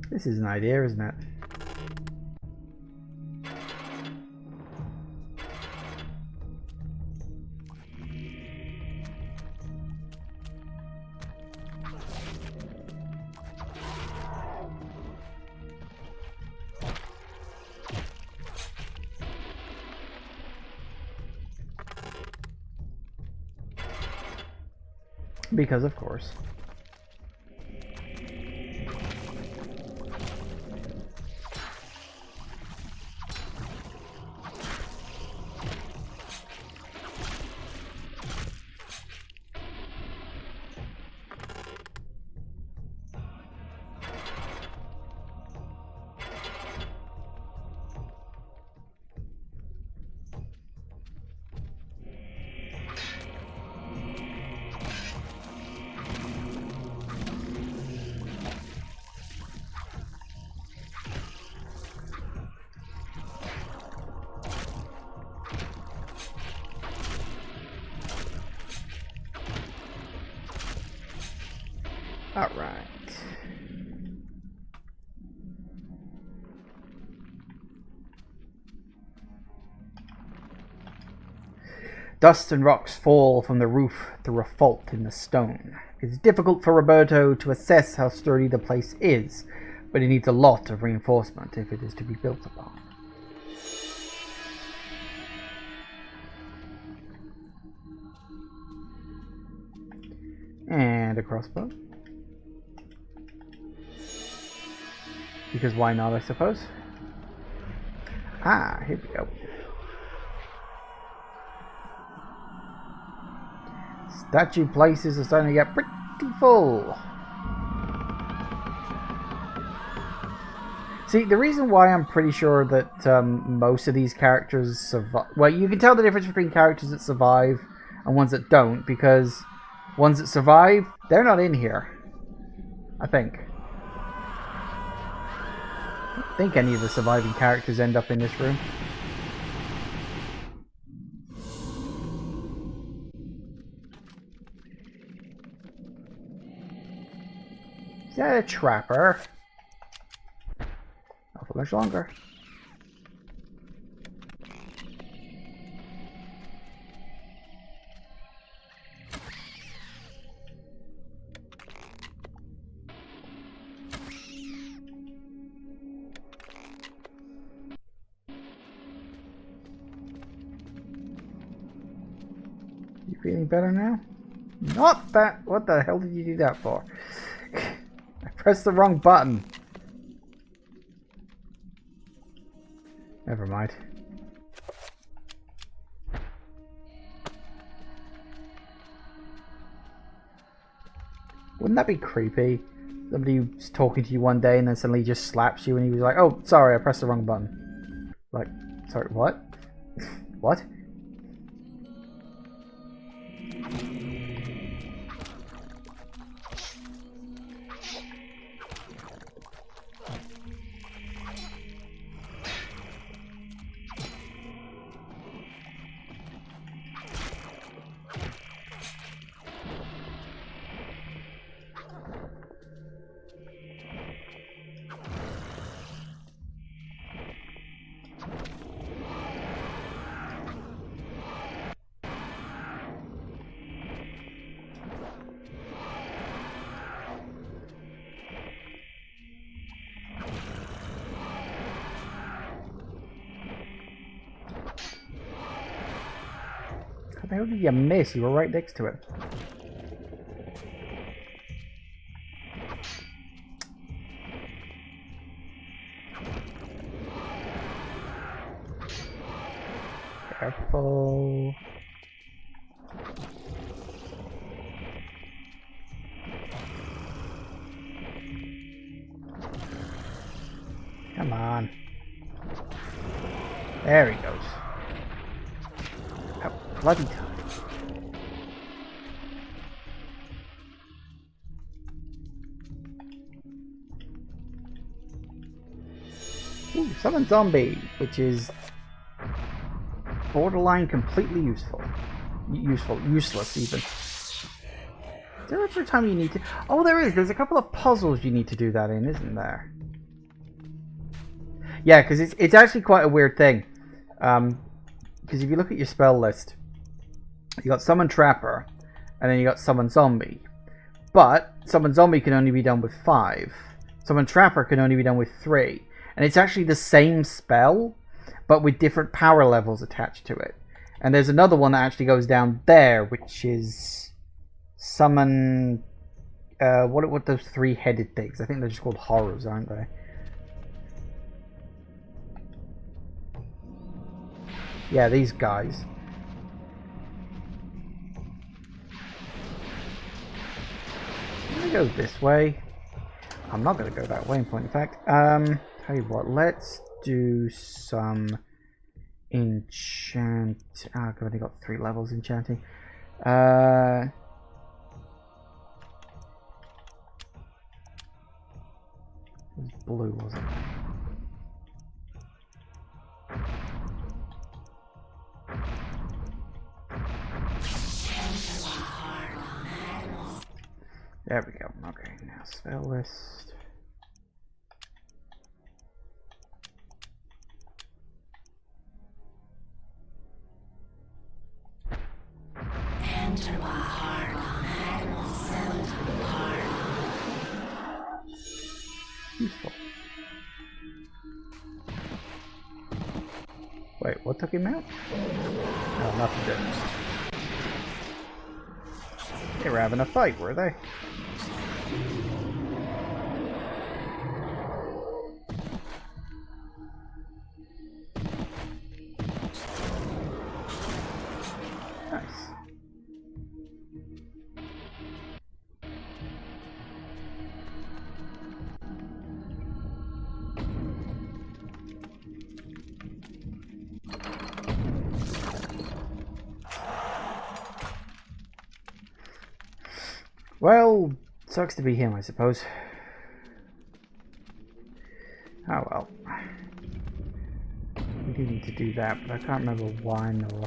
This is an idea, isn't it? Because of course. All right. Dust and rocks fall from the roof through a fault in the stone. It's difficult for Roberto to assess how sturdy the place is, but it needs a lot of reinforcement if it is to be built upon. And a crossbow. Because why not, I suppose. Ah, here we go. Statue places are starting to get pretty full. See, the reason why I'm pretty sure that most of these characters survive... Well, you can tell the difference between characters that survive and ones that don't, because ones that survive, they're not in here. I think. I don't think any of the surviving characters end up in this room. Is that a trapper? Not for much longer. You feeling better now? Not that. What the hell did you do that for? I pressed the wrong button. Never mind. Wouldn't that be creepy? Somebody was talking to you one day and then suddenly just slaps you and he was like, oh, sorry, I pressed the wrong button. Like, sorry, what? What? How the hell did you miss? You were right next to it. Careful. Come on. There he goes. Oh, bloody time. Ooh, summon zombie, which is borderline completely useful. Useless even. Is there ever a time you need to... Oh, there is. There's a couple of puzzles you need to do that in, isn't there? Yeah, because it's actually quite a weird thing. Because if you look at your spell list, you got Summon Trapper, and then you got Summon Zombie. But Summon Zombie can only be done with 5. Summon Trapper can only be done with 3. And it's actually the same spell, but with different power levels attached to it. And there's another one that actually goes down there, which is Summon... what those 3-headed things? I think they're just called horrors, aren't they? Yeah, these guys. I'm gonna go this way. I'm not gonna go that way in point of fact. Tell you what, let's do some enchant. Ah, I've only got 3 levels enchanting. It was blue, wasn't it? There we go. Okay, now spell list. Enter my heart, animal settled heart. Useful. Wait, what took him out? Oh, nothing did. They were having a fight, were they? Nice. Well, sucks to be him, I suppose. Oh well. We do need to do that, but I can't remember why nor...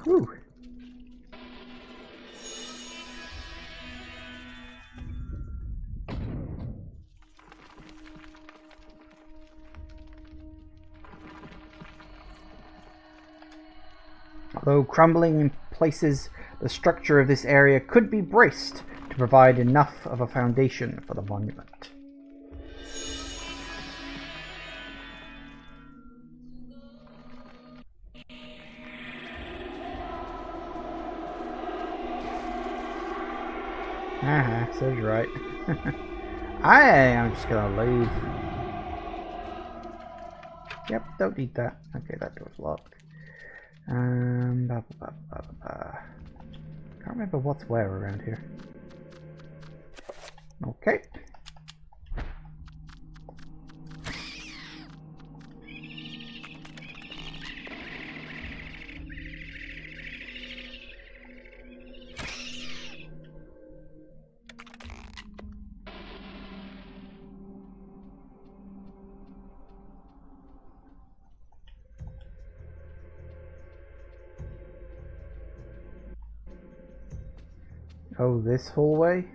Whew. Although crumbling in places, the structure of this area could be braced to provide enough of a foundation for the monument. Says right. I am just gonna leave. Yep, don't need that. Okay, that door's locked. Can't remember what's where around here. Okay. Oh, this hallway?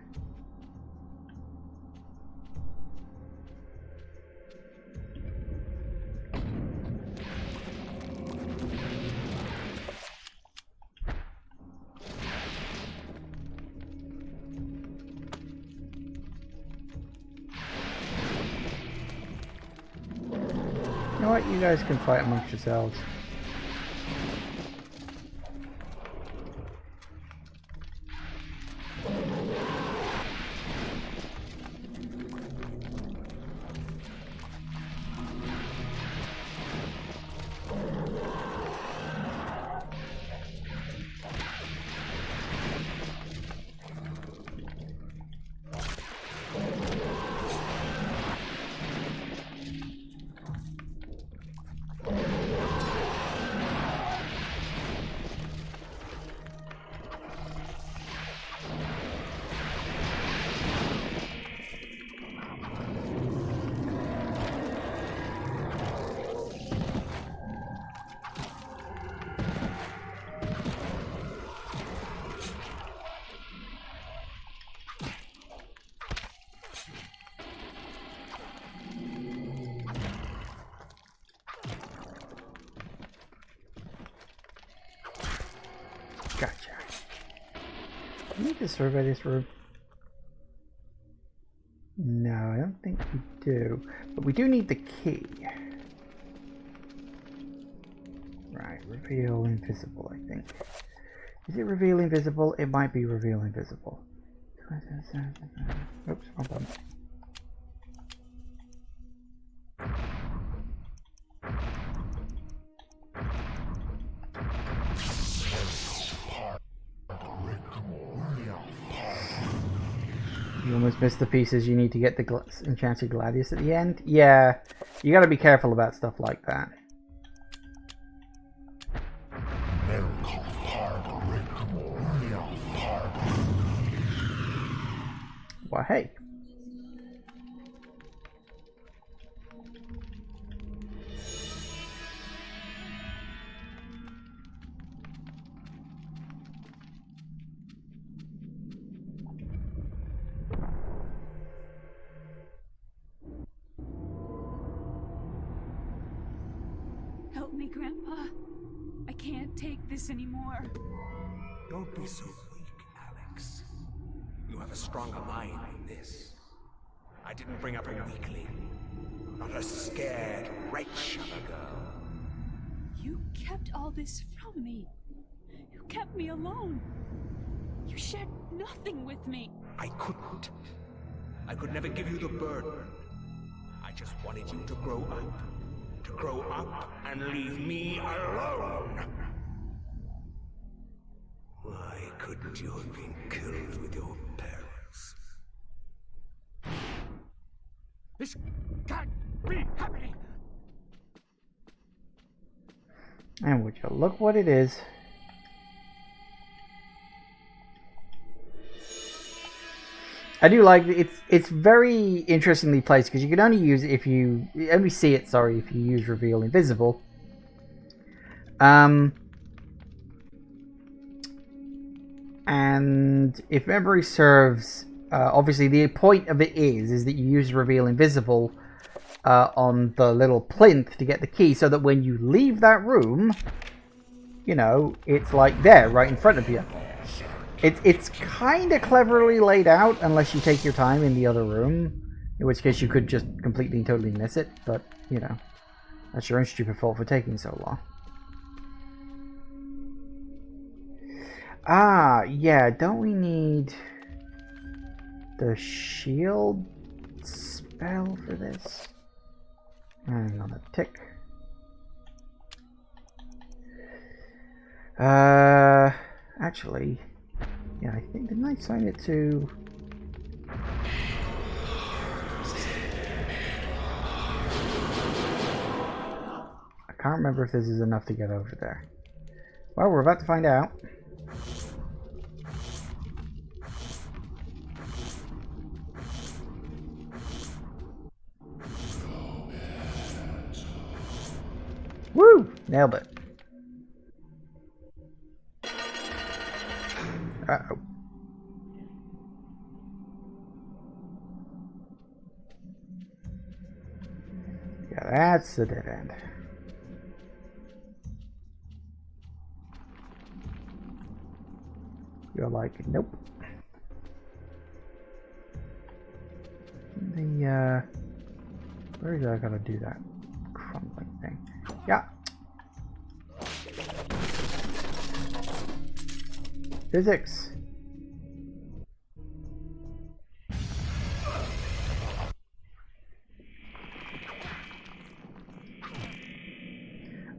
You know what? You guys can fight amongst yourselves. we need to survey this room? No, I don't think we do. But we do need the key. Right, reveal invisible, I think. Is it reveal invisible? It might be reveal invisible. Oops, wrong button. You almost missed the pieces you need to get the enchanted gladius at the end. Yeah, you gotta be careful about stuff like that. Well, hey. Help me, Grandpa. I can't take this anymore. Don't be so weak, Alex. You have a stronger mind than this. I didn't bring up a weakling. Not a scared wretch of a girl. You kept all this from me. You kept me alone. You shared nothing with me. I couldn't. I could never give you the burden. I just wanted you to grow up. To grow up and leave me alone. Why couldn't you have been killed with your parents? This can't be happening! And would you look what it is? I do like it's very interestingly placed because you can only use it if you only see it. Sorry, if you use reveal invisible. And if memory serves, obviously the point of it is that you use reveal invisible on the little plinth to get the key, so that when you leave that room, you know, it's like there, right in front of you. It's kind of cleverly laid out, unless you take your time in the other room, in which case you could just completely and totally miss it, but, you know, that's your own stupid fault for taking so long. Ah, yeah, don't we need the shield spell for this? Hang on a tick. Actually, yeah, I think, didn't I assign it to... I can't remember if this is enough to get over there. Well, we're about to find out. Woo! Nailed it. Uh-oh. Yeah, that's the dead end. You're like, nope. The, where is I gotta do that crumbling thing? Yeah. Physics. I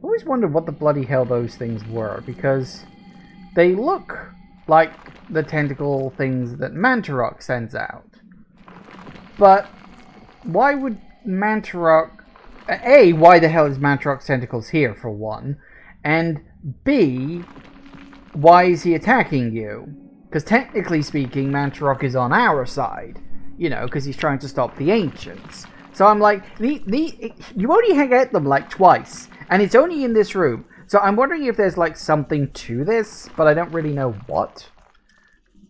always wondered what the bloody hell those things were, because they look like the tentacle things that Mantarok sends out. But why would Mantarok... A, why the hell is Mantarok's tentacles here, for one? And B, why is he attacking you? Because technically speaking, Mantarok is on our side. You know, because he's trying to stop the Ancients. So I'm like, you only get them like twice. And it's only in this room. So I'm wondering if there's like something to this, but I don't really know what.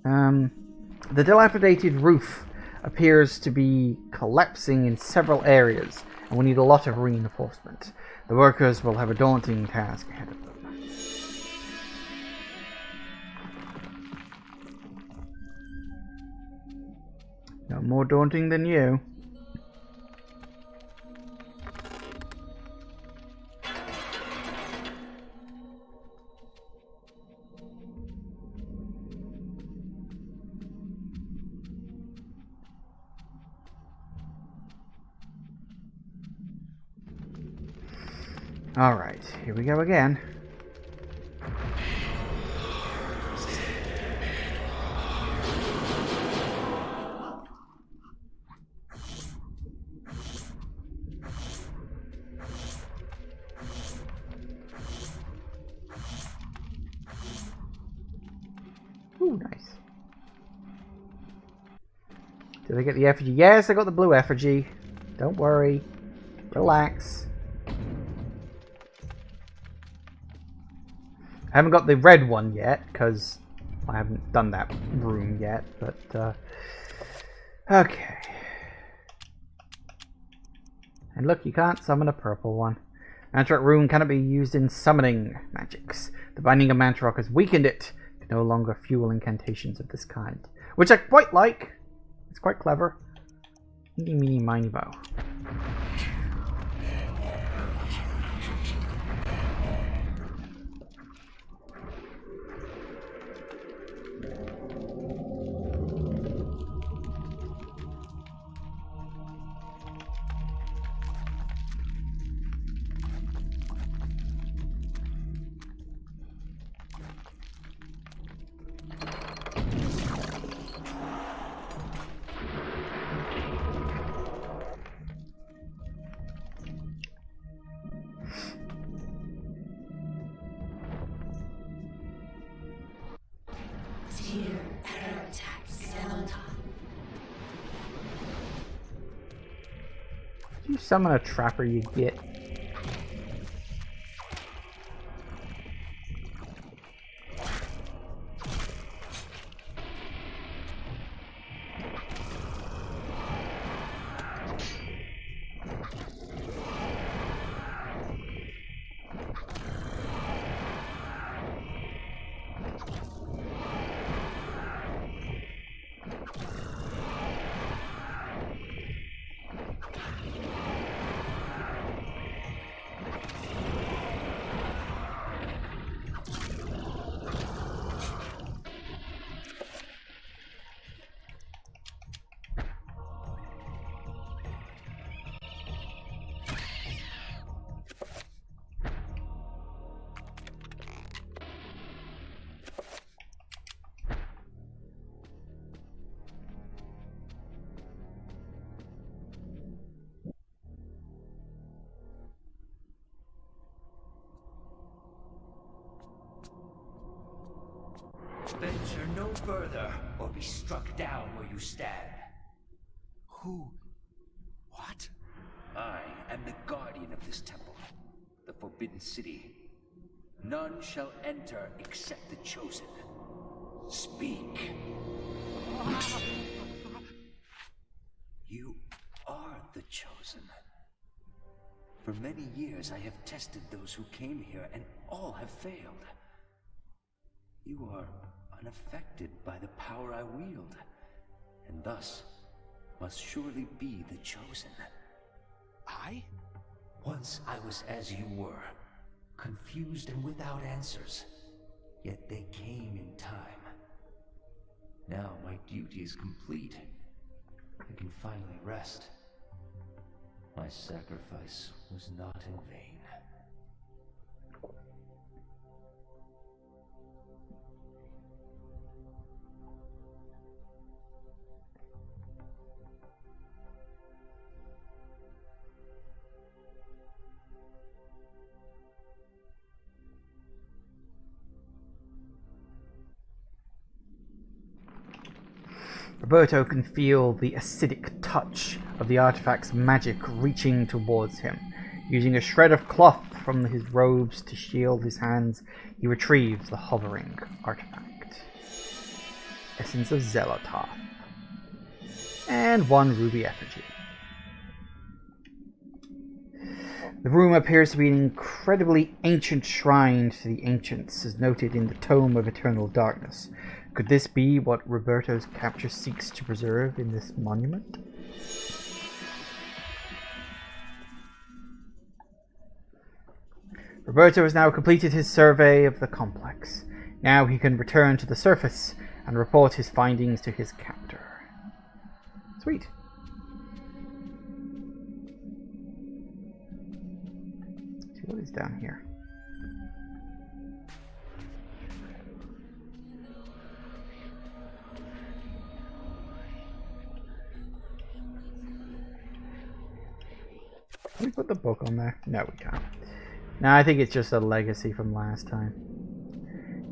The dilapidated roof appears to be collapsing in several areas, and we need a lot of reinforcement. The workers will have a daunting task ahead of them. No more daunting than you. Alright, here we go again. Ooh, nice. Did I get the effigy? Yes, I got the blue effigy. Don't worry. Relax. I haven't got the red one yet, because I haven't done that room yet, but, okay. And look, you can't summon a purple one. Mantarok rune cannot be used in summoning magics. The binding of Mantarok has weakened it to no longer fuel incantations of this kind. Which I quite like. It's quite clever. Eeny, meeny, miny, moe. You summon a trapper, you get. Venture no further, or be struck down where you stand. Who? What? I am the guardian of this temple, the Forbidden City. None shall enter except the chosen. Speak. You are the chosen. For many years I have tested those who came here, and all have failed. You are unaffected by the power I wield, and thus must surely be the chosen. I? Once I was as you were, confused and without answers, yet they came in time. Now my duty is complete. I can finally rest. My sacrifice was not in vain. Roberto can feel the acidic touch of the artifact's magic reaching towards him. Using a shred of cloth from his robes to shield his hands, he retrieves the hovering artifact. Essence of Zelototh. And one ruby effigy. The room appears to be an incredibly ancient shrine to the ancients, as noted in the Tome of Eternal Darkness. Could this be what Roberto's capture seeks to preserve in this monument? Roberto has now completed his survey of the complex. Now he can return to the surface and report his findings to his captor. Sweet. Let's see what is down here. Can we put the book on there? No, we can't. No, I think it's just a legacy from last time.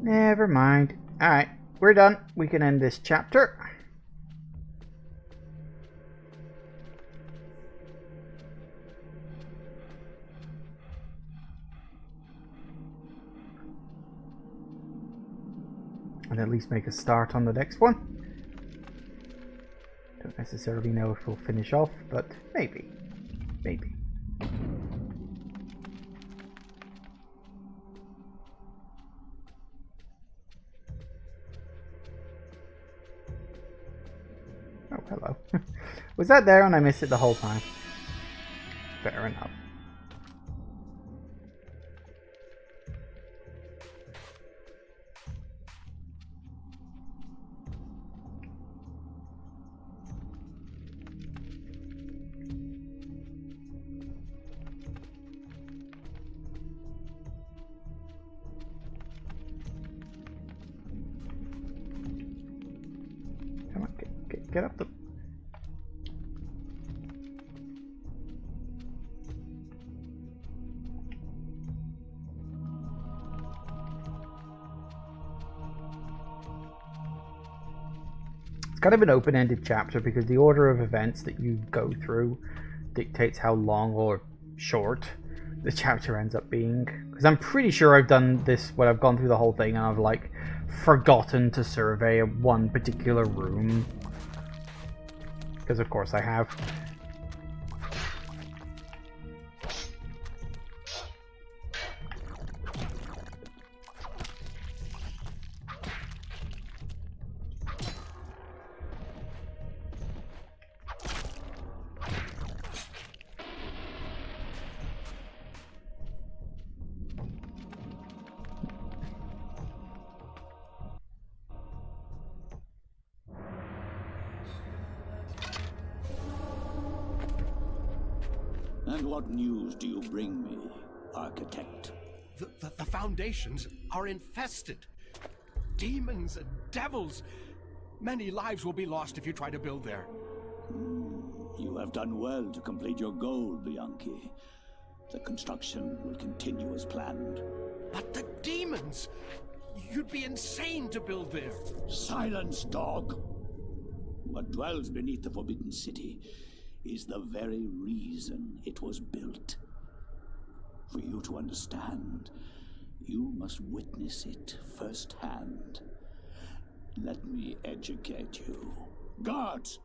Never mind. Alright, we're done. We can end this chapter. And at least make a start on the next one. Don't necessarily know if we'll finish off, but maybe. Maybe. Oh, hello. Was that there and I missed it the whole time? Fair enough. Come on, get up the... It's kind of an open-ended chapter because the order of events that you go through dictates how long or short the chapter ends up being. Because I'm pretty sure I've done this when I've gone through the whole thing and I've like forgotten to survey one particular room. Because of course I have. And what news do you bring me, Architect? The foundations are infested. Demons and devils. Many lives will be lost if you try to build there. You have done well to complete your goal, Bianchi. The construction will continue as planned. But the demons! You'd be insane to build there. Silence, dog! What dwells beneath the Forbidden City is the very reason it was built. For you to understand, you must witness it firsthand. Let me educate you. Guards!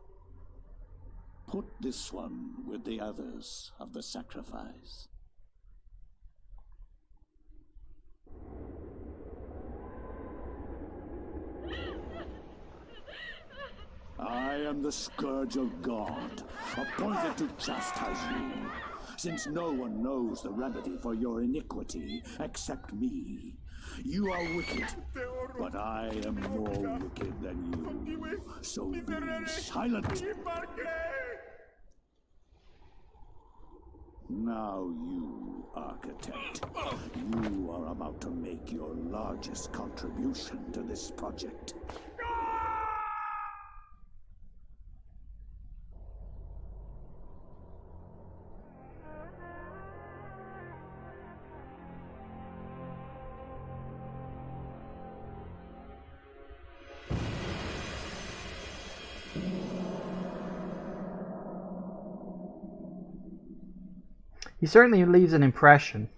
Put this one with the others of the sacrifice. I am the Scourge of God, appointed to chastise you, since no one knows the remedy for your iniquity except me. You are wicked, but I am more wicked than you, so be silent. Now you, Architect, you are about to make your largest contribution to this project. He certainly leaves an impression.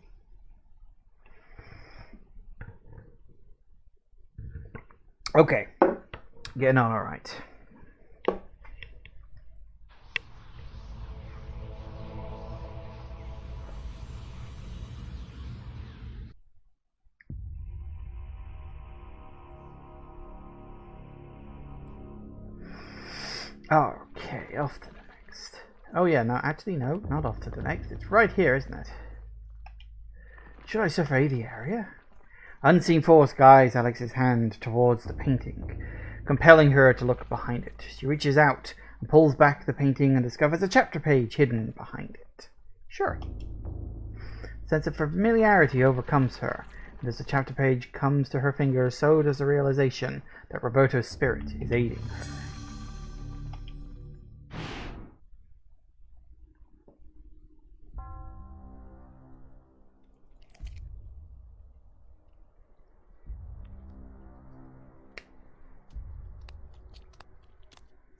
Okay, getting on all right. Okay, off to the next. Oh yeah, no, actually no, not off to the next. It's right here, isn't it? Should I survey the area? Unseen force guides Alex's hand towards the painting, compelling her to look behind it. She reaches out and pulls back the painting and discovers a chapter page hidden behind it. Sure. A sense of familiarity overcomes her, and as the chapter page comes to her fingers, so does the realization that Roberto's spirit is aiding her.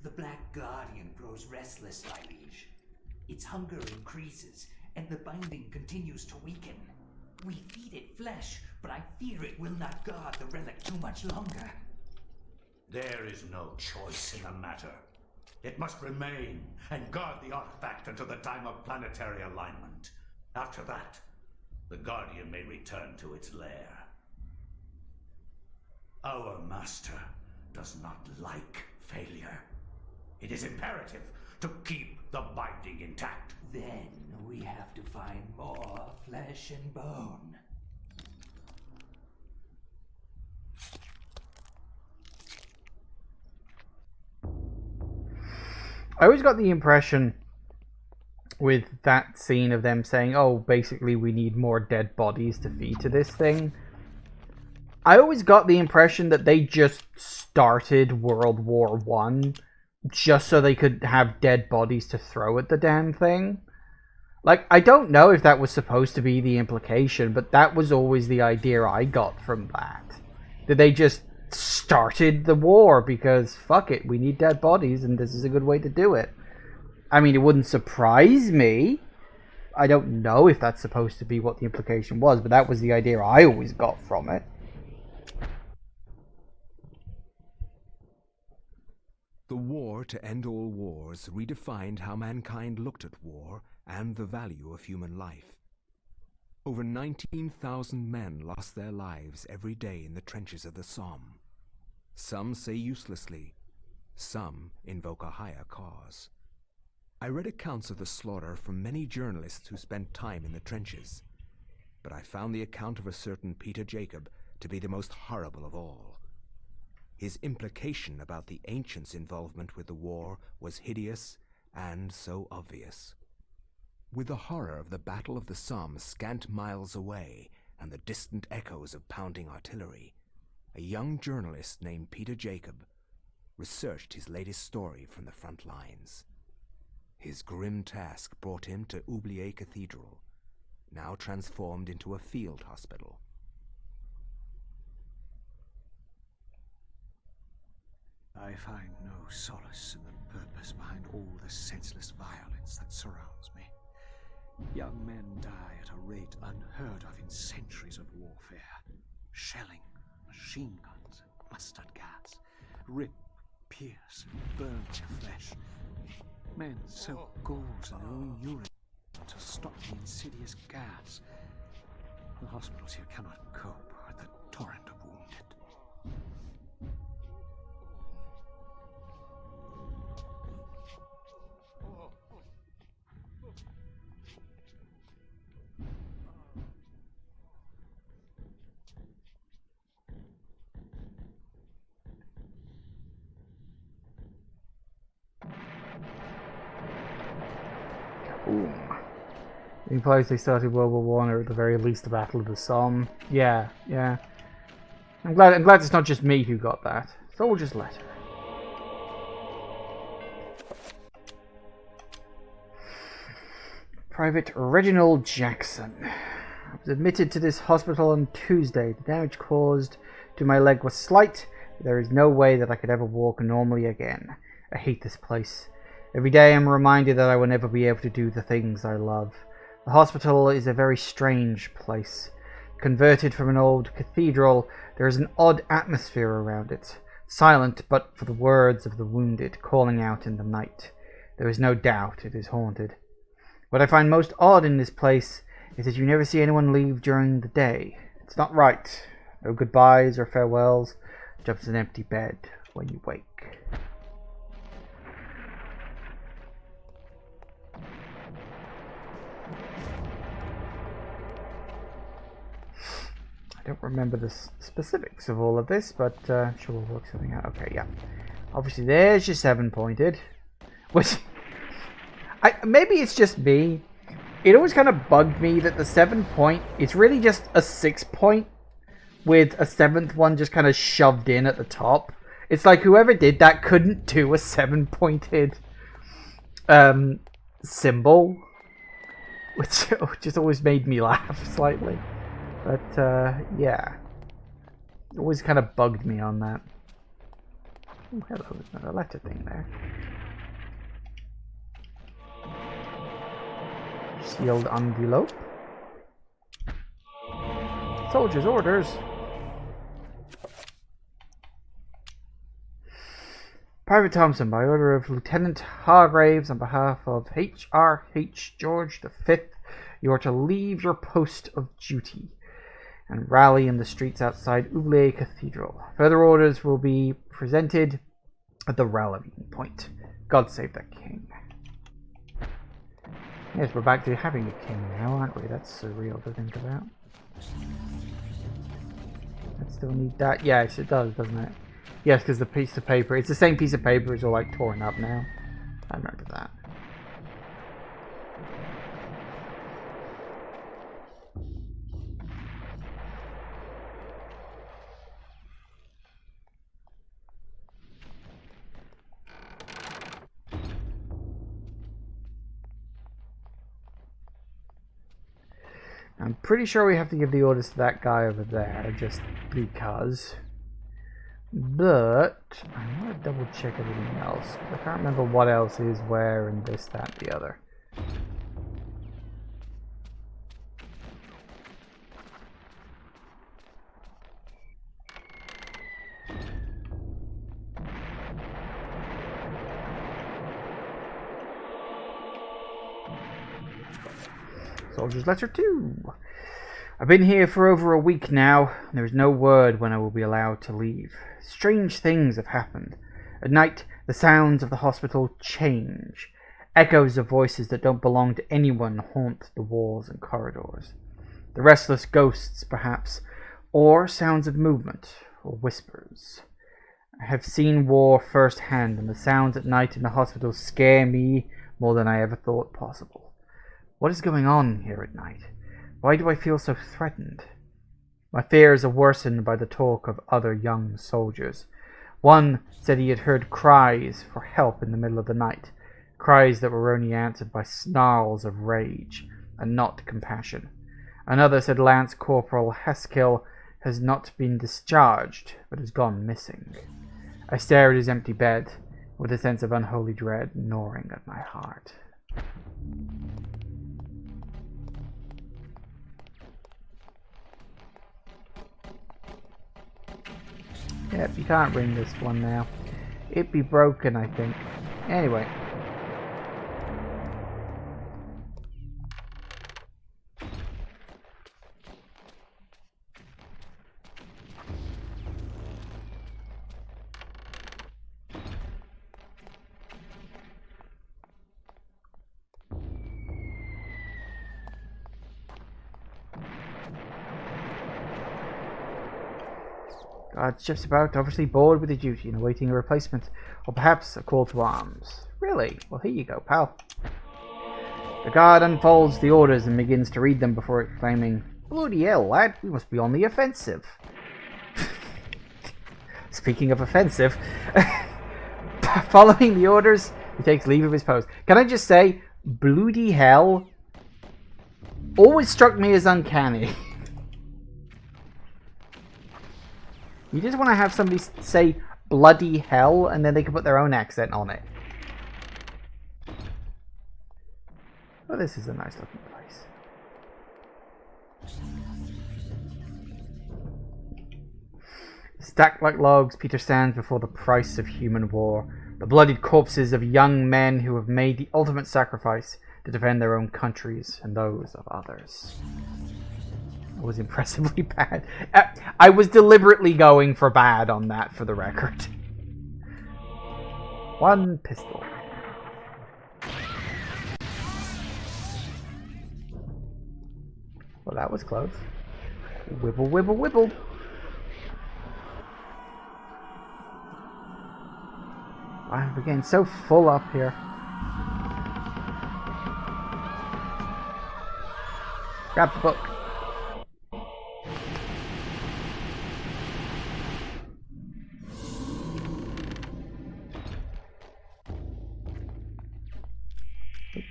The Black Guardian grows restless, my liege. Its hunger increases, and the binding continues to weaken. We feed it flesh, but I fear it will not guard the relic too much longer. There is no choice in the matter. It must remain and guard the artifact until the time of planetary alignment. After that, the Guardian may return to its lair. Our master does not like failure. It is imperative to keep the binding intact. Then we have to find more flesh and bone. I always got the impression with that scene of them saying, oh, basically we need more dead bodies to feed to this thing. I always got the impression that they just started World War I just so they could have dead bodies to throw at the damn thing. Like, I don't know if that was supposed to be the implication, but that was always the idea I got from that. That they just started the war because, fuck it, we need dead bodies and this is a good way to do it. I mean, it wouldn't surprise me. I don't know if that's supposed to be what the implication was, but that was the idea I always got from it. The war to end all wars redefined how mankind looked at war and the value of human life. Over 19,000 men lost their lives every day in the trenches of the Somme. Some say uselessly, some invoke a higher cause. I read accounts of the slaughter from many journalists who spent time in the trenches, but I found the account of a certain Peter Jacob to be the most horrible of all. His implication about the ancients' involvement with the war was hideous and so obvious. With the horror of the Battle of the Somme scant miles away and the distant echoes of pounding artillery, a young journalist named Peter Jacob researched his latest story from the front lines. His grim task brought him to Oublié Cathedral, now transformed into a field hospital. I find no solace in the purpose behind all the senseless violence that surrounds me. Young men die at a rate unheard of in centuries of warfare. Shelling, machine guns, mustard gas, rip, pierce, burn their flesh. Men soak gauze in their own urine to stop the insidious gas. The hospitals here cannot cope with the torrent of wounded. Boom. It implies they started World War I, or at the very least the Battle of the Somme. Yeah. I'm glad it's not just me who got that. Soldier's letter. Private Reginald Jackson. I was admitted to this hospital on Tuesday. The damage caused to my leg was slight. There is no way that I could ever walk normally again. I hate this place. Every day I'm reminded that I will never be able to do the things I love. The hospital is a very strange place. Converted from an old cathedral, there is an odd atmosphere around it. Silent but for the words of the wounded calling out in the night. There is no doubt it is haunted. What I find most odd in this place is that you never see anyone leave during the day. It's not right. No goodbyes or farewells. Just an empty bed when you wake. don't remember the specifics of all of this, but sure we'll work something out. Okay, yeah. Obviously, there's your 7-pointed. Which, maybe it's just me. It always kind of bugged me that the 7-point, it's really just a 6-point with a 7th one just kind of shoved in at the top. It's like whoever did that couldn't do a 7-pointed symbol, which just always made me laugh slightly. But yeah, it always kind of bugged me on that. Oh, hello, there's another letter thing there. Sealed envelope. Soldier's orders. Private Thompson, by order of Lieutenant Hargraves, on behalf of H.R.H. George V, you are to leave your post of duty and rally in the streets outside Oublié Cathedral. Further orders will be presented at the rallying point. God save the king. Yes, we're back to having a king now, aren't we? That's surreal to think about. I still need that. Yes, it does, doesn't it? Yes, because the piece of paper, it's the same piece of paper, it's all like torn up now. I remember that. I'm pretty sure we have to give the orders to that guy over there, just because. But I want to double check everything else. I can't remember what else is where and this, that, and the other. Soldier's letter 2. I've been here for over a week now. There is no word when I will be allowed to leave. Strange things have happened. At night, the sounds of the hospital change. Echoes of voices that don't belong to anyone haunt the walls and corridors. The restless ghosts, perhaps, or sounds of movement, or whispers. I have seen war firsthand, and the sounds at night in the hospital scare me more than I ever thought possible. What is going on here at night? Why do I feel so threatened? My fears are worsened by the talk of other young soldiers. One said he had heard cries for help in the middle of the night, cries that were only answered by snarls of rage and not compassion. Another said Lance Corporal Haskill has not been discharged, but has gone missing. I stare at his empty bed, with a sense of unholy dread gnawing at my heart. Yep, you can't ring this one now. It'd be broken, I think. Anyway. God's just about, obviously bored with the duty and awaiting a replacement, or perhaps a call to arms. Really? Well, here you go, pal. The guard unfolds the orders and begins to read them before exclaiming, "Bloody hell, lad, we must be on the offensive." Speaking of offensive, following the orders, he takes leave of his post. Can I just say, bloody hell always struck me as uncanny. You just want to have somebody say bloody hell and then they can put their own accent on it. Well, this is a nice looking place. Stacked like logs, Peter stands before the price of human war. The bloodied corpses of young men who have made the ultimate sacrifice to defend their own countries and those of others. It was impressively bad. I was deliberately going for bad on that, for the record. One pistol. Well, that was close. Wibble, wibble, wibble. Wow, we're getting so full up here. Grab the book.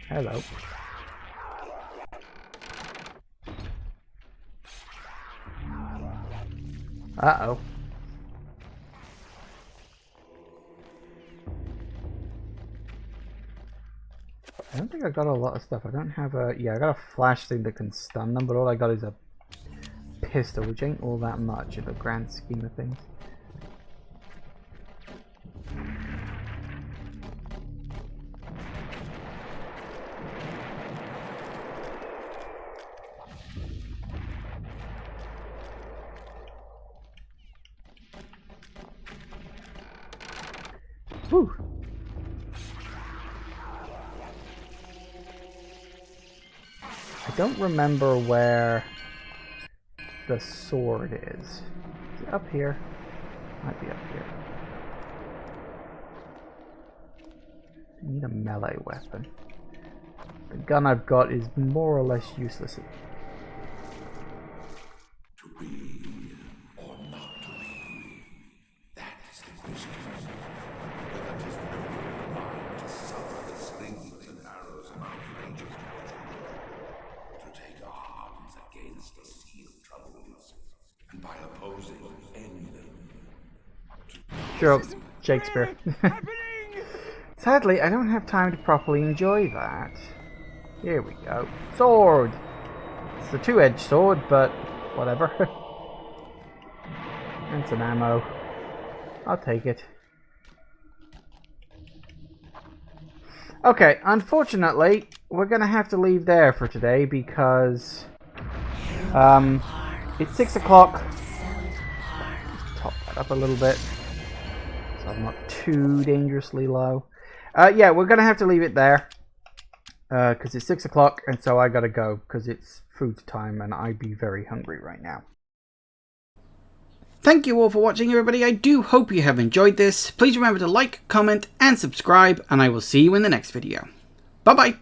Hello. Uh-oh. I don't think I got a lot of stuff. I don't have a... Yeah, I got a flash thing that can stun them, but all I got is a pistol, which ain't all that much in the grand scheme of things. Whew. I don't remember where the sword is. Is it up here? Might be up here. I need a melee weapon. The gun I've got is more or less useless. To be or not to be, that is the question. Whether it is never mind to suffer the slings and arrows of outrageous torture, to take arms against the sealed troubles, and by opposing end them. Sure, Shakespeare. Sadly, I don't have time to properly enjoy that. Here we go. Sword! It's a two-edged sword, but whatever. And some ammo. I'll take it. Okay, unfortunately, we're gonna have to leave there for today because it's 6 o'clock. Top that up a little bit so I'm not too dangerously low. Yeah, we're gonna have to leave it there because it's 6 o'clock, and so I gotta go because it's food time and I'd be very hungry right now. Thank you all for watching, everybody. I do hope you have enjoyed this. Please remember to like, comment, and subscribe, and I will see you in the next video. Bye bye.